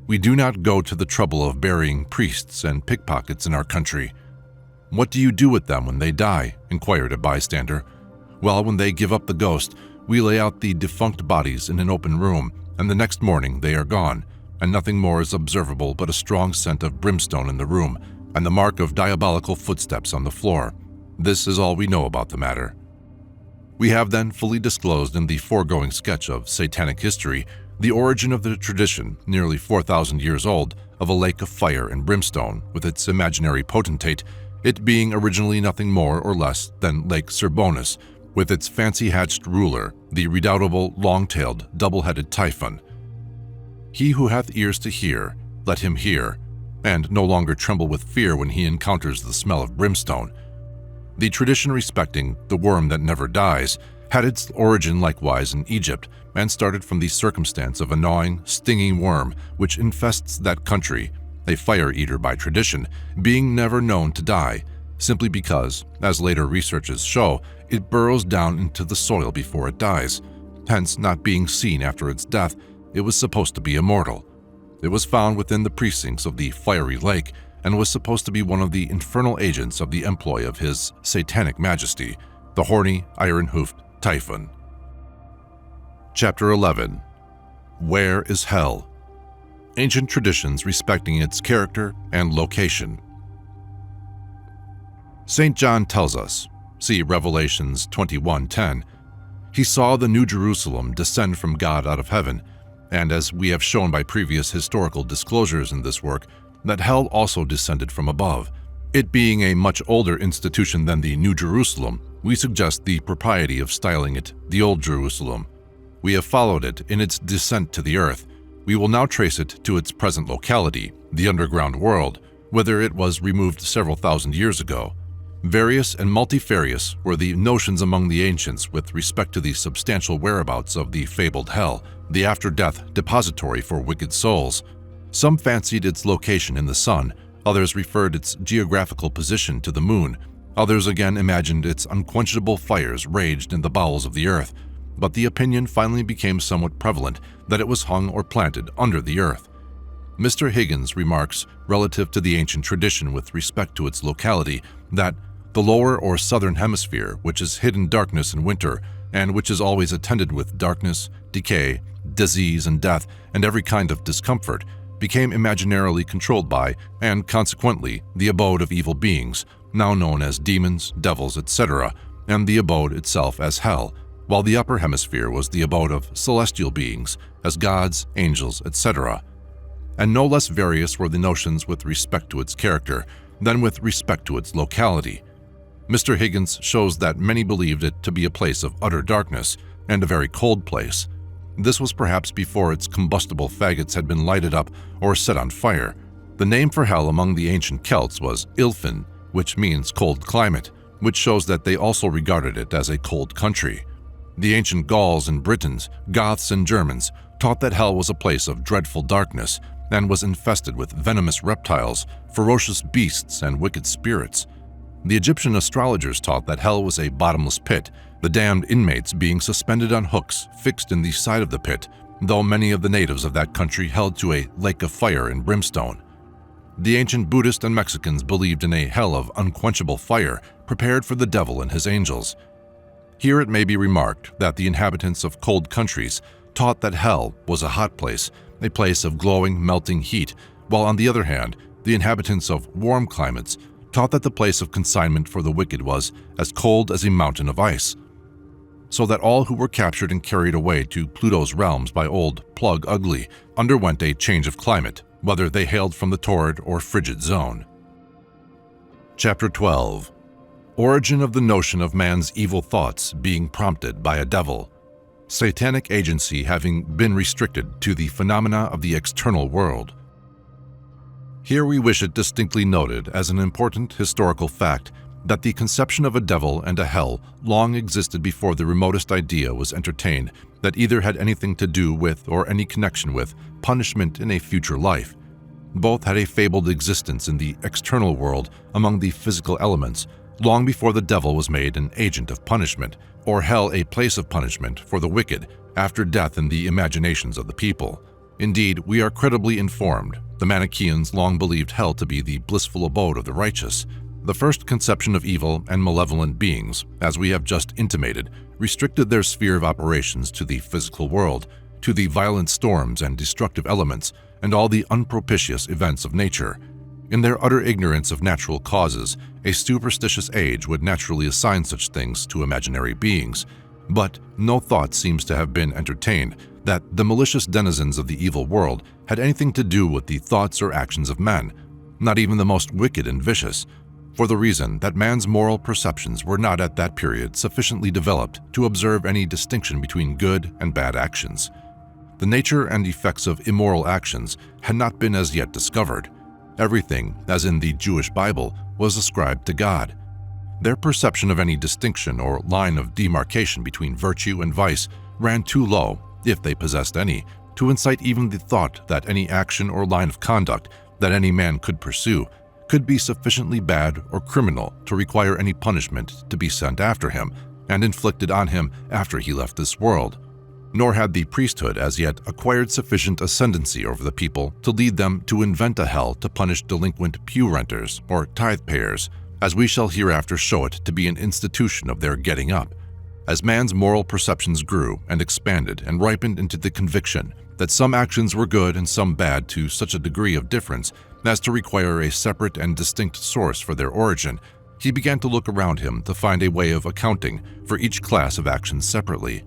"We do not go to the trouble of burying priests and pickpockets in our country." "What do you do with them when they die?" inquired a bystander. "Well, when they give up the ghost, we lay out the defunct bodies in an open room, and the next morning they are gone, and nothing more is observable but a strong scent of brimstone in the room, and the mark of diabolical footsteps on the floor. This is all we know about the matter." We have then fully disclosed in the foregoing sketch of satanic history the origin of the tradition, nearly 4,000 years old, of a lake of fire and brimstone with its imaginary potentate, it being originally nothing more or less than Lake Serbonus, with its fancy-hatched ruler, the redoubtable, long-tailed, double-headed Typhon. He who hath ears to hear, let him hear, and no longer tremble with fear when he encounters the smell of brimstone. The tradition respecting the worm that never dies had its origin likewise in Egypt, and started from the circumstance of a gnawing, stinging worm which infests that country, a fire-eater by tradition, being never known to die, simply because, as later researches show, it burrows down into the soil before it dies. Hence, not being seen after its death, it was supposed to be immortal. It was found within the precincts of the fiery lake, and was supposed to be one of the infernal agents of the employ of his satanic majesty, the horny, iron-hoofed Typhon. Chapter 11. Where is Hell? Ancient traditions respecting its character and location. St. John tells us, see Revelations 21:10, he saw the New Jerusalem descend from God out of heaven, and as we have shown by previous historical disclosures in this work, that hell also descended from above. It being a much older institution than the New Jerusalem, we suggest the propriety of styling it the Old Jerusalem. We have followed it in its descent to the earth. We will now trace it to its present locality, the underground world, whither it was removed several thousand years ago. Various and multifarious were the notions among the ancients with respect to the substantial whereabouts of the fabled hell, the after-death depository for wicked souls. Some fancied its location in the sun, others referred its geographical position to the moon, others again imagined its unquenchable fires raged in the bowels of the earth, but the opinion finally became somewhat prevalent that it was hung or planted under the earth. Mr. Higgins remarks, relative to the ancient tradition with respect to its locality, that the lower or southern hemisphere, which is hid in darkness in winter, and which is always attended with darkness, decay, disease and death, and every kind of discomfort, became imaginarily controlled by, and consequently, the abode of evil beings, now known as demons, devils, etc., and the abode itself as hell, while the upper hemisphere was the abode of celestial beings, as gods, angels, etc. And no less various were the notions with respect to its character than with respect to its locality. Mr. Higgins shows that many believed it to be a place of utter darkness, and a very cold place. This was perhaps before its combustible faggots had been lighted up or set on fire. The name for hell among the ancient Celts was Ilfin, which means cold climate, which shows that they also regarded it as a cold country. The ancient Gauls and Britons, Goths and Germans taught that hell was a place of dreadful darkness and was infested with venomous reptiles, ferocious beasts, and wicked spirits. The Egyptian astrologers taught that hell was a bottomless pit, the damned inmates being suspended on hooks fixed in the side of the pit, though many of the natives of that country held to a lake of fire and brimstone. The ancient Buddhists and Mexicans believed in a hell of unquenchable fire prepared for the devil and his angels. Here it may be remarked that the inhabitants of cold countries taught that hell was a hot place, a place of glowing, melting heat, while on the other hand, the inhabitants of warm climates taught that the place of consignment for the wicked was as cold as a mountain of ice, so that all who were captured and carried away to Pluto's realms by old Plug Ugly underwent a change of climate, whether they hailed from the torrid or frigid zone. Chapter 12. Origin of the notion of man's evil thoughts being prompted by a devil, satanic agency having been restricted to the phenomena of the external world. Here we wish it distinctly noted as an important historical fact that the conception of a devil and a hell long existed before the remotest idea was entertained that either had anything to do with or any connection with punishment in a future life. Both had a fabled existence in the external world among the physical elements, long before the devil was made an agent of punishment, or hell a place of punishment for the wicked after death in the imaginations of the people. Indeed, we are credibly informed the Manichaeans long believed hell to be the blissful abode of the righteous. The first conception of evil and malevolent beings, as we have just intimated, restricted their sphere of operations to the physical world, to the violent storms and destructive elements, and all the unpropitious events of nature. In their utter ignorance of natural causes, a superstitious age would naturally assign such things to imaginary beings, but no thought seems to have been entertained that the malicious denizens of the evil world had anything to do with the thoughts or actions of men, not even the most wicked and vicious, for the reason that man's moral perceptions were not at that period sufficiently developed to observe any distinction between good and bad actions. The nature and effects of immoral actions had not been as yet discovered. Everything, as in the Jewish Bible, was ascribed to God. Their perception of any distinction or line of demarcation between virtue and vice ran too low, if they possessed any, to incite even the thought that any action or line of conduct that any man could pursue could be sufficiently bad or criminal to require any punishment to be sent after him and inflicted on him after he left this world. Nor had the priesthood as yet acquired sufficient ascendancy over the people to lead them to invent a hell to punish delinquent pew renters or tithe payers, as we shall hereafter show it to be an institution of their getting up. As man's moral perceptions grew and expanded and ripened into the conviction that some actions were good and some bad to such a degree of difference as to require a separate and distinct source for their origin, he began to look around him to find a way of accounting for each class of actions separately.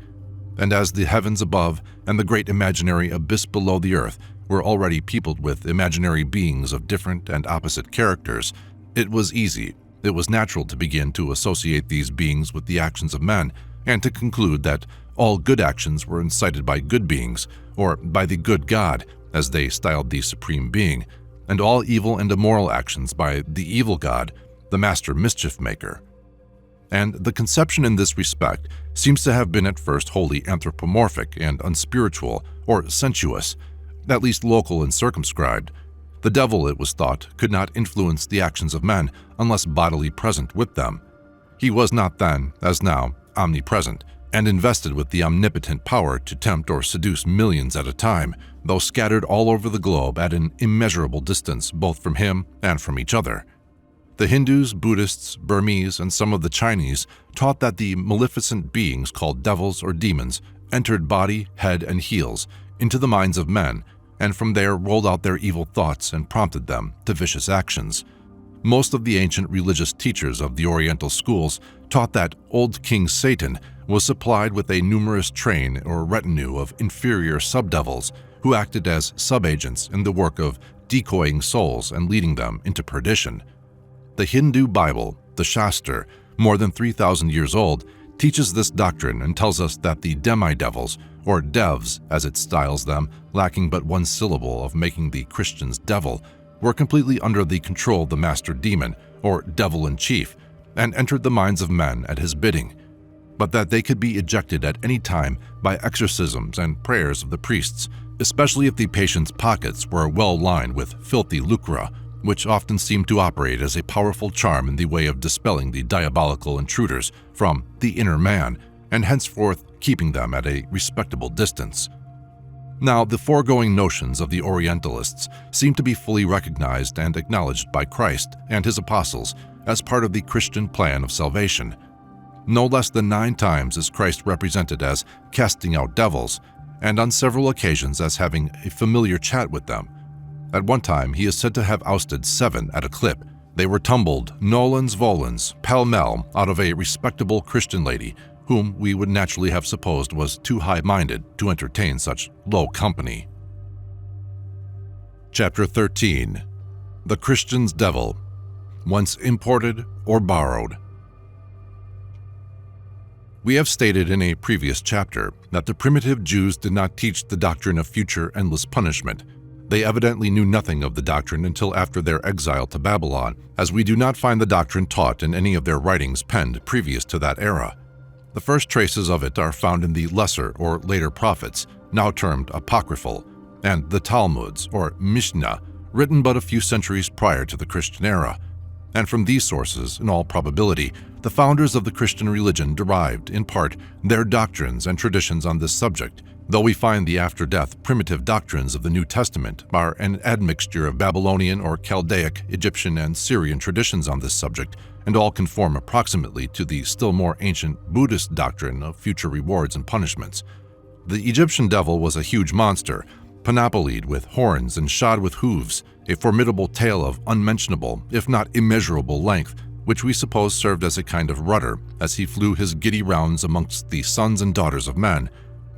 And as the heavens above and the great imaginary abyss below the earth were already peopled with imaginary beings of different and opposite characters, it was easy, it was natural to begin to associate these beings with the actions of men, and to conclude that all good actions were incited by good beings, or by the good God, as they styled the Supreme Being, and all evil and immoral actions by the evil God, the Master Mischief Maker. And the conception in this respect seems to have been at first wholly anthropomorphic and unspiritual, or sensuous, at least local and circumscribed. The devil, it was thought, could not influence the actions of men unless bodily present with them. He was not then, as now, omnipresent, and invested with the omnipotent power to tempt or seduce millions at a time, though scattered all over the globe at an immeasurable distance both from him and from each other. The Hindus, Buddhists, Burmese, and some of the Chinese taught that the maleficent beings called devils or demons entered body, head, and heels into the minds of men, and from there rolled out their evil thoughts and prompted them to vicious actions. Most of the ancient religious teachers of the Oriental schools taught that old King Satan was supplied with a numerous train or retinue of inferior subdevils who acted as subagents in the work of decoying souls and leading them into perdition. The Hindu Bible, the Shastra, more than 3,000 years old, teaches this doctrine and tells us that the demi-devils, or devs as it styles them, lacking but one syllable of making the Christians devil, were completely under the control of the master demon, or devil-in-chief, and entered the minds of men at his bidding, but that they could be ejected at any time by exorcisms and prayers of the priests, especially if the patient's pockets were well lined with filthy lucre, which often seemed to operate as a powerful charm in the way of dispelling the diabolical intruders from the inner man, and henceforth keeping them at a respectable distance. Now, the foregoing notions of the Orientalists seem to be fully recognized and acknowledged by Christ and his apostles as part of the Christian plan of salvation. No less than 9 times is Christ represented as casting out devils, and on several occasions as having a familiar chat with them. At one time, he is said to have ousted 7 at a clip. They were tumbled nolens volens, pell-mell, out of a respectable Christian lady, whom we would naturally have supposed was too high-minded to entertain such low company. Chapter 13. The Christian's Devil, once imported or borrowed. We have stated in a previous chapter that the primitive Jews did not teach the doctrine of future endless punishment. They evidently knew nothing of the doctrine until after their exile to Babylon, as we do not find the doctrine taught in any of their writings penned previous to that era. The first traces of it are found in the lesser or later prophets, now termed apocryphal, and the Talmuds, or Mishnah, written but a few centuries prior to the Christian era. And from these sources, in all probability, the founders of the Christian religion derived, in part, their doctrines and traditions on this subject, though we find the after-death primitive doctrines of the New Testament are an admixture of Babylonian or Chaldaic, Egyptian, and Syrian traditions on this subject, and all conform approximately to the still more ancient Buddhist doctrine of future rewards and punishments. The Egyptian devil was a huge monster, panoplied with horns and shod with hooves, a formidable tail of unmentionable, if not immeasurable length, which we suppose served as a kind of rudder as he flew his giddy rounds amongst the sons and daughters of men,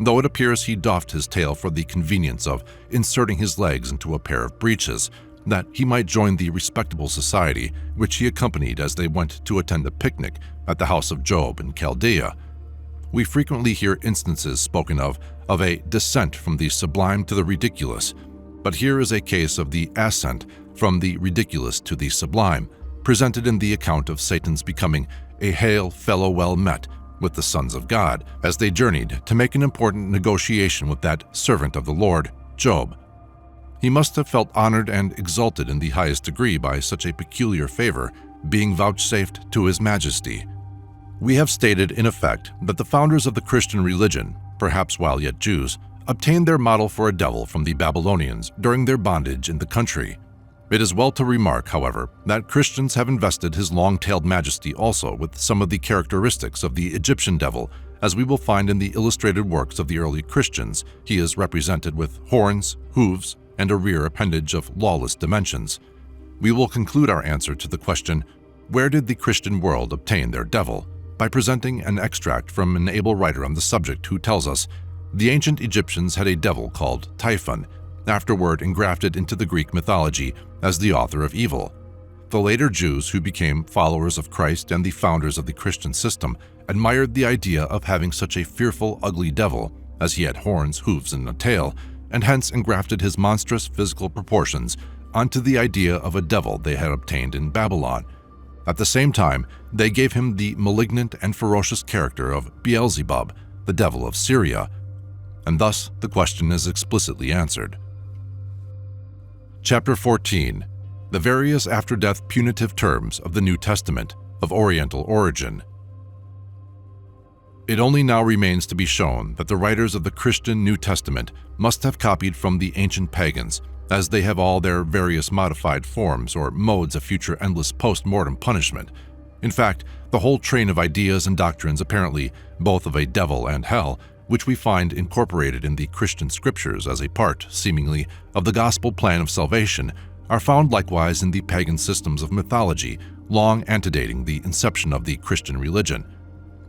though it appears he doffed his tail for the convenience of inserting his legs into a pair of breeches, that he might join the respectable society which he accompanied as they went to attend a picnic at the house of Job in Chaldea. We frequently hear instances spoken of a descent from the sublime to the ridiculous, but here is a case of the ascent from the ridiculous to the sublime, presented in the account of Satan's becoming a hail fellow well met with the sons of God as they journeyed to make an important negotiation with that servant of the Lord, Job. He must have felt honored and exalted in the highest degree by such a peculiar favor being vouchsafed to his majesty. We have stated, in effect, that the founders of the Christian religion, perhaps while yet Jews, obtained their model for a devil from the Babylonians during their bondage in the country. It is well to remark, however, that Christians have invested his long-tailed majesty also with some of the characteristics of the Egyptian devil, as we will find in the illustrated works of the early Christians. He is represented with horns, hooves, and a rear appendage of lawless dimensions. We will conclude our answer to the question, where did the Christian world obtain their devil, by presenting an extract from an able writer on the subject who tells us, the ancient Egyptians had a devil called Typhon, afterward engrafted into the Greek mythology as the author of evil. The later Jews who became followers of Christ and the founders of the Christian system admired the idea of having such a fearful, ugly devil, as he had horns, hooves, and a tail, and hence engrafted his monstrous physical proportions onto the idea of a devil they had obtained in Babylon. At the same time, they gave him the malignant and ferocious character of Beelzebub, the devil of Syria, and thus the question is explicitly answered. Chapter 14. The various after-death punitive terms of the New Testament of Oriental origin. It only now remains to be shown that the writers of the Christian New Testament must have copied from the ancient pagans, as they have all their various modified forms or modes of future endless post-mortem punishment. In fact, the whole train of ideas and doctrines apparently both of a devil and hell, which we find incorporated in the Christian scriptures as a part, seemingly, of the gospel plan of salvation, are found likewise in the pagan systems of mythology, long antedating the inception of the Christian religion.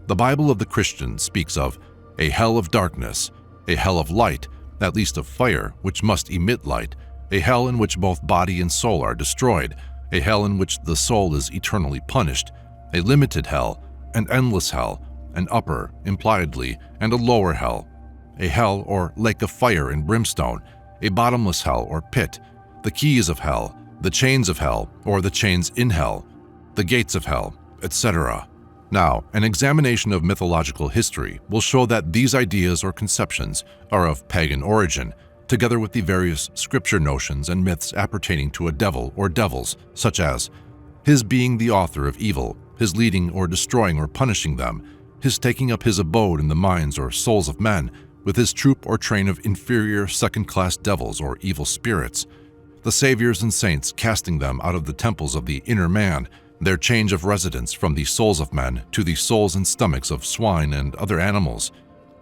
The Bible of the Christian speaks of a hell of darkness, a hell of light, at least of fire, which must emit light, a hell in which both body and soul are destroyed, a hell in which the soul is eternally punished, a limited hell, an endless hell, an upper, impliedly, and a lower hell, a hell or lake of fire and brimstone, a bottomless hell or pit, the keys of hell, the chains of hell or the chains in hell, the gates of hell, etc. Now, an examination of mythological history will show that these ideas or conceptions are of pagan origin, together with the various scripture notions and myths appertaining to a devil or devils, such as his being the author of evil, his leading or destroying or punishing them, his taking up his abode in the minds or souls of men, with his troop or train of inferior second-class devils or evil spirits, the saviors and saints casting them out of the temples of the inner man, their change of residence from the souls of men to the souls and stomachs of swine and other animals.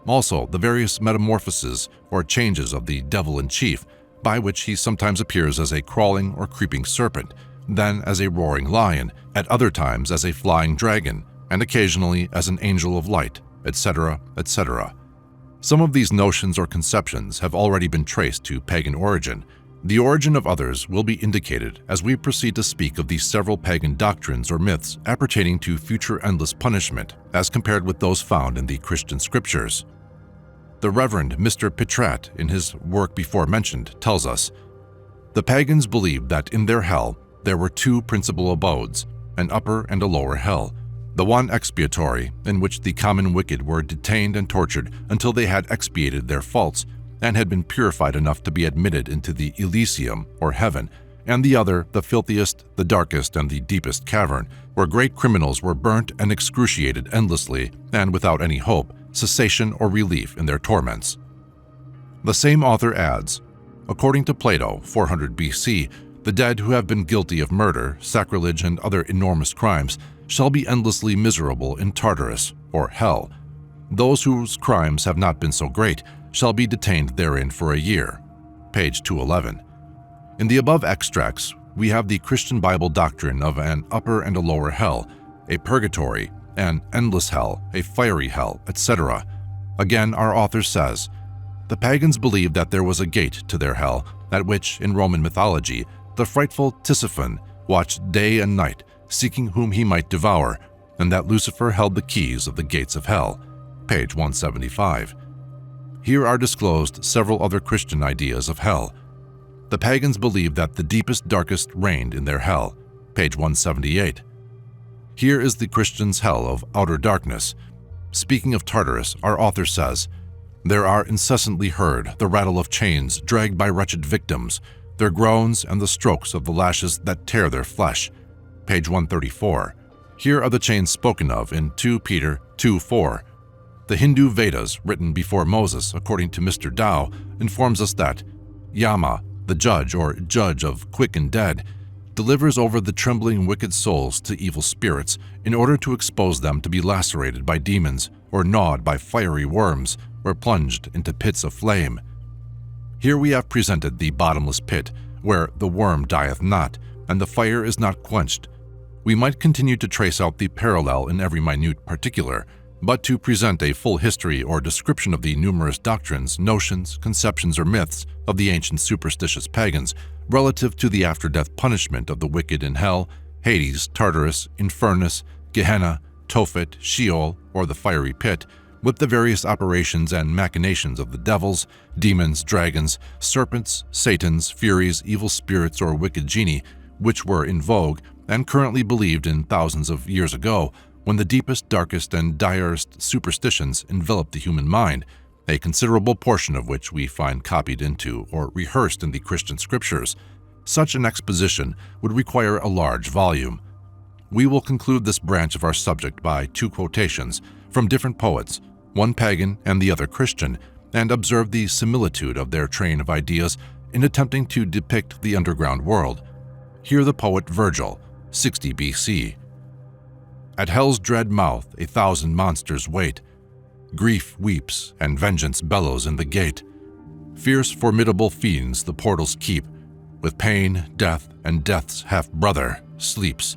Also, the various metamorphoses or changes of the devil in chief, by which he sometimes appears as a crawling or creeping serpent, then as a roaring lion, at other times as a flying dragon, and occasionally as an angel of light, etc., etc. Some of these notions or conceptions have already been traced to pagan origin. The origin of others will be indicated as we proceed to speak of the several pagan doctrines or myths appertaining to future endless punishment as compared with those found in the Christian scriptures. The Reverend Mr. Pitrat, in his work before mentioned, tells us, "The pagans believed that in their hell there were two principal abodes, an upper and a lower hell, the one expiatory, in which the common wicked were detained and tortured until they had expiated their faults and had been purified enough to be admitted into the Elysium, or heaven, and the other, the filthiest, the darkest, and the deepest cavern, where great criminals were burnt and excruciated endlessly and without any hope, cessation, or relief in their torments." The same author adds, "According to Plato, 400 BC, the dead who have been guilty of murder, sacrilege, and other enormous crimes shall be endlessly miserable in Tartarus, or hell. Those whose crimes have not been so great shall be detained therein for a year." Page 211. In the above extracts, we have the Christian Bible doctrine of an upper and a lower hell, a purgatory, an endless hell, a fiery hell, etc. Again, our author says, "The pagans believed that there was a gate to their hell, at which, in Roman mythology, the frightful Tisiphon watched day and night, seeking whom he might devour, and that Lucifer held the keys of the gates of hell." Page 175. Here are disclosed several other Christian ideas of hell. The pagans believed that the deepest, darkest reigned in their hell. Page 178. Here is the Christian's hell of outer darkness. Speaking of Tartarus, our author says, "There are incessantly heard the rattle of chains dragged by wretched victims, their groans and the strokes of the lashes that tear their flesh." Page 134. Here are the chains spoken of in 2 Peter 2:4. The Hindu Vedas, written before Moses, according to Mr. Dow, informs us that Yama, the judge or judge of quick and dead, delivers over the trembling wicked souls to evil spirits in order to expose them to be lacerated by demons or gnawed by fiery worms or plunged into pits of flame. Here we have presented the bottomless pit, where the worm dieth not, and the fire is not quenched. We might continue to trace out the parallel in every minute particular, but to present a full history or description of the numerous doctrines, notions, conceptions, or myths of the ancient superstitious pagans relative to the after-death punishment of the wicked in hell, Hades, Tartarus, Infernus, Gehenna, Tophet, Sheol, or the fiery pit, with the various operations and machinations of the devils, demons, dragons, serpents, satans, furies, evil spirits, or wicked genii, which were in vogue and currently believed in thousands of years ago, when the deepest, darkest, and direst superstitions enveloped the human mind, a considerable portion of which we find copied into or rehearsed in the Christian scriptures. Such an exposition would require a large volume. We will conclude this branch of our subject by 2 quotations from different poets, one pagan and the other Christian, and observe the similitude of their train of ideas in attempting to depict the underground world. Hear the poet Virgil, 60 BC. "At hell's dread mouth 1,000 monsters wait. Grief weeps and vengeance bellows in the gate. Fierce formidable fiends the portals keep. With pain, death, and death's half-brother, sleeps.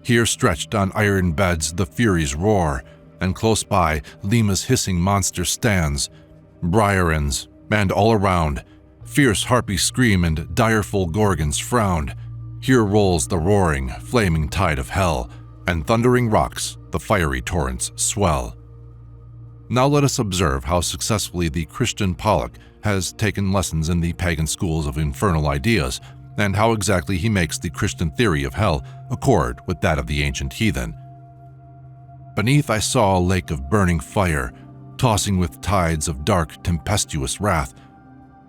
Here stretched on iron beds the furies roar, and close by Lima's hissing monster stands. Briarens, and all around, fierce harpies scream and direful gorgons frown. Here rolls the roaring, flaming tide of hell, and thundering rocks the fiery torrents swell." Now let us observe how successfully the Christian Pollock has taken lessons in the pagan schools of infernal ideas, and how exactly he makes the Christian theory of hell accord with that of the ancient heathen. "Beneath I saw a lake of burning fire, tossing with tides of dark tempestuous wrath,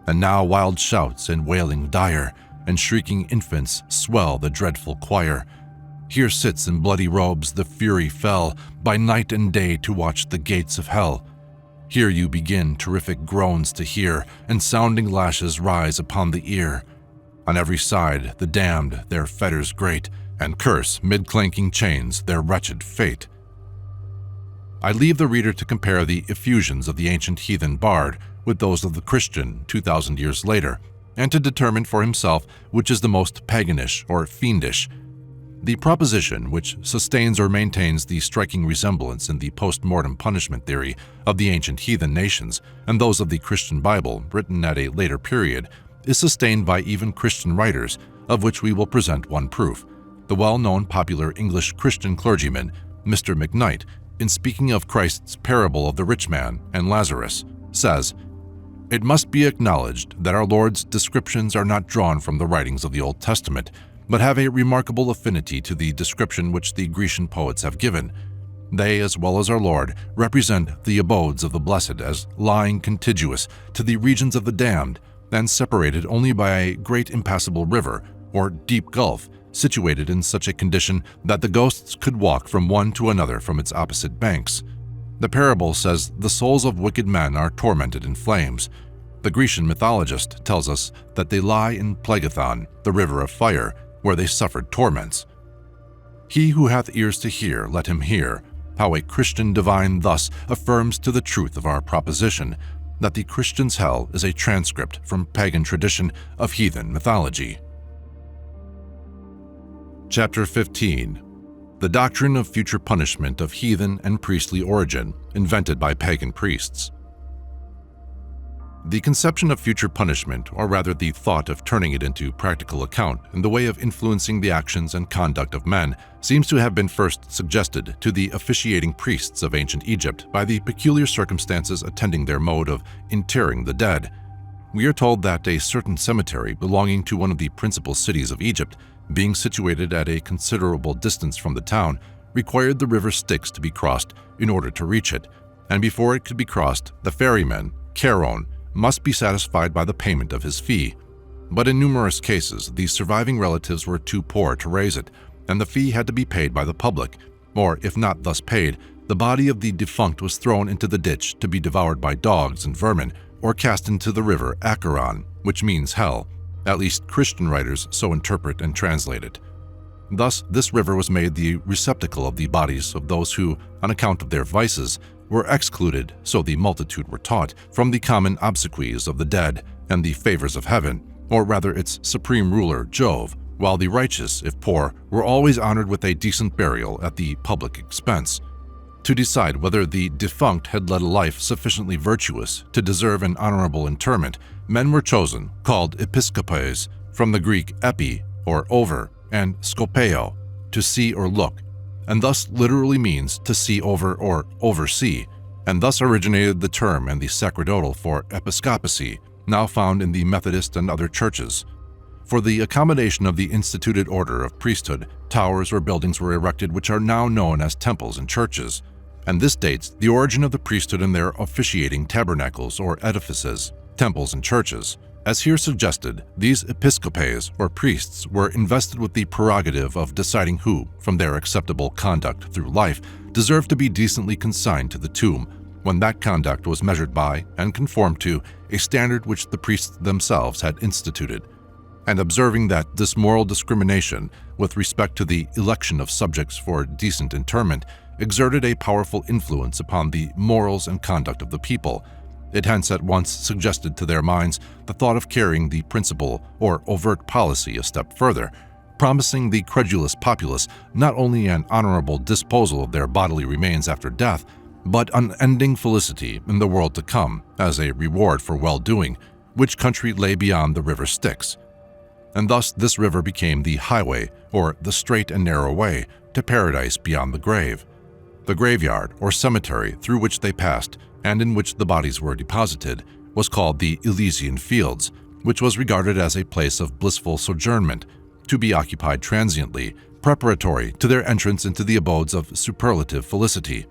and now wild shouts and wailing dire, and shrieking infants swell the dreadful choir. Here sits in bloody robes the fury fell, by night and day to watch the gates of hell. Here you begin terrific groans to hear, and sounding lashes rise upon the ear. On every side the damned their fetters grate, and curse, mid-clanking chains, their wretched fate. I leave the reader to compare the effusions of the ancient heathen bard with those of the Christian 2,000 years later, and to determine for himself which is the most paganish or fiendish. The proposition which sustains or maintains the striking resemblance in the post-mortem punishment theory of the ancient heathen nations and those of the Christian Bible written at a later period is sustained by even Christian writers, of which we will present one proof. The well-known popular English Christian clergyman, Mr. McKnight, in speaking of Christ's parable of the rich man and Lazarus, says, "It must be acknowledged that our Lord's descriptions are not drawn from the writings of the Old Testament, but have a remarkable affinity to the description which the Grecian poets have given. They, as well as our Lord, represent the abodes of the blessed as lying contiguous to the regions of the damned, and separated only by a great impassable river, or deep gulf, situated in such a condition that the ghosts could walk from one to another from its opposite banks. The parable says the souls of wicked men are tormented in flames. The Grecian mythologist tells us that they lie in Phlegethon, the river of fire, where they suffered torments. He who hath ears to hear, let him hear, how a Christian divine thus affirms to the truth of our proposition, that the Christian's hell is a transcript from pagan tradition of heathen mythology." Chapter 15. The doctrine of future punishment of heathen and priestly origin, invented by pagan priests. The conception of future punishment, or rather the thought of turning it into practical account in the way of influencing the actions and conduct of men, seems to have been first suggested to the officiating priests of ancient Egypt by the peculiar circumstances attending their mode of interring the dead. We are told that a certain cemetery belonging to one of the principal cities of Egypt, being situated at a considerable distance from the town, required the river Styx to be crossed in order to reach it, and before it could be crossed, the ferryman, Charon, must be satisfied by the payment of his fee. But in numerous cases, the surviving relatives were too poor to raise it, and the fee had to be paid by the public, or if not thus paid, the body of the defunct was thrown into the ditch to be devoured by dogs and vermin, or cast into the river Acheron, which means hell. At least Christian writers so interpret and translate it. Thus, this river was made the receptacle of the bodies of those who, on account of their vices, were excluded, so the multitude were taught, from the common obsequies of the dead and the favors of heaven, or rather its supreme ruler, Jove, while the righteous, if poor, were always honored with a decent burial at the public expense. To decide whether the defunct had led a life sufficiently virtuous to deserve an honorable interment, men were chosen, called episkopes, from the Greek epi, or over, and skopeo, to see or look, and thus literally means to see over or oversee, and thus originated the term and the sacerdotal for episcopacy, now found in the Methodist and other churches. For the accommodation of the instituted order of priesthood, towers or buildings were erected which are now known as temples and churches, and this dates the origin of the priesthood in their officiating tabernacles or edifices, temples and churches. As here suggested, these episcopes or priests were invested with the prerogative of deciding who, from their acceptable conduct through life, deserved to be decently consigned to the tomb, when that conduct was measured by and conformed to a standard which the priests themselves had instituted, and observing that this moral discrimination with respect to the election of subjects for decent interment exerted a powerful influence upon the morals and conduct of the people, it hence at once suggested to their minds the thought of carrying the principle or overt policy a step further, promising the credulous populace not only an honorable disposal of their bodily remains after death, but unending felicity in the world to come as a reward for well-doing, which country lay beyond the river Styx. And thus this river became the highway, or the straight and narrow way, to paradise beyond the grave. The graveyard, or cemetery, through which they passed, and in which the bodies were deposited, was called the Elysian Fields, which was regarded as a place of blissful sojournment, to be occupied transiently, preparatory to their entrance into the abodes of superlative felicity,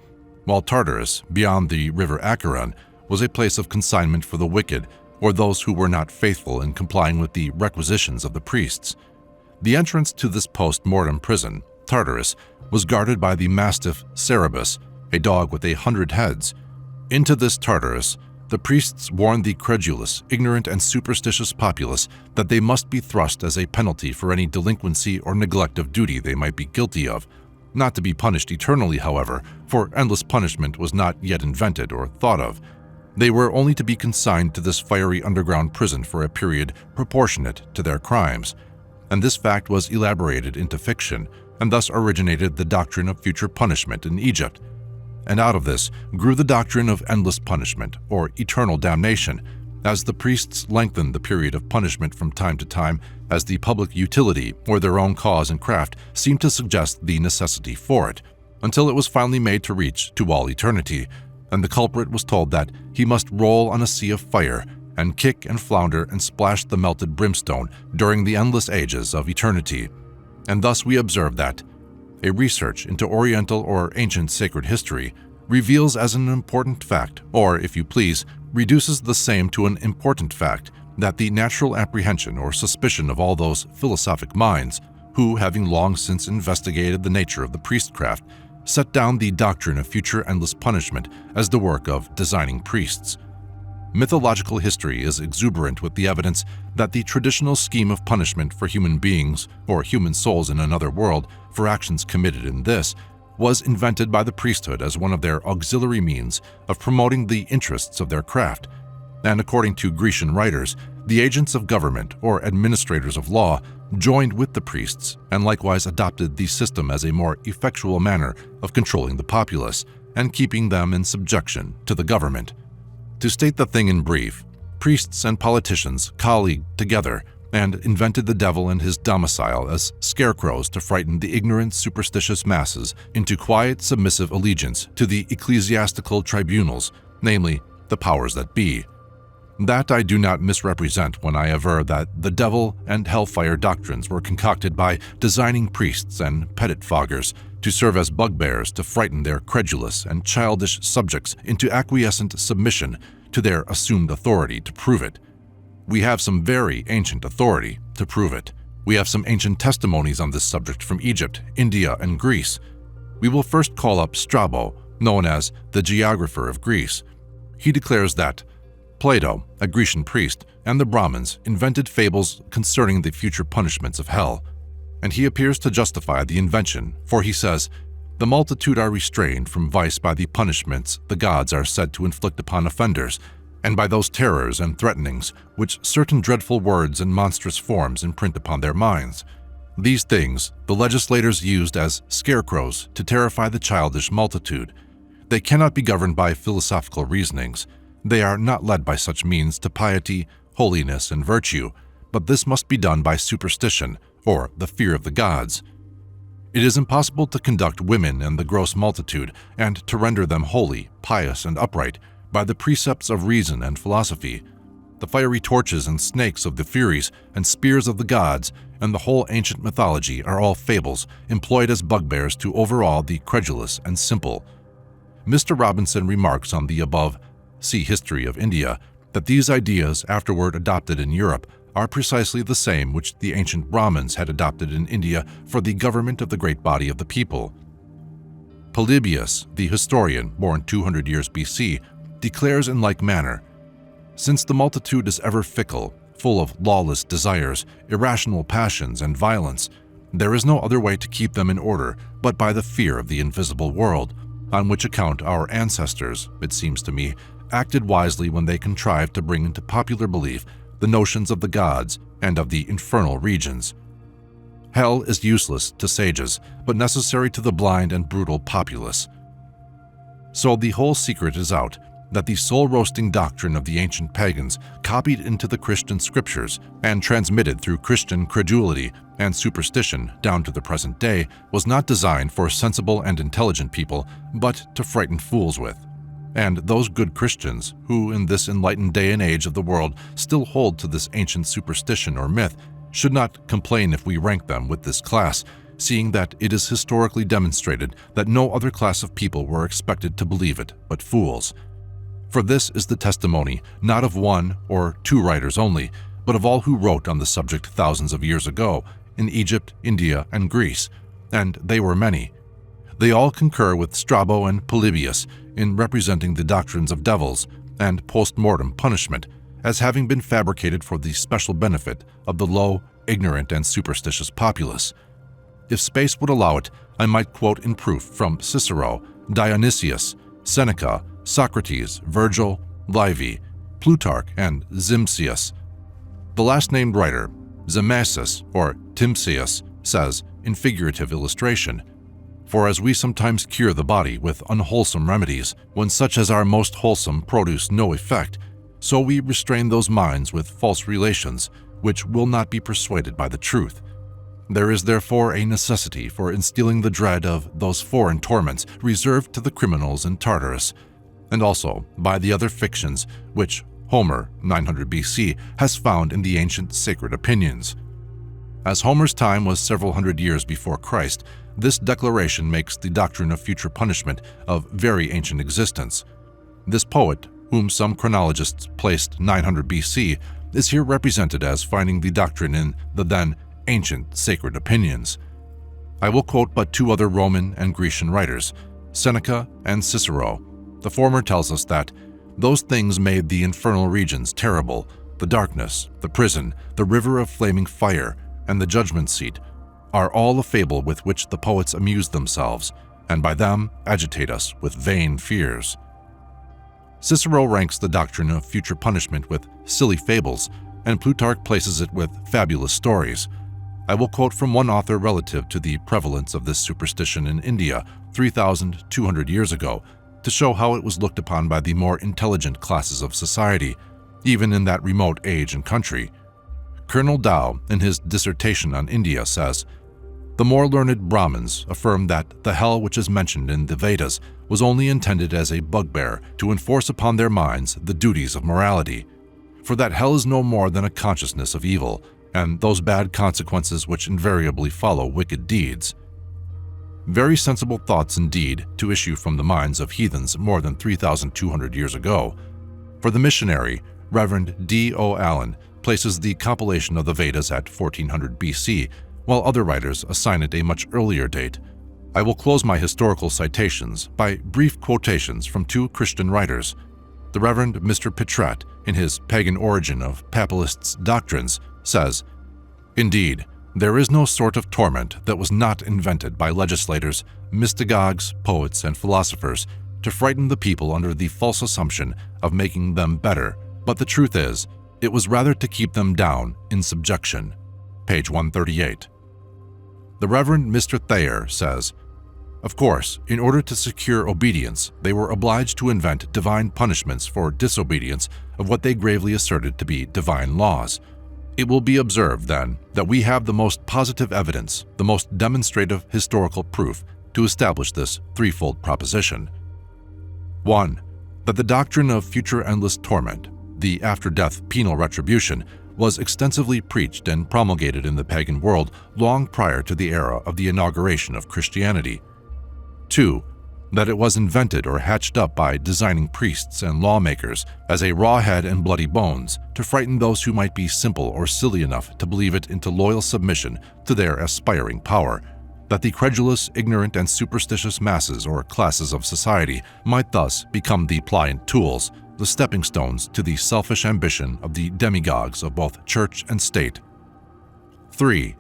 while Tartarus, beyond the river Acheron, was a place of consignment for the wicked, or those who were not faithful in complying with the requisitions of the priests. The entrance to this post-mortem prison, Tartarus, was guarded by the mastiff Cerberus, a dog with 100 heads. Into this Tartarus, the priests warned the credulous, ignorant, and superstitious populace that they must be thrust as a penalty for any delinquency or neglect of duty they might be guilty of, not to be punished eternally, however, for endless punishment was not yet invented or thought of. They were only to be consigned to this fiery underground prison for a period proportionate to their crimes, and this fact was elaborated into fiction, and thus originated the doctrine of future punishment in Egypt. And out of this grew the doctrine of endless punishment, or eternal damnation, as the priests lengthened the period of punishment from time to time as the public utility or their own cause and craft seemed to suggest the necessity for it, until it was finally made to reach to all eternity, and the culprit was told that he must roll on a sea of fire and kick and flounder and splash the melted brimstone during the endless ages of eternity. And thus we observe that a research into Oriental or ancient sacred history reveals as an important fact, or if you please, reduces the same to an important fact, that the natural apprehension or suspicion of all those philosophic minds who, having long since investigated the nature of the priestcraft, set down the doctrine of future endless punishment as the work of designing priests. Mythological history is exuberant with the evidence that the traditional scheme of punishment for human beings or human souls in another world for actions committed in this was invented by the priesthood as one of their auxiliary means of promoting the interests of their craft. And according to Grecian writers, the agents of government or administrators of law joined with the priests and likewise adopted the system as a more effectual manner of controlling the populace and keeping them in subjection to the government. To state the thing in brief, priests and politicians colleagued together and invented the devil and his domicile as scarecrows to frighten the ignorant, superstitious masses into quiet, submissive allegiance to the ecclesiastical tribunals, namely, the powers that be. That I do not misrepresent when I aver that the devil and hellfire doctrines were concocted by designing priests and pettifoggers to serve as bugbears to frighten their credulous and childish subjects into acquiescent submission to their assumed authority to prove it. We have some very ancient authority to prove it. We have some ancient testimonies on this subject from Egypt, India, and Greece. We will first call up Strabo, known as the geographer of Greece. He declares that Plato, a Grecian priest, and the Brahmins invented fables concerning the future punishments of hell, and he appears to justify the invention, for he says, "The multitude are restrained from vice by the punishments the gods are said to inflict upon offenders, and by those terrors and threatenings which certain dreadful words and monstrous forms imprint upon their minds. These things the legislators used as scarecrows to terrify the childish multitude. They cannot be governed by philosophical reasonings. They are not led by such means to piety, holiness, and virtue, but this must be done by superstition, or the fear of the gods. It is impossible to conduct women and the gross multitude, and to render them holy, pious, and upright, by the precepts of reason and philosophy. The fiery torches and snakes of the Furies and spears of the gods, and the whole ancient mythology are all fables employed as bugbears to overawe the credulous and simple." Mr. Robinson remarks on the above, see History of India, that these ideas afterward adopted in Europe are precisely the same which the ancient Brahmins had adopted in India for the government of the great body of the people. Polybius, the historian, born 200 years BC, declares in like manner, "Since the multitude is ever fickle, full of lawless desires, irrational passions, and violence, there is no other way to keep them in order but by the fear of the invisible world, on which account our ancestors, it seems to me, acted wisely when they contrived to bring into popular belief the notions of the gods and of the infernal regions. Hell is useless to sages, but necessary to the blind and brutal populace." So the whole secret is out, that the soul-roasting doctrine of the ancient pagans, copied into the Christian scriptures and transmitted through Christian credulity and superstition down to the present day, was not designed for sensible and intelligent people, but to frighten fools with. And those good Christians, who in this enlightened day and age of the world still hold to this ancient superstition or myth, should not complain if we rank them with this class, seeing that it is historically demonstrated that no other class of people were expected to believe it but fools. For this is the testimony not of one or two writers only, but of all who wrote on the subject thousands of years ago in Egypt, India, and Greece, and they were many. They all concur with Strabo and Polybius in representing the doctrines of devils and post-mortem punishment as having been fabricated for the special benefit of the low, ignorant, and superstitious populace. If space would allow it, I might quote in proof from Cicero, Dionysius, Seneca, Socrates, Virgil, Livy, Plutarch, and Zimcius. The last-named writer, Zamasus or Timsius, says in figurative illustration, "For as we sometimes cure the body with unwholesome remedies, when such as are most wholesome produce no effect, so we restrain those minds with false relations, which will not be persuaded by the truth. There is therefore a necessity for instilling the dread of those foreign torments reserved to the criminals in Tartarus, and also by the other fictions which Homer, 900 BC, has found in the ancient sacred opinions." As Homer's time was several hundred years before Christ, this declaration makes the doctrine of future punishment of very ancient existence. This poet, whom some chronologists placed 900 BC, is here represented as finding the doctrine in the then ancient sacred opinions. I will quote but two other Roman and Grecian writers, Seneca and Cicero. The former tells us that those things made the infernal regions terrible, the darkness, the prison, the river of flaming fire, and the judgment seat, are all a fable with which the poets amuse themselves, and by them agitate us with vain fears. Cicero ranks the doctrine of future punishment with silly fables, and Plutarch places it with fabulous stories. I will quote from one author relative to the prevalence of this superstition in India 3,200 years ago, to show how it was looked upon by the more intelligent classes of society, even in that remote age and country. Colonel Dow, in his dissertation on India, says, "The more learned Brahmins affirm that the hell which is mentioned in the Vedas was only intended as a bugbear to enforce upon their minds the duties of morality, for that hell is no more than a consciousness of evil, and those bad consequences which invariably follow wicked deeds." Very sensible thoughts indeed to issue from the minds of heathens more than 3,200 years ago. For the missionary, Reverend D.O. Allen, places the compilation of the Vedas at 1400 BC, while other writers assign it a much earlier date. I will close my historical citations by brief quotations from two Christian writers. The Reverend Mr. Pittrat, in his Pagan Origin of Papalists' Doctrines, says, "Indeed, there is no sort of torment that was not invented by legislators, mystagogues, poets, and philosophers to frighten the people under the false assumption of making them better, but the truth is, it was rather to keep them down in subjection." Page 138. The Reverend Mr. Thayer says, "Of course, in order to secure obedience, they were obliged to invent divine punishments for disobedience of what they gravely asserted to be divine laws. It will be observed, then, that we have the most positive evidence, the most demonstrative historical proof to establish this threefold proposition. 1. That the doctrine of future endless torment, the after-death penal retribution, was extensively preached and promulgated in the pagan world long prior to the era of the inauguration of Christianity. 2. That it was invented or hatched up by designing priests and lawmakers as a raw head and bloody bones to frighten those who might be simple or silly enough to believe it into loyal submission to their aspiring power, that the credulous, ignorant, and superstitious masses or classes of society might thus become the pliant tools, the stepping stones to the selfish ambition of the demagogues of both church and state. 3.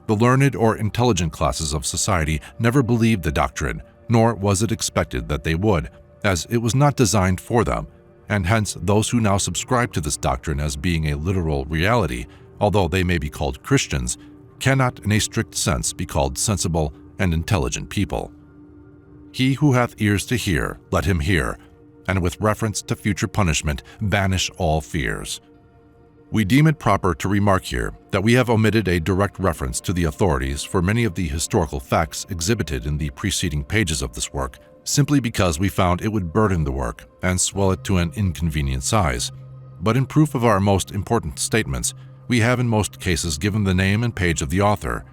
The learned or intelligent classes of society never believed the doctrine, nor was it expected that they would, as it was not designed for them, and hence those who now subscribe to this doctrine as being a literal reality, although they may be called Christians, cannot in a strict sense be called sensible and intelligent people. He who hath ears to hear, let him hear, and with reference to future punishment, banish all fears. We deem it proper to remark here that we have omitted a direct reference to the authorities for many of the historical facts exhibited in the preceding pages of this work, simply because we found it would burden the work and swell it to an inconvenient size. But in proof of our most important statements, we have in most cases given the name and page of the author.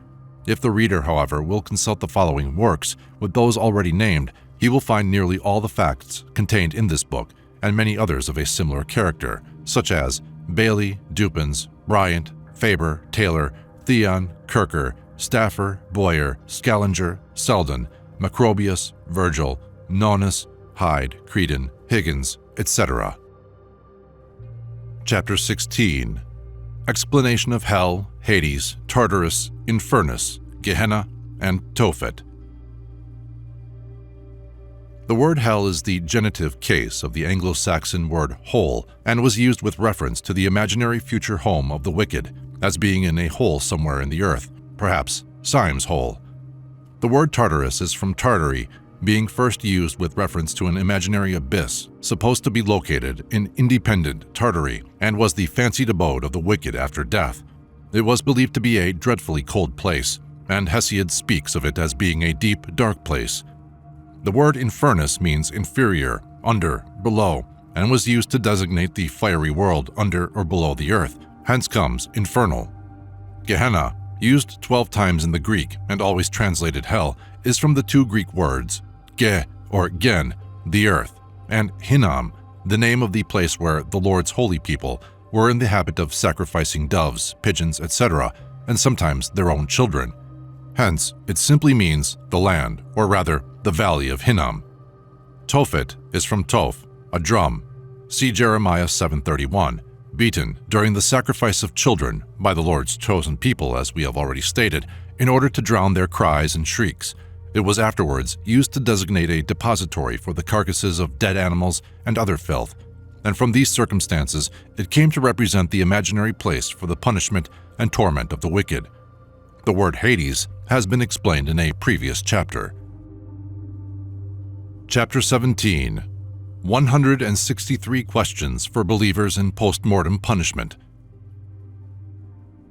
If the reader, however, will consult the following works with those already named, he will find nearly all the facts contained in this book and many others of a similar character, such as Bailey, Dupins, Bryant, Faber, Taylor, Theon, Kirker, Staffer, Boyer, Scaliger, Selden, Macrobius, Virgil, Nonus, Hyde, Creedon, Higgins, etc. Chapter 16. Explanation of Hell, Hades, Tartarus, Infernus, Gehenna, and Tophet. The word hell is the genitive case of the Anglo-Saxon word hole and was used with reference to the imaginary future home of the wicked, as being in a hole somewhere in the earth, perhaps Syme's hole. The word Tartarus is from Tartary, being first used with reference to an imaginary abyss supposed to be located in independent Tartary and was the fancied abode of the wicked after death. It was believed to be a dreadfully cold place, and Hesiod speaks of it as being a deep, dark place. The word infernus means inferior, under, below, and was used to designate the fiery world under or below the earth, hence comes infernal. Gehenna, used 12 times in the Greek and always translated hell, is from the two Greek words ge or gen, the earth, and hinnom, the name of the place where the Lord's holy people were in the habit of sacrificing doves, pigeons, etc., and sometimes their own children. Hence, it simply means the land, or rather, the valley of Hinnom. Tophet is from Toph, a drum. See Jeremiah 7:31, beaten during the sacrifice of children by the Lord's chosen people, as we have already stated, in order to drown their cries and shrieks. It was afterwards used to designate a depository for the carcasses of dead animals and other filth, and from these circumstances it came to represent the imaginary place for the punishment and torment of the wicked. The word Hades has been explained in a previous chapter. Chapter 17. 163 Questions for Believers in Post-Mortem Punishment.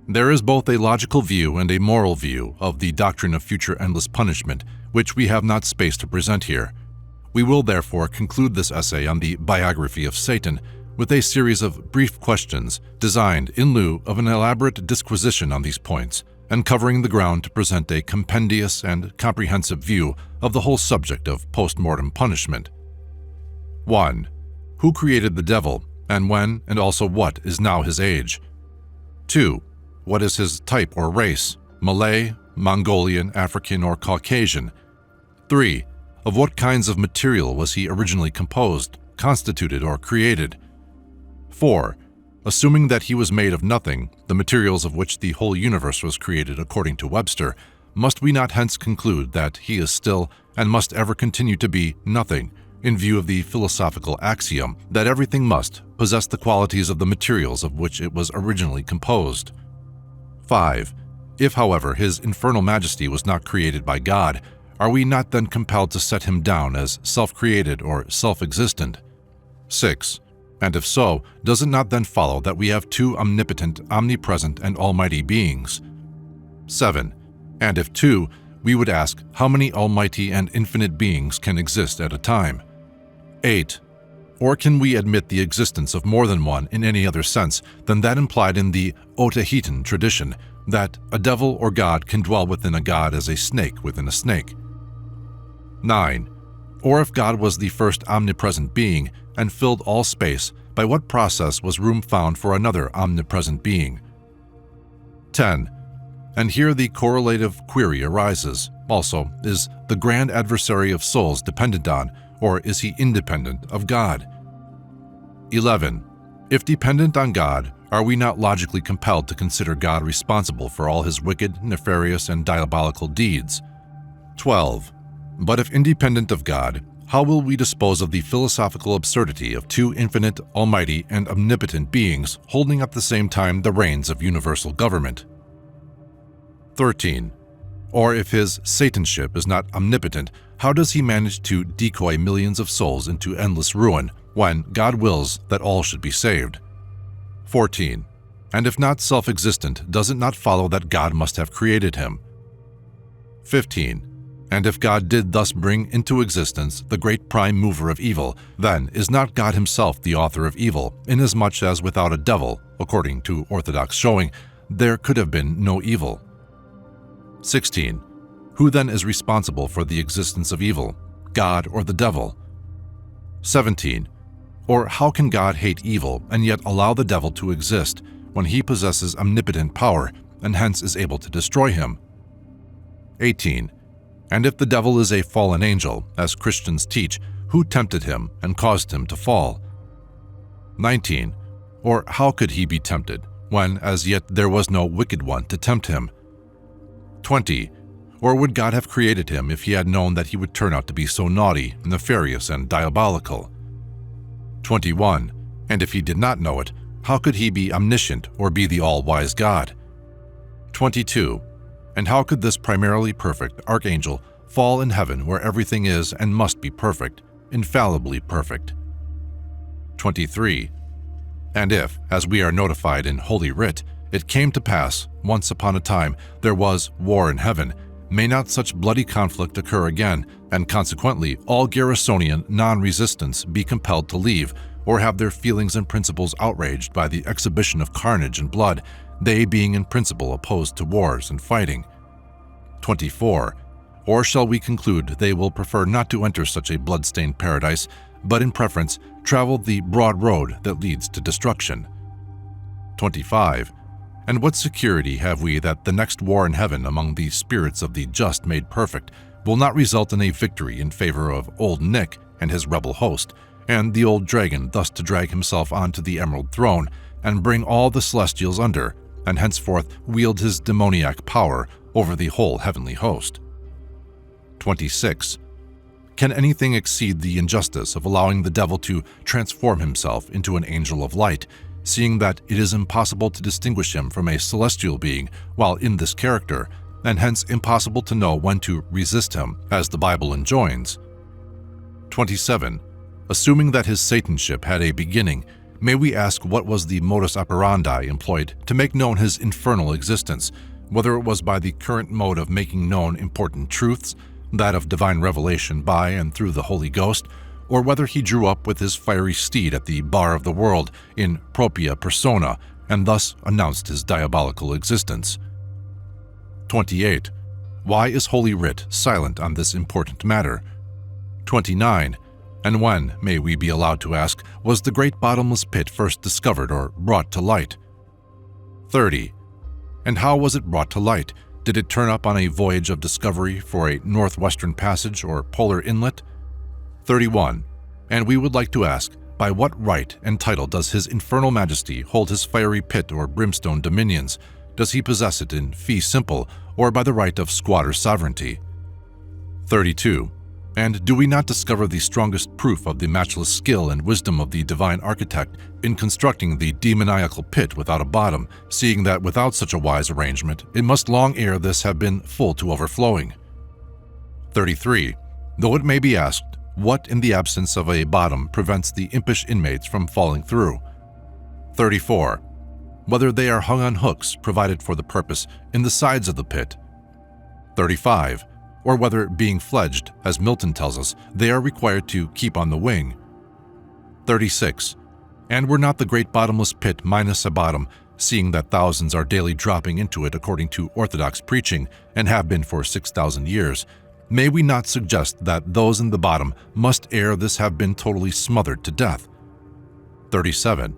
There is both a logical view and a moral view of the doctrine of future endless punishment, which we have not space to present here. We will therefore conclude this essay on the Biography of Satan with a series of brief questions designed in lieu of an elaborate disquisition on these points, and covering the ground to present a compendious and comprehensive view of the whole subject of post-mortem punishment. 1. Who created the devil, and when and also what is now his age? 2. What is his type or race, Malay, Mongolian, African, or Caucasian? 3. Of what kinds of material was he originally composed, constituted, or created? 4. Assuming that he was made of nothing, the materials of which the whole universe was created according to Webster, must we not hence conclude that he is still, and must ever continue to be, nothing, in view of the philosophical axiom that everything must possess the qualities of the materials of which it was originally composed? 5. If, however, his infernal majesty was not created by God, are we not then compelled to set him down as self-created or self-existent? 6. And if so, does it not then follow that we have two omnipotent, omnipresent, and almighty beings? 7. And if two, we would ask, how many almighty and infinite beings can exist at a time? 8. Or can we admit the existence of more than one in any other sense than that implied in the Otaheitan tradition, that a devil or god can dwell within a god as a snake within a snake? 9. Or if God was the first omnipresent being and filled all space, by what process was room found for another omnipresent being? 10. And here the correlative query arises, also, is the grand adversary of souls dependent on, or is he independent of God? 11. If dependent on God, are we not logically compelled to consider God responsible for all his wicked, nefarious, and diabolical deeds? 12. But if independent of God, how will we dispose of the philosophical absurdity of two infinite, almighty, and omnipotent beings holding at the same time the reins of universal government? 13. Or if his Satanship is not omnipotent, how does he manage to decoy millions of souls into endless ruin when God wills that all should be saved? 14. And if not self-existent, does it not follow that God must have created him? 15. And if God did thus bring into existence the great prime mover of evil, then is not God himself the author of evil, inasmuch as without a devil, according to orthodox showing, there could have been no evil? 16. Who then is responsible for the existence of evil, God or the devil? 17. Or how can God hate evil and yet allow the devil to exist when he possesses omnipotent power and hence is able to destroy him? 18. And if the devil is a fallen angel, as Christians teach, who tempted him and caused him to fall? 19. Or how could he be tempted, when as yet there was no wicked one to tempt him? 20. Or would God have created him if he had known that he would turn out to be so naughty, nefarious, and diabolical? 21. And if he did not know it, how could he be omniscient or be the all-wise God? 22. And how could this primarily perfect archangel fall in heaven where everything is and must be perfect, infallibly perfect? 23. And if, as we are notified in Holy Writ, it came to pass, once upon a time, there was war in heaven, may not such bloody conflict occur again, and consequently all Garrisonian non-resistants be compelled to leave, or have their feelings and principles outraged by the exhibition of carnage and blood, they being in principle opposed to wars and fighting? 24. Or shall we conclude they will prefer not to enter such a blood-stained paradise, but in preference travel the broad road that leads to destruction? 25. And what security have we that the next war in heaven among the spirits of the just made perfect will not result in a victory in favor of Old Nick and his rebel host, and the old dragon thus to drag himself onto the emerald throne and bring all the celestials under, and henceforth wield his demoniac power over the whole heavenly host? 26. Can anything exceed the injustice of allowing the devil to transform himself into an angel of light, seeing that it is impossible to distinguish him from a celestial being while in this character, and hence impossible to know when to resist him, as the Bible enjoins? 27. Assuming that his Satanship had a beginning, may we ask what was the modus operandi employed to make known his infernal existence, whether it was by the current mode of making known important truths, that of divine revelation by and through the Holy Ghost, or whether he drew up with his fiery steed at the bar of the world in propria persona and thus announced his diabolical existence? 28. Why is Holy Writ silent on this important matter? 29. And when, may we be allowed to ask, was the great bottomless pit first discovered or brought to light? 30. And how was it brought to light? Did it turn up on a voyage of discovery for a northwestern passage or polar inlet? 31. And we would like to ask, by what right and title does His Infernal Majesty hold his fiery pit or brimstone dominions? Does he possess it in fee simple or by the right of squatter sovereignty? 32. And do we not discover the strongest proof of the matchless skill and wisdom of the divine architect in constructing the demoniacal pit without a bottom, seeing that without such a wise arrangement, it must long ere this have been full to overflowing? 33. Though it may be asked, what in the absence of a bottom prevents the impish inmates from falling through? 34. Whether they are hung on hooks provided for the purpose in the sides of the pit? 35. Or whether, being fledged, as Milton tells us, they are required to keep on the wing? 36. And were not the great bottomless pit minus a bottom, seeing that thousands are daily dropping into it according to orthodox preaching, and have been for 6,000 years, may we not suggest that those in the bottom must ere this have been totally smothered to death? 37.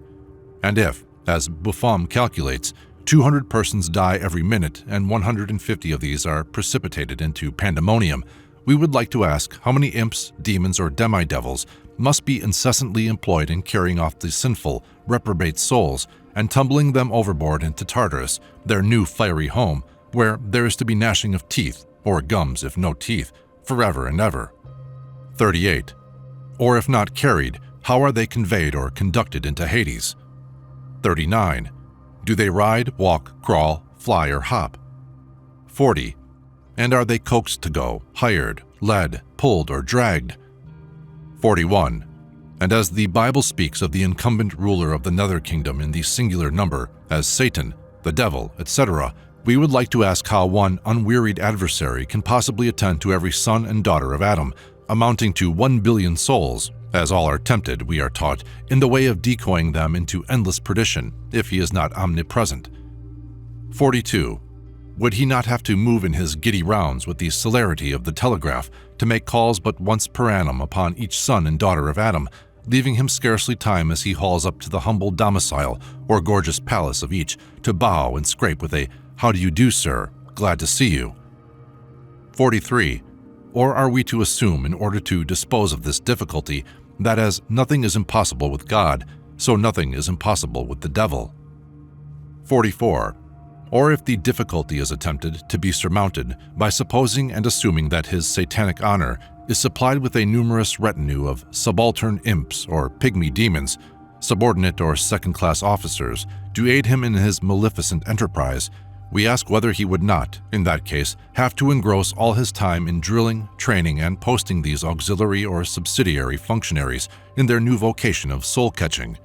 And if, as Buffon calculates, 200 persons die every minute, and 150 of these are precipitated into pandemonium, we would like to ask how many imps, demons, or demi-devils must be incessantly employed in carrying off the sinful, reprobate souls and tumbling them overboard into Tartarus, their new fiery home, where there is to be gnashing of teeth, or gums if no teeth, forever and ever. 38. Or if not carried, how are they conveyed or conducted into Hades? 39. Do they ride, walk, crawl, fly, or hop? 40. And are they coaxed to go, hired, led, pulled, or dragged? 41. And as the Bible speaks of the incumbent ruler of the nether kingdom in the singular number as Satan, the devil, etc., we would like to ask how one unwearied adversary can possibly attend to every son and daughter of Adam, amounting to 1 billion souls, as all are tempted, we are taught, in the way of decoying them into endless perdition, if he is not omnipresent. 42. Would he not have to move in his giddy rounds with the celerity of the telegraph to make calls but once per annum upon each son and daughter of Adam, leaving him scarcely time as he hauls up to the humble domicile or gorgeous palace of each to bow and scrape with a "How do you do, sir? Glad to see you." 43. Or are we to assume, in order to dispose of this difficulty, that as nothing is impossible with God, so nothing is impossible with the devil? 44. Or if the difficulty is attempted to be surmounted by supposing and assuming that his satanic honor is supplied with a numerous retinue of subaltern imps or pygmy demons, subordinate or second-class officers, to aid him in his maleficent enterprise, we ask whether he would not, in that case, have to engross all his time in drilling, training, and posting these auxiliary or subsidiary functionaries in their new vocation of soul-catching.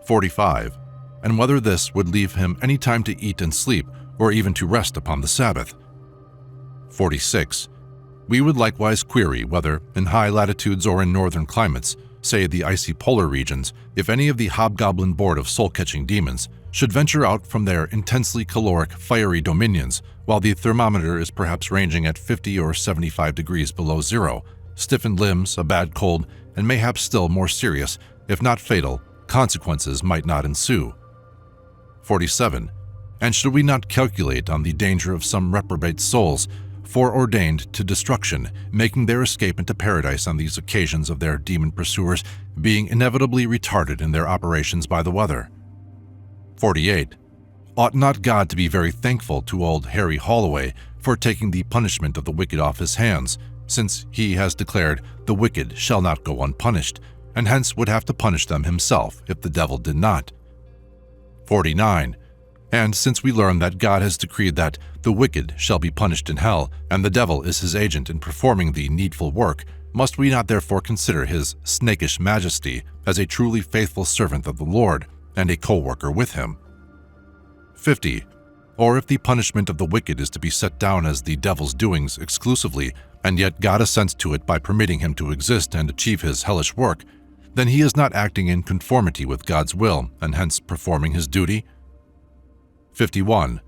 45. And whether this would leave him any time to eat and sleep, or even to rest upon the Sabbath. 46. We would likewise query whether, in high latitudes or in northern climates, say the icy polar regions, if any of the hobgoblin board of soul-catching demons should venture out from their intensely caloric, fiery dominions, while the thermometer is perhaps ranging at 50 or 75 degrees below zero, stiffened limbs, a bad cold, and mayhaps still more serious, if not fatal, consequences might not ensue. 47. And should we not calculate on the danger of some reprobate souls, foreordained to destruction, making their escape into paradise on these occasions of their demon pursuers, being inevitably retarded in their operations by the weather? 48. Ought not God to be very thankful to old Harry Holloway for taking the punishment of the wicked off his hands, since he has declared the wicked shall not go unpunished, and hence would have to punish them himself if the devil did not? 49. And since we learn that God has decreed that the wicked shall be punished in hell, and the devil is his agent in performing the needful work, must we not therefore consider his snakish majesty as a truly faithful servant of the Lord, and a co-worker with him? 50. Or if the punishment of the wicked is to be set down as the devil's doings exclusively, and yet God assents to it by permitting him to exist and achieve his hellish work, then he is not acting in conformity with God's will, and hence performing his duty? 51.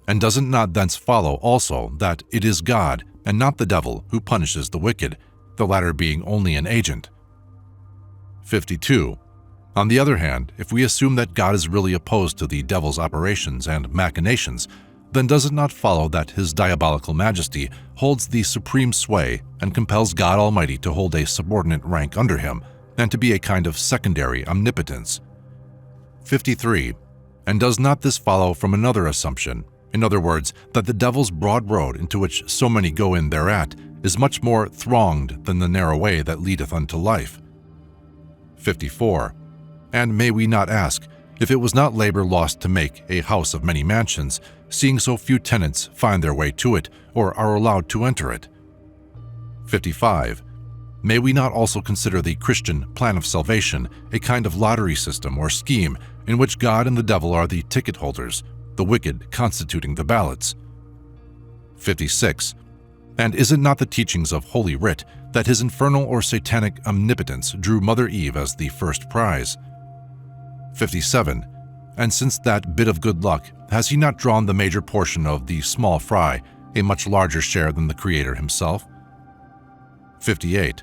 And does it not thence follow also that it is God, and not the devil, who punishes the wicked, the latter being only an agent? 52. On the other hand, if we assume that God is really opposed to the devil's operations and machinations, then does it not follow that his diabolical majesty holds the supreme sway and compels God Almighty to hold a subordinate rank under him, and to be a kind of secondary omnipotence? 53. And does not this follow from another assumption, in other words, that the devil's broad road into which so many go in thereat is much more thronged than the narrow way that leadeth unto life? 54. And may we not ask, if it was not labor lost to make a house of many mansions, seeing so few tenants find their way to it, or are allowed to enter it? 55. May we not also consider the Christian plan of salvation a kind of lottery system or scheme in which God and the devil are the ticket holders, the wicked constituting the ballots? 56. And is it not the teachings of Holy Writ that his infernal or satanic omnipotence drew Mother Eve as the first prize? 57. And since that bit of good luck, has he not drawn the major portion of the small fry, a much larger share than the Creator himself? 58.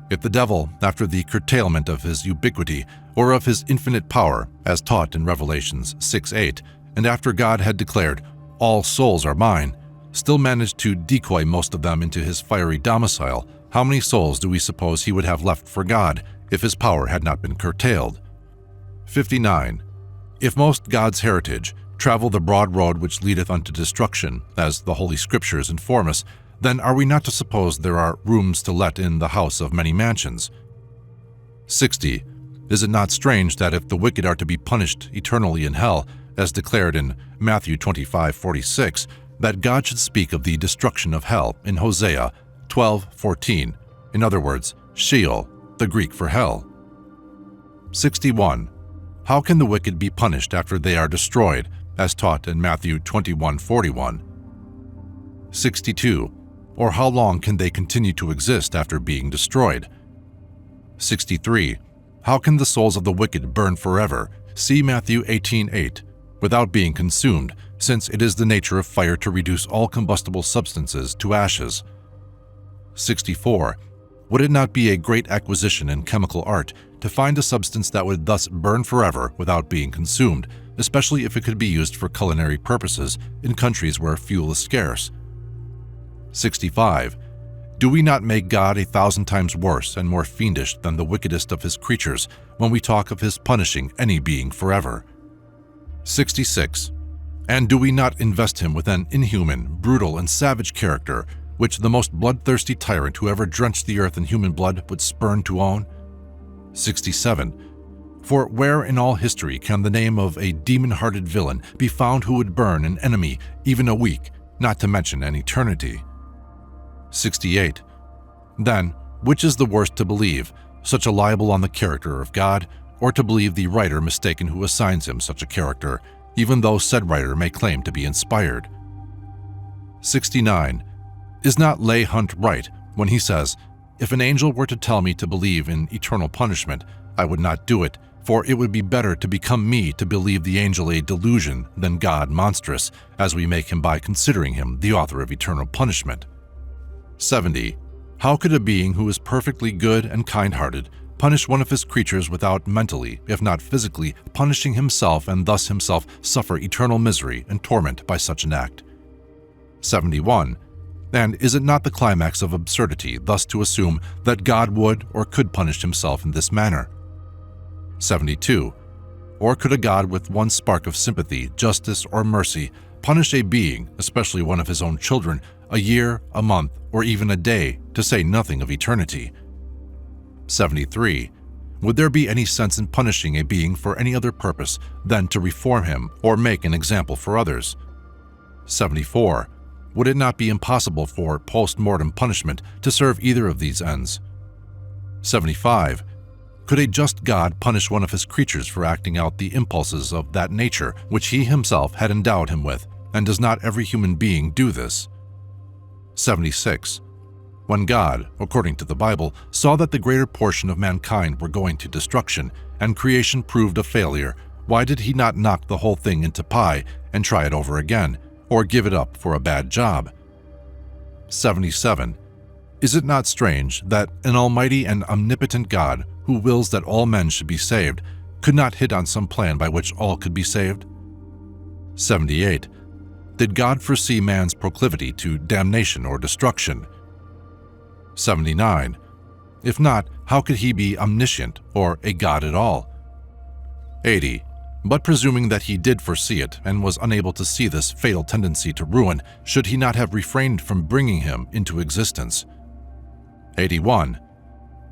If the devil, after the curtailment of his ubiquity or of his infinite power, as taught in Revelations 6:8, and after God had declared, "All souls are mine," still managed to decoy most of them into his fiery domicile, how many souls do we suppose he would have left for God if his power had not been curtailed? 59. If most God's heritage travel the broad road which leadeth unto destruction, as the Holy Scriptures inform us, then are we not to suppose there are rooms to let in the house of many mansions? 60. Is it not strange that if the wicked are to be punished eternally in hell, as declared in Matthew 25:46, that God should speak of the destruction of hell in Hosea 12:14, in other words, Sheol, the Greek for hell? 61. How can the wicked be punished after they are destroyed, as taught in Matthew 21:41? 62. Or how long can they continue to exist after being destroyed? 63. How can the souls of the wicked burn forever, see Matthew 18:8, without being consumed, since it is the nature of fire to reduce all combustible substances to ashes? 64. Would it not be a great acquisition in chemical art to find a substance that would thus burn forever without being consumed, especially if it could be used for culinary purposes in countries where fuel is scarce? 65. Do we not make God 1,000 times worse and more fiendish than the wickedest of his creatures when we talk of his punishing any being forever? 66. And do we not invest him with an inhuman, brutal, and savage character, which the most bloodthirsty tyrant who ever drenched the earth in human blood would spurn to own? 67. For where in all history can the name of a demon-hearted villain be found who would burn an enemy even a week, not to mention an eternity? 68. Then, which is the worst to believe, such a libel on the character of God, or to believe the writer mistaken who assigns him such a character, even though said writer may claim to be inspired? 69. Is not Leigh Hunt right when he says, "If an angel were to tell me to believe in eternal punishment, I would not do it, for it would be better to become me to believe the angel a delusion than God monstrous, as we make him by considering him the author of eternal punishment"? 70. How could a being who is perfectly good and kind-hearted punish one of his creatures without mentally, if not physically, punishing himself and thus himself suffer eternal misery and torment by such an act? 71. And is it not the climax of absurdity thus to assume that God would or could punish himself in this manner? 72. Or could a God with one spark of sympathy, justice, or mercy punish a being, especially one of his own children, a year, a month, or even a day, to say nothing of eternity? 73. Would there be any sense in punishing a being for any other purpose than to reform him or make an example for others? 74. Would it not be impossible for post-mortem punishment to serve either of these ends? 75. Could a just God punish one of his creatures for acting out the impulses of that nature which he himself had endowed him with, and does not every human being do this? 76. When God, according to the Bible, saw that the greater portion of mankind were going to destruction, and creation proved a failure, why did he not knock the whole thing into pie and try it over again, or give it up for a bad job? 77. Is it not strange that an almighty and omnipotent God, who wills that all men should be saved, could not hit on some plan by which all could be saved? 78. Did God foresee man's proclivity to damnation or destruction? 79. If not, how could he be omniscient or a God at all? 80. But presuming that he did foresee it and was unable to see this fatal tendency to ruin, should he not have refrained from bringing him into existence? 81.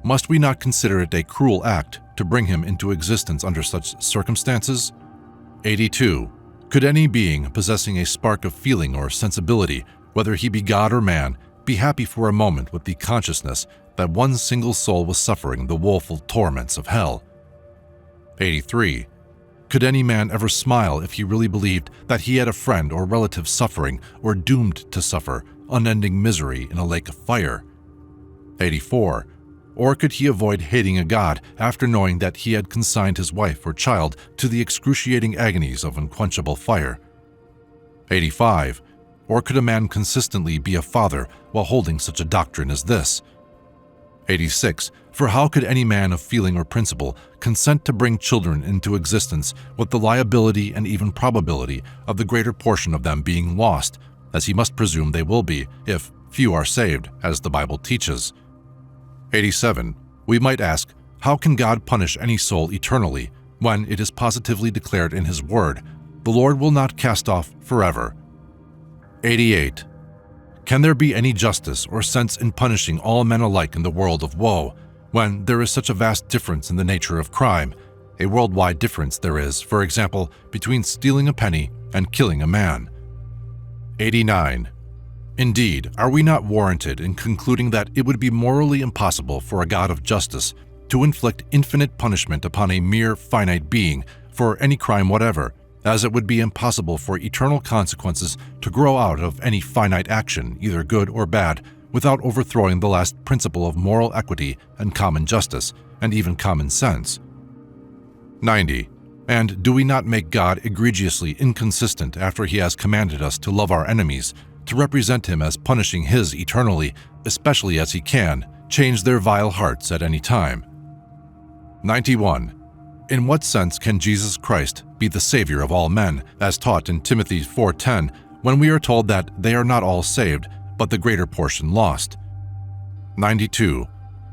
Must we not consider it a cruel act to bring him into existence under such circumstances? 82. Could any being possessing a spark of feeling or sensibility, whether he be God or man, be happy for a moment with the consciousness that one single soul was suffering the woeful torments of hell? 83. Could any man ever smile if he really believed that he had a friend or relative suffering or doomed to suffer unending misery in a lake of fire? 84. Or could he avoid hating a God after knowing that he had consigned his wife or child to the excruciating agonies of unquenchable fire? 85. Or could a man consistently be a father while holding such a doctrine as this? 86. For how could any man of feeling or principle consent to bring children into existence with the liability and even probability of the greater portion of them being lost, as he must presume they will be if few are saved, as the Bible teaches? 87. We might ask, how can God punish any soul eternally when it is positively declared in his word, "The Lord will not cast off forever"? 88. Can there be any justice or sense in punishing all men alike in the world of woe, when there is such a vast difference in the nature of crime? A worldwide difference there is, for example, between stealing a penny and killing a man. 89. Indeed, are we not warranted in concluding that it would be morally impossible for a God of justice to inflict infinite punishment upon a mere finite being for any crime whatever, as it would be impossible for eternal consequences to grow out of any finite action, either good or bad, without overthrowing the last principle of moral equity and common justice, and even common sense? 90. And do we not make God egregiously inconsistent after he has commanded us to love our enemies, to represent him as punishing his eternally, especially as he can change their vile hearts at any time? 91. In what sense can Jesus Christ be the Savior of all men, as taught in Timothy 4:10, when we are told that they are not all saved, but the greater portion lost? 92.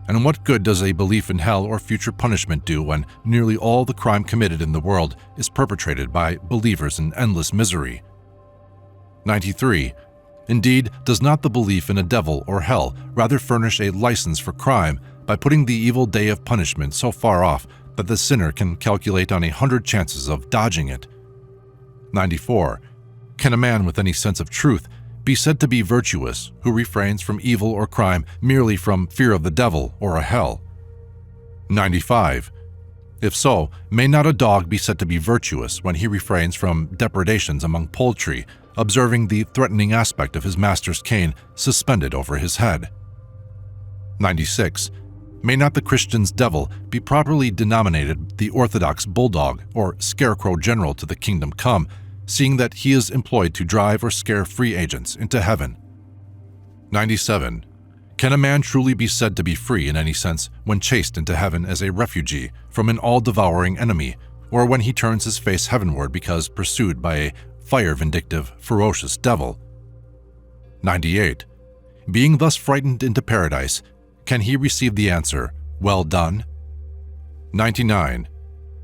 And what good does a belief in hell or future punishment do when nearly all the crime committed in the world is perpetrated by believers in endless misery? 93. Indeed, does not the belief in a devil or hell rather furnish a license for crime by putting the evil day of punishment so far off that the sinner can calculate on 100 chances of dodging it? 94. Can a man with any sense of truth be said to be virtuous who refrains from evil or crime merely from fear of the devil or a hell? 95. If so, may not a dog be said to be virtuous when he refrains from depredations among poultry, observing the threatening aspect of his master's cane suspended over his head? 96. May not the Christian's devil be properly denominated the orthodox bulldog or scarecrow general to the kingdom come, seeing that he is employed to drive or scare free agents into heaven? 97. Can a man truly be said to be free in any sense when chased into heaven as a refugee from an all-devouring enemy, or when he turns his face heavenward because pursued by a fire-vindictive, ferocious devil? 98. Being thus frightened into paradise, can he receive the answer, "Well done"? 99.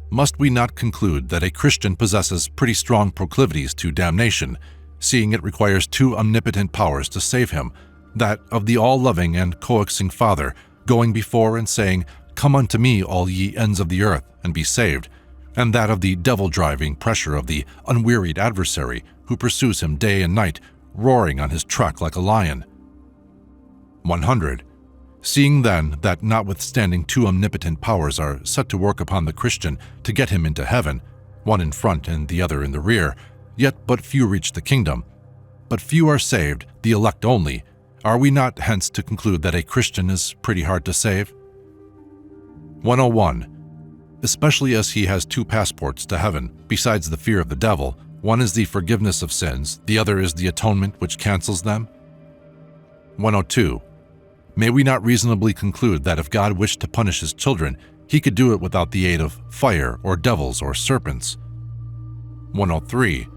Must we not conclude that a Christian possesses pretty strong proclivities to damnation, seeing it requires two omnipotent powers to save him, that of the all-loving and coaxing Father, going before and saying, "Come unto me, all ye ends of the earth, and be saved," and that of the devil-driving pressure of the unwearied adversary who pursues him day and night, roaring on his track like a lion? 100. Seeing then that notwithstanding two omnipotent powers are set to work upon the Christian to get him into heaven, one in front and the other in the rear, yet but few reach the kingdom, but few are saved, the elect only, are we not hence to conclude that a Christian is pretty hard to save? 101. Especially as he has two passports to heaven, besides the fear of the devil, one is the forgiveness of sins, the other is the atonement which cancels them? 102. May we not reasonably conclude that if God wished to punish his children, he could do it without the aid of fire or devils or serpents? 103.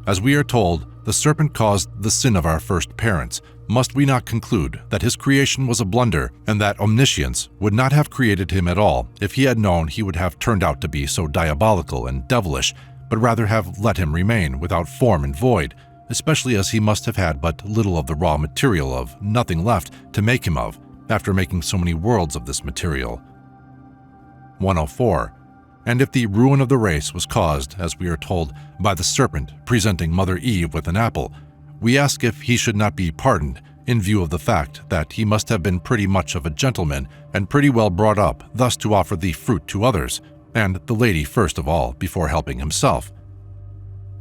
As we are told, the serpent caused the sin of our first parents, must we not conclude that his creation was a blunder and that omniscience would not have created him at all if he had known he would have turned out to be so diabolical and devilish, but rather have let him remain without form and void, especially as he must have had but little of the raw material of nothing left to make him of, after making so many worlds of this material? 104. And if the ruin of the race was caused, as we are told, by the serpent presenting Mother Eve with an apple, we ask if he should not be pardoned, in view of the fact that he must have been pretty much of a gentleman and pretty well brought up thus to offer the fruit to others, and the lady first of all, before helping himself.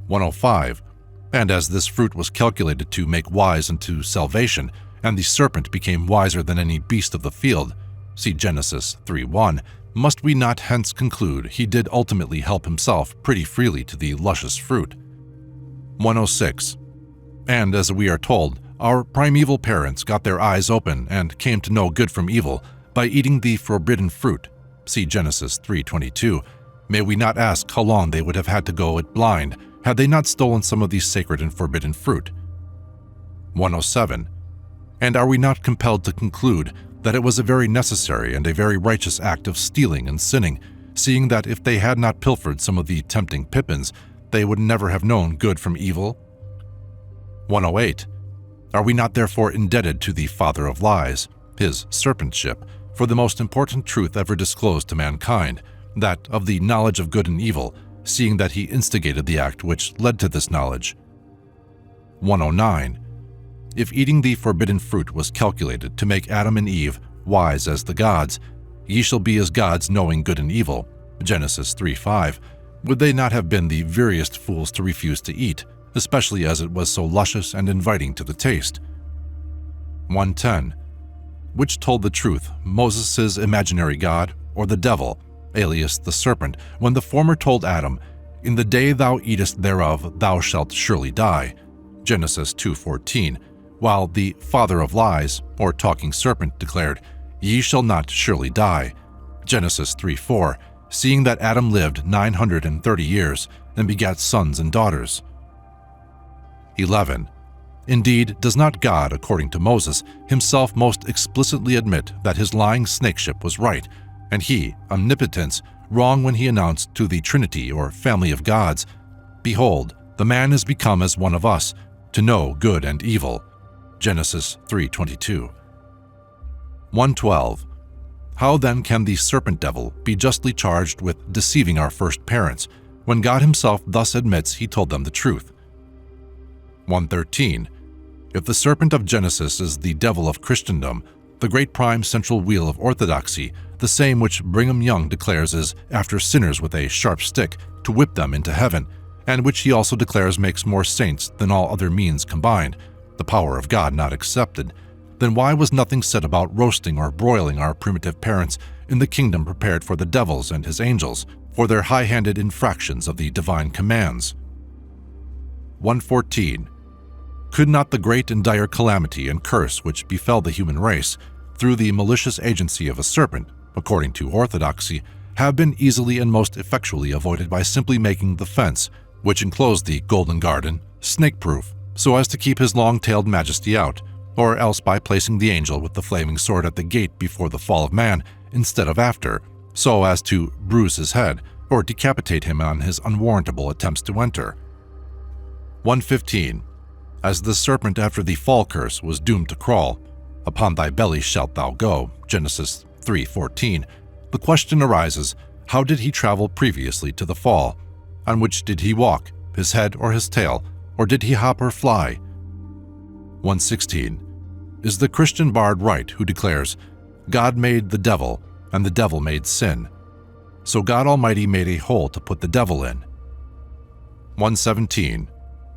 105. And as this fruit was calculated to make wise unto salvation, and the serpent became wiser than any beast of the field, see Genesis 3:1, must we not hence conclude he did ultimately help himself pretty freely to the luscious fruit? 106. And as we are told, our primeval parents got their eyes open and came to know good from evil by eating the forbidden fruit, see Genesis 3:22, may we not ask how long they would have had to go it blind had they not stolen some of the sacred and forbidden fruit? 107. And are we not compelled to conclude that it was a very necessary and a very righteous act of stealing and sinning, seeing that if they had not pilfered some of the tempting pippins, they would never have known good from evil? 108. Are we not therefore indebted to the father of lies, his serpentship, for the most important truth ever disclosed to mankind, that of the knowledge of good and evil, seeing that he instigated the act which led to this knowledge? 109. If eating the forbidden fruit was calculated to make Adam and Eve wise as the gods, ye shall be as gods knowing good and evil, Genesis 3:5, would they not have been the veriest fools to refuse to eat, especially as it was so luscious and inviting to the taste? 110. Which told the truth, Moses' imaginary god, or the devil, alias the serpent, when the former told Adam, "In the day thou eatest thereof thou shalt surely die," Genesis 2:14, while the father of lies, or talking serpent, declared, "Ye shall not surely die," Genesis 3:4, seeing that Adam lived 930 years and begat sons and daughters? 11. Indeed, does not God, according to Moses, himself most explicitly admit that his lying snakeship was right, and he, omnipotence, wrong when he announced to the Trinity or family of gods, "Behold, the man is become as one of us, to know good and evil." Genesis 3:22. 112. How then can the serpent devil be justly charged with deceiving our first parents, when God himself thus admits he told them the truth? 113. If the serpent of Genesis is the devil of Christendom, the great prime central wheel of orthodoxy, the same which Brigham Young declares is after sinners with a sharp stick to whip them into heaven, and which he also declares makes more saints than all other means combined, the power of God not excepted, then why was nothing said about roasting or broiling our primitive parents in the kingdom prepared for the devils and his angels, for their high-handed infractions of the divine commands? 114. Could not the great and dire calamity and curse which befell the human race, through the malicious agency of a serpent, according to orthodoxy, have been easily and most effectually avoided by simply making the fence, which enclosed the golden garden, snake-proof, so as to keep his long-tailed majesty out, or else by placing the angel with the flaming sword at the gate before the fall of man instead of after, so as to bruise his head or decapitate him on his unwarrantable attempts to enter? 115. As the serpent after the fall curse was doomed to crawl, "Upon thy belly shalt thou go," Genesis 3:14, the question arises, how did he travel previously to the fall? On which did he walk, his head or his tail, or did he hop or fly? 116. Is the Christian bard right who declares, "God made the devil, and the devil made sin. So God Almighty made a hole to put the devil in"? 117.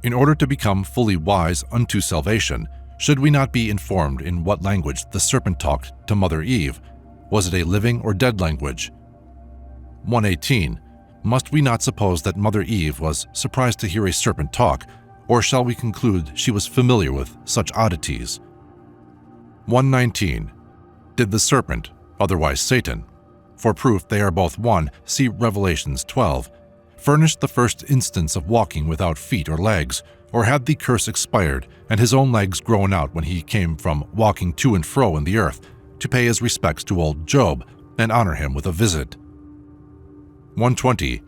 In order to become fully wise unto salvation, should we not be informed in what language the serpent talked to Mother Eve? Was it a living or dead language? 118. Must we not suppose that Mother Eve was surprised to hear a serpent talk, or shall we conclude she was familiar with such oddities? 119. Did the serpent, otherwise Satan, for proof they are both one, see Revelations 12, furnish the first instance of walking without feet or legs, or had the curse expired and his own legs grown out when he came from walking to and fro in the earth to pay his respects to old Job and honor him with a visit? 120.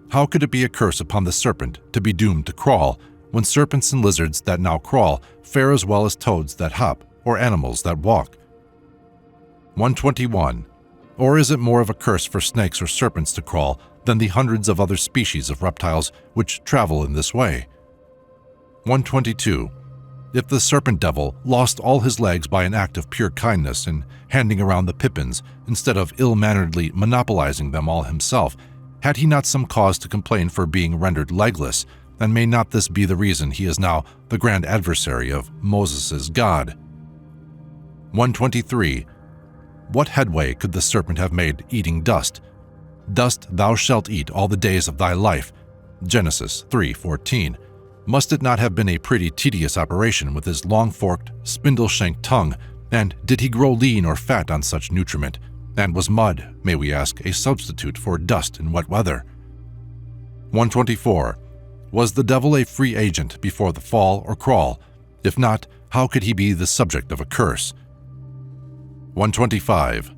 How could it be a curse upon the serpent to be doomed to crawl, when serpents and lizards that now crawl fare as well as toads that hop, or animals that walk? 121. Or is it more of a curse for snakes or serpents to crawl than the hundreds of other species of reptiles which travel in this way? 122. If the serpent devil lost all his legs by an act of pure kindness in handing around the pippins instead of ill-manneredly monopolizing them all himself, had he not some cause to complain for being rendered legless, and may not this be the reason he is now the grand adversary of Moses' God? 123. What headway could the serpent have made eating dust? "Dust thou shalt eat all the days of thy life," Genesis 3:14. Must it not have been a pretty tedious operation with his long-forked, spindle-shanked tongue, and did he grow lean or fat on such nutriment? And was mud, may we ask, a substitute for dust in wet weather? 124. Was the devil a free agent before the fall or crawl? If not, how could he be the subject of a curse? 125.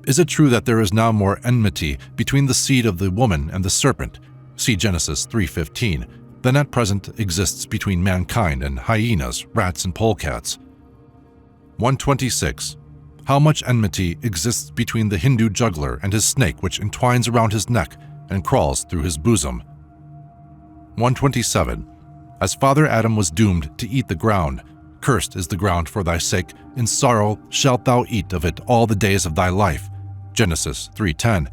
Is it true that there is now more enmity between the seed of the woman and the serpent, see Genesis 3:15, than at present exists between mankind and hyenas, rats, and polecats? 126. How much enmity exists between the Hindu juggler and his snake which entwines around his neck and crawls through his bosom? 127. As Father Adam was doomed to eat the ground, cursed is the ground for thy sake, in sorrow shalt thou eat of it all the days of thy life, Genesis 3:10.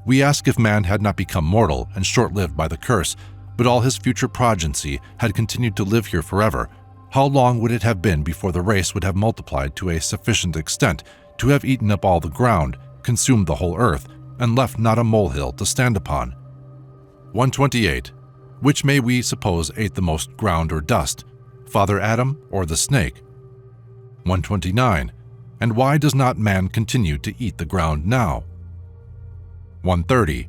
We ask if man had not become mortal and short-lived by the curse, but all his future progeny had continued to live here forever, how long would it have been before the race would have multiplied to a sufficient extent to have eaten up all the ground, consumed the whole earth, and left not a molehill to stand upon? 128. Which may we suppose ate the most ground or dust, Father Adam or the snake? 129. And why does not man continue to eat the ground now? 130.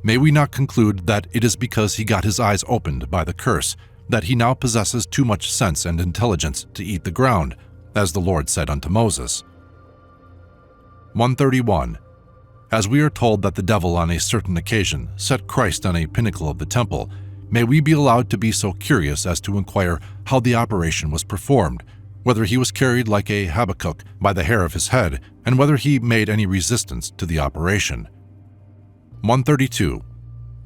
May we not conclude that it is because he got his eyes opened by the curse that he now possesses too much sense and intelligence to eat the ground, as the Lord said unto Moses. 131. As we are told that the devil on a certain occasion set Christ on a pinnacle of the temple, may we be allowed to be so curious as to inquire how the operation was performed, whether he was carried like a Habakkuk by the hair of his head, and whether he made any resistance to the operation. 132.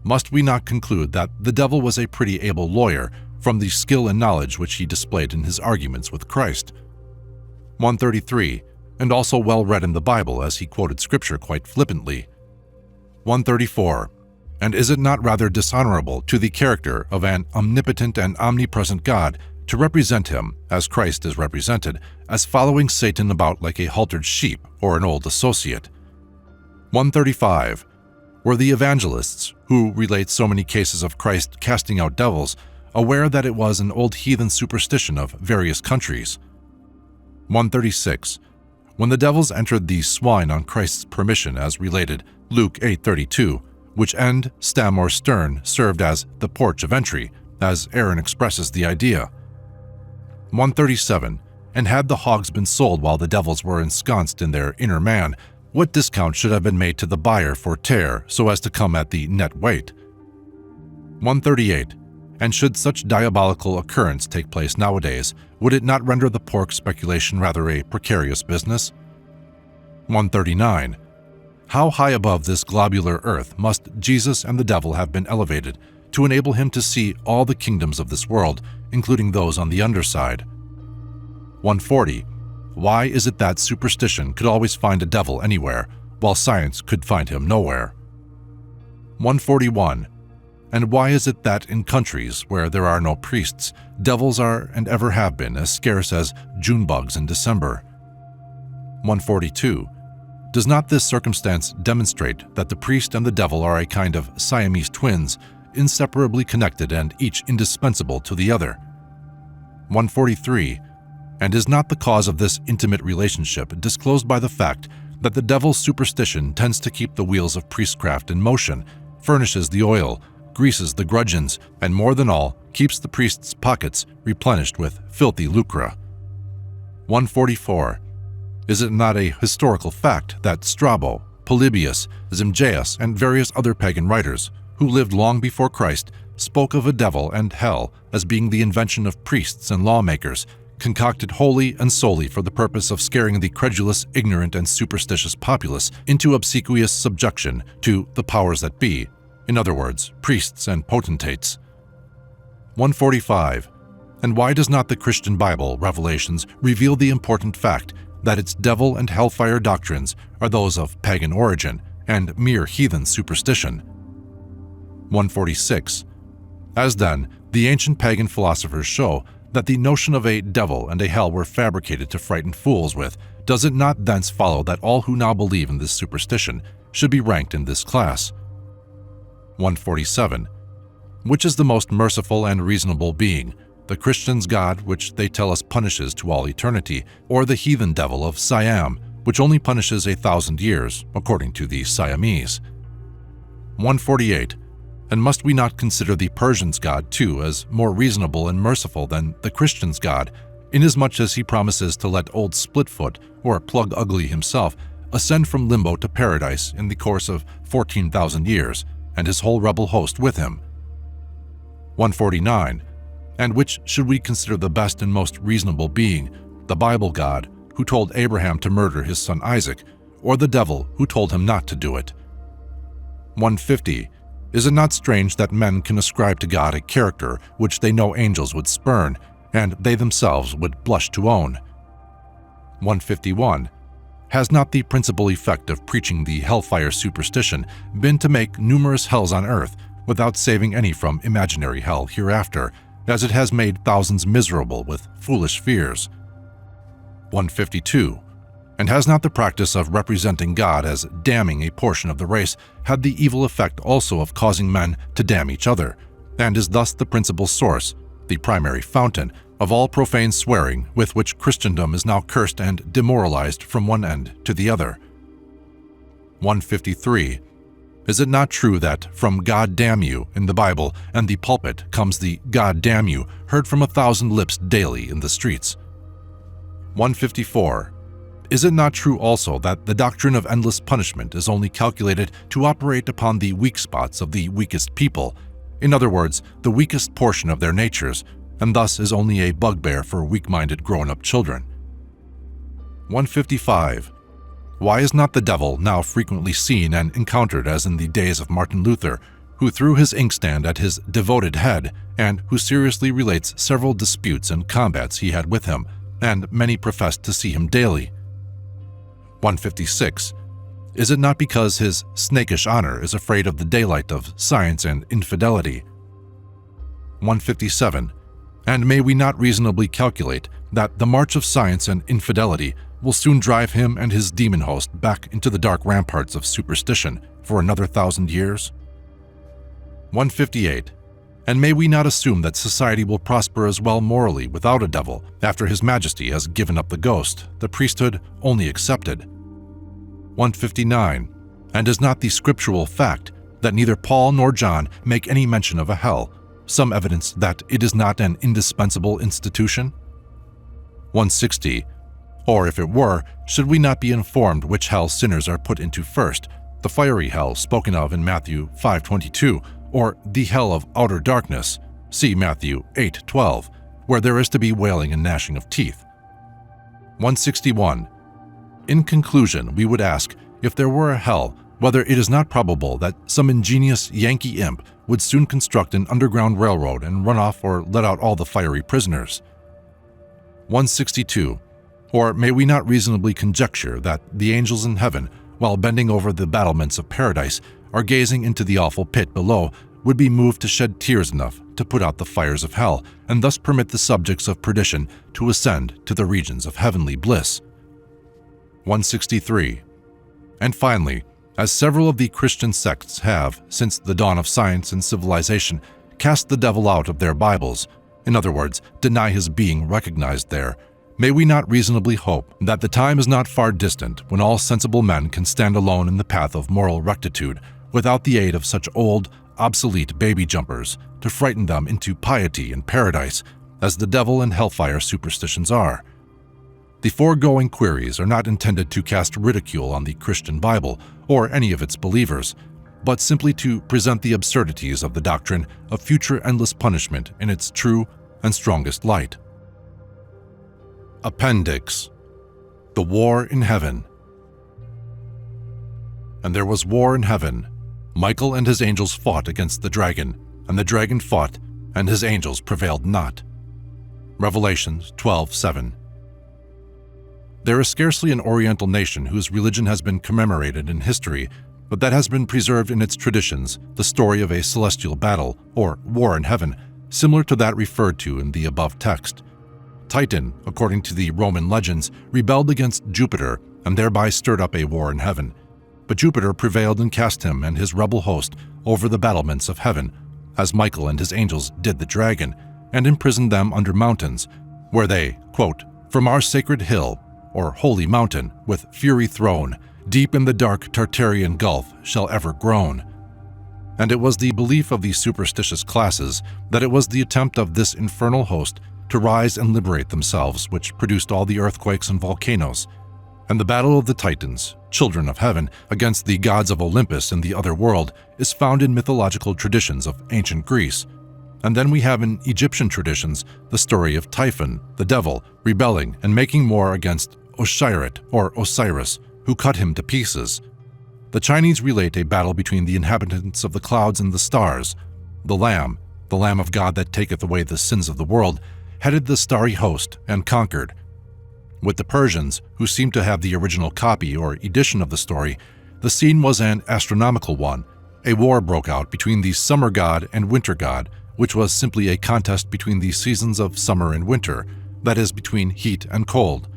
Must we not conclude that the devil was a pretty able lawyer from the skill and knowledge which he displayed in his arguments with Christ? 133. And also well read in the Bible, as he quoted Scripture quite flippantly. 134. And is it not rather dishonorable to the character of an omnipotent and omnipresent God to represent him, as Christ is represented, as following Satan about like a haltered sheep or an old associate? 135. Were the evangelists, who relate so many cases of Christ casting out devils, aware that it was an old heathen superstition of various countries? 136. When the devils entered the swine on Christ's permission, as related, Luke 8:32, which end, stem, or stern served as the porch of entry, as Aaron expresses the idea. 137. And had the hogs been sold while the devils were ensconced in their inner man, what discount should have been made to the buyer for tear so as to come at the net weight? 138. And should such diabolical occurrence take place nowadays, would it not render the pork speculation rather a precarious business? 139. How high above this globular earth must Jesus and the devil have been elevated to enable him to see all the kingdoms of this world, including those on the underside? 140. Why is it that superstition could always find a devil anywhere, while science could find him nowhere? 141. And why is it that in countries where there are no priests, devils are and ever have been as scarce as June bugs in December? 142. Does not this circumstance demonstrate that the priest and the devil are a kind of Siamese twins, inseparably connected and each indispensable to the other? 143. And is not the cause of this intimate relationship disclosed by the fact that the devil's superstition tends to keep the wheels of priestcraft in motion, furnishes the oil, greases the gudgeons, and more than all, keeps the priest's pockets replenished with filthy lucre? 144. Is it not a historical fact that Strabo, Polybius, Zimjaeus, and various other pagan writers, who lived long before Christ, spoke of a devil and hell as being the invention of priests and lawmakers, concocted wholly and solely for the purpose of scaring the credulous, ignorant, and superstitious populace into obsequious subjection to the powers that be, in other words, priests and potentates? 145. And why does not the Christian Bible, Revelations, reveal the important fact that its devil and hellfire doctrines are those of pagan origin and mere heathen superstition? 146. As then, the ancient pagan philosophers show that the notion of a devil and a hell were fabricated to frighten fools with, does it not thence follow that all who now believe in this superstition should be ranked in this class? 147. Which is the most merciful and reasonable being, the Christian's God, which they tell us punishes to all eternity, or the heathen devil of Siam, which only punishes 1,000 years, according to the Siamese? 148. And must we not consider the Persian's God, too, as more reasonable and merciful than the Christian's God, inasmuch as he promises to let old Splitfoot, or Plug Ugly himself, ascend from limbo to paradise in the course of 14,000 years, and his whole rebel host with him? 149. And which should we consider the best and most reasonable being, the Bible God, who told Abraham to murder his son Isaac, or the devil, who told him not to do it? 150. Is it not strange that men can ascribe to God a character which they know angels would spurn, and they themselves would blush to own? 151. Has not the principal effect of preaching the hellfire superstition been to make numerous hells on earth without saving any from imaginary hell hereafter, as it has made thousands miserable with foolish fears? 152. And has not the practice of representing God as damning a portion of the race had the evil effect also of causing men to damn each other, and is thus the principal source, the primary fountain, of all profane swearing with which Christendom is now cursed and demoralized from one end to the other? 153. Is it not true that from God damn you in the Bible and the pulpit comes the God damn you heard from 1,000 lips daily in the streets? 154. Is it not true also that the doctrine of endless punishment is only calculated to operate upon the weak spots of the weakest people, in other words, the weakest portion of their natures, and thus is only a bugbear for weak-minded grown-up children? 155. Why is not the devil now frequently seen and encountered as in the days of Martin Luther, who threw his inkstand at his devoted head and who seriously relates several disputes and combats he had with him, and many professed to see him daily? 156. Is it not because his snakish honor is afraid of the daylight of science and infidelity? 157. And may we not reasonably calculate that the march of science and infidelity will soon drive him and his demon host back into the dark ramparts of superstition for another 1,000 years? 158. And may we not assume that society will prosper as well morally without a devil after His Majesty has given up the ghost, the priesthood only accepted? 159. And is not the scriptural fact that neither Paul nor John make any mention of a hell some evidence that it is not an indispensable institution? 160. Or if it were, should we not be informed which hell sinners are put into first, the fiery hell spoken of in Matthew 5:22, or the hell of outer darkness, see Matthew 8:12, where there is to be wailing and gnashing of teeth? 161. In conclusion, we would ask, if there were a hell, whether it is not probable that some ingenious Yankee imp would soon construct an underground railroad and run off or let out all the fiery prisoners? 162. Or may we not reasonably conjecture that the angels in heaven, while bending over the battlements of paradise, are gazing into the awful pit below, would be moved to shed tears enough to put out the fires of hell, and thus permit the subjects of perdition to ascend to the regions of heavenly bliss? 163. And finally, as several of the Christian sects have, since the dawn of science and civilization, cast the devil out of their Bibles, in other words, deny his being recognized there, may we not reasonably hope that the time is not far distant when all sensible men can stand alone in the path of moral rectitude without the aid of such old, obsolete baby jumpers to frighten them into piety and paradise, as the devil and hellfire superstitions are? The foregoing queries are not intended to cast ridicule on the Christian Bible or any of its believers, but simply to present the absurdities of the doctrine of future endless punishment in its true and strongest light. Appendix: The War in Heaven. And there was war in heaven. Michael and his angels fought against the dragon, and the dragon fought, and his angels prevailed not. Revelations 12:7. There is scarcely an Oriental nation whose religion has been commemorated in history, but that has been preserved in its traditions the story of a celestial battle, or war in heaven, similar to that referred to in the above text. Titan, according to the Roman legends, rebelled against Jupiter and thereby stirred up a war in heaven. But Jupiter prevailed and cast him and his rebel host over the battlements of heaven, as Michael and his angels did the dragon, and imprisoned them under mountains, where they, quote, "from our sacred hill, or holy mountain, with fury thrown, deep in the dark Tartarian gulf shall ever groan." And it was the belief of the superstitious classes that it was the attempt of this infernal host to rise and liberate themselves which produced all the earthquakes and volcanoes. And the battle of the Titans, children of heaven, against the gods of Olympus in the other world is found in mythological traditions of ancient Greece. And then we have in Egyptian traditions the story of Typhon, the devil, rebelling and making war against Oshirit or Osiris, who cut him to pieces. The Chinese relate a battle between the inhabitants of the clouds and the stars. The Lamb of God that taketh away the sins of the world, headed the starry host and conquered. With the Persians, who seem to have the original copy or edition of the story, the scene was an astronomical one. A war broke out between the summer god and winter god, which was simply a contest between the seasons of summer and winter, that is, between heat and cold.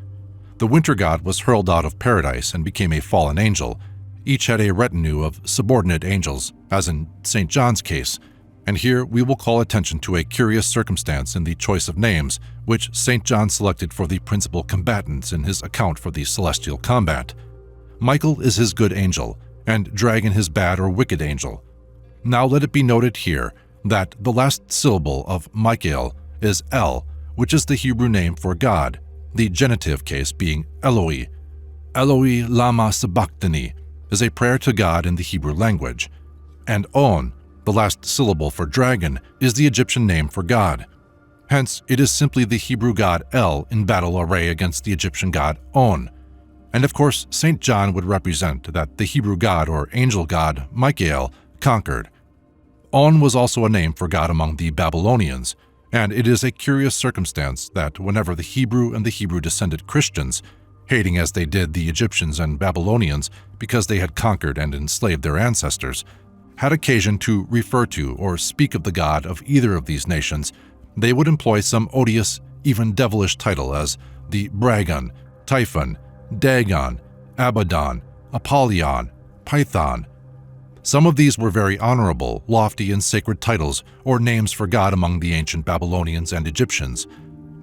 The winter god was hurled out of paradise and became a fallen angel. Each had a retinue of subordinate angels, as in St. John's case, and here we will call attention to a curious circumstance in the choice of names, which St. John selected for the principal combatants in his account for the celestial combat. Michael is his good angel, and dragon his bad or wicked angel. Now let it be noted here that the last syllable of Michael is El, which is the Hebrew name for God, the genitive case being Eloi. Eloi lama sabachthani is a prayer to God in the Hebrew language, and On, the last syllable for dragon, is the Egyptian name for God. Hence, it is simply the Hebrew god El in battle array against the Egyptian god On. And of course, St. John would represent that the Hebrew god or angel god, Michael, conquered. On was also a name for God among the Babylonians, and it is a curious circumstance that whenever the Hebrew and the Hebrew-descended Christians, hating as they did the Egyptians and Babylonians because they had conquered and enslaved their ancestors, had occasion to refer to or speak of the god of either of these nations, they would employ some odious, even devilish title as the Bragon, Typhon, Dagon, Abaddon, Apollyon, Python. Some of these were very honorable, lofty, and sacred titles or names for God among the ancient Babylonians and Egyptians,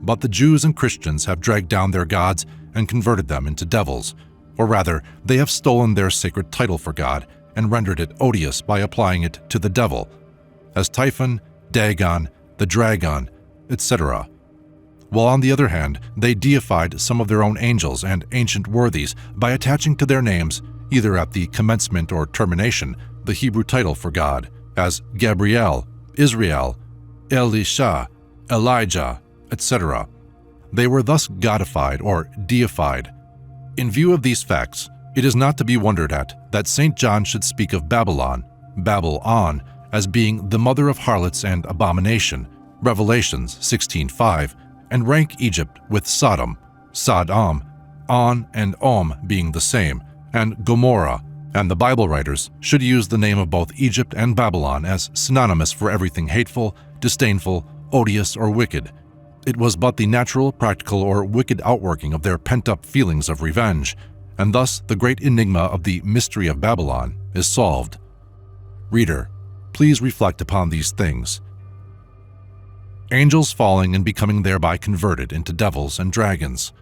but the Jews and Christians have dragged down their gods and converted them into devils, or rather, they have stolen their sacred title for God and rendered it odious by applying it to the devil, as Typhon, Dagon, the Dragon, etc. While on the other hand, they deified some of their own angels and ancient worthies by attaching to their names, either at the commencement or termination, the Hebrew title for God, as Gabriel, Israel, Elisha, Elijah, etc. They were thus godified or deified. In view of these facts, it is not to be wondered at that St. John should speak of Babylon, Babel-on, as being the mother of harlots and abomination, Revelations 16:5, and rank Egypt with Sodom, Sodom, On and Om being the same, and Gomorrah, and the Bible writers should use the name of both Egypt and Babylon as synonymous for everything hateful, disdainful, odious, or wicked. It was but the natural, practical, or wicked outworking of their pent-up feelings of revenge, and thus the great enigma of the mystery of Babylon is solved. Reader, please reflect upon these things. Angels falling and becoming thereby converted into devils and dragons.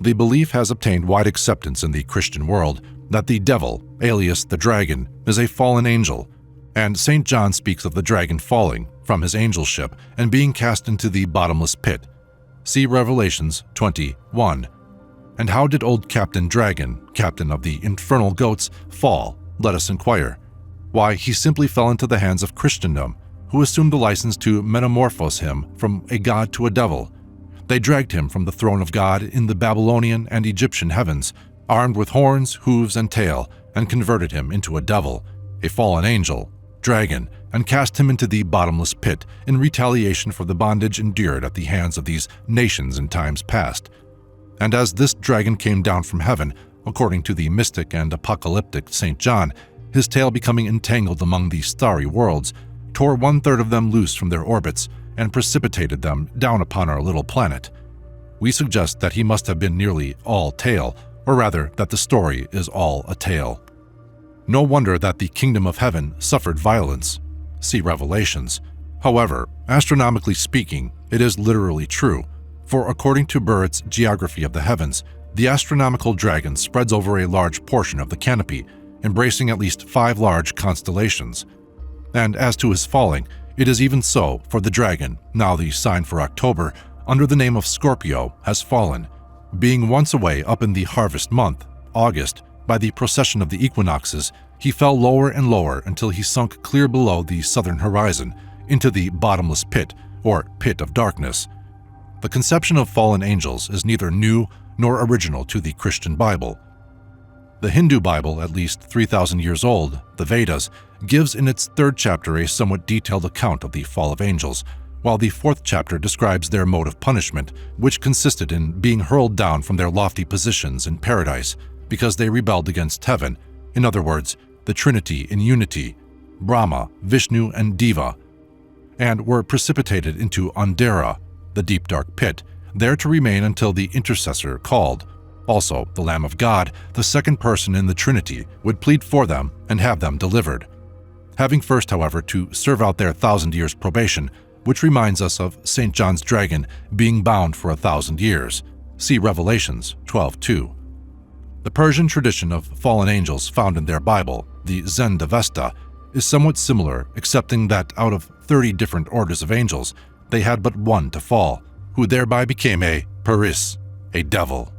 The belief has obtained wide acceptance in the Christian world that the devil, alias the dragon, is a fallen angel, and St. John speaks of the dragon falling from his angelship and being cast into the bottomless pit. See Revelations 20:1. And how did old Captain Dragon, captain of the infernal goats, fall, let us inquire? Why, he simply fell into the hands of Christendom, who assumed the license to metamorphose him from a god to a devil. They dragged him from the throne of God in the Babylonian and Egyptian heavens, armed with horns, hooves, and tail, and converted him into a devil, a fallen angel, dragon, and cast him into the bottomless pit in retaliation for the bondage endured at the hands of these nations in times past. And as this dragon came down from heaven, according to the mystic and apocalyptic St. John, his tail becoming entangled among the starry worlds, tore 1/3 of them loose from their orbits and precipitated them down upon our little planet. We suggest that he must have been nearly all tail, or rather that the story is all a tale. No wonder that the kingdom of heaven suffered violence. See Revelations. However, astronomically speaking, it is literally true, for according to Burritt's Geography of the Heavens, the astronomical dragon spreads over a large portion of the canopy, embracing at least 5 large constellations. And as to his falling, it is even so, for the dragon, now the sign for October, under the name of Scorpio, has fallen, being once away up in the harvest month, August. By the procession of the equinoxes, he fell lower and lower until he sunk clear below the southern horizon, into the bottomless pit, or pit of darkness. The conception of fallen angels is neither new nor original to the Christian Bible. The Hindu Bible, at least 3,000 years old, the Vedas, gives in its 3rd chapter a somewhat detailed account of the fall of angels, while the 4th chapter describes their mode of punishment, which consisted in being hurled down from their lofty positions in paradise because they rebelled against heaven, in other words, the Trinity in unity, Brahma, Vishnu, and Deva, and were precipitated into Andhera, the deep dark pit, there to remain until the intercessor called. Also, the Lamb of God, the second person in the Trinity, would plead for them and have them delivered. Having first, however, to serve out their 1,000 years probation, which reminds us of St. John's dragon being bound for 1,000 years. See Revelations 12:2. The Persian tradition of fallen angels found in their Bible, the Zend-Avesta, is somewhat similar, excepting that out of 30 different orders of angels, they had but one to fall, who thereby became a Paris, a devil.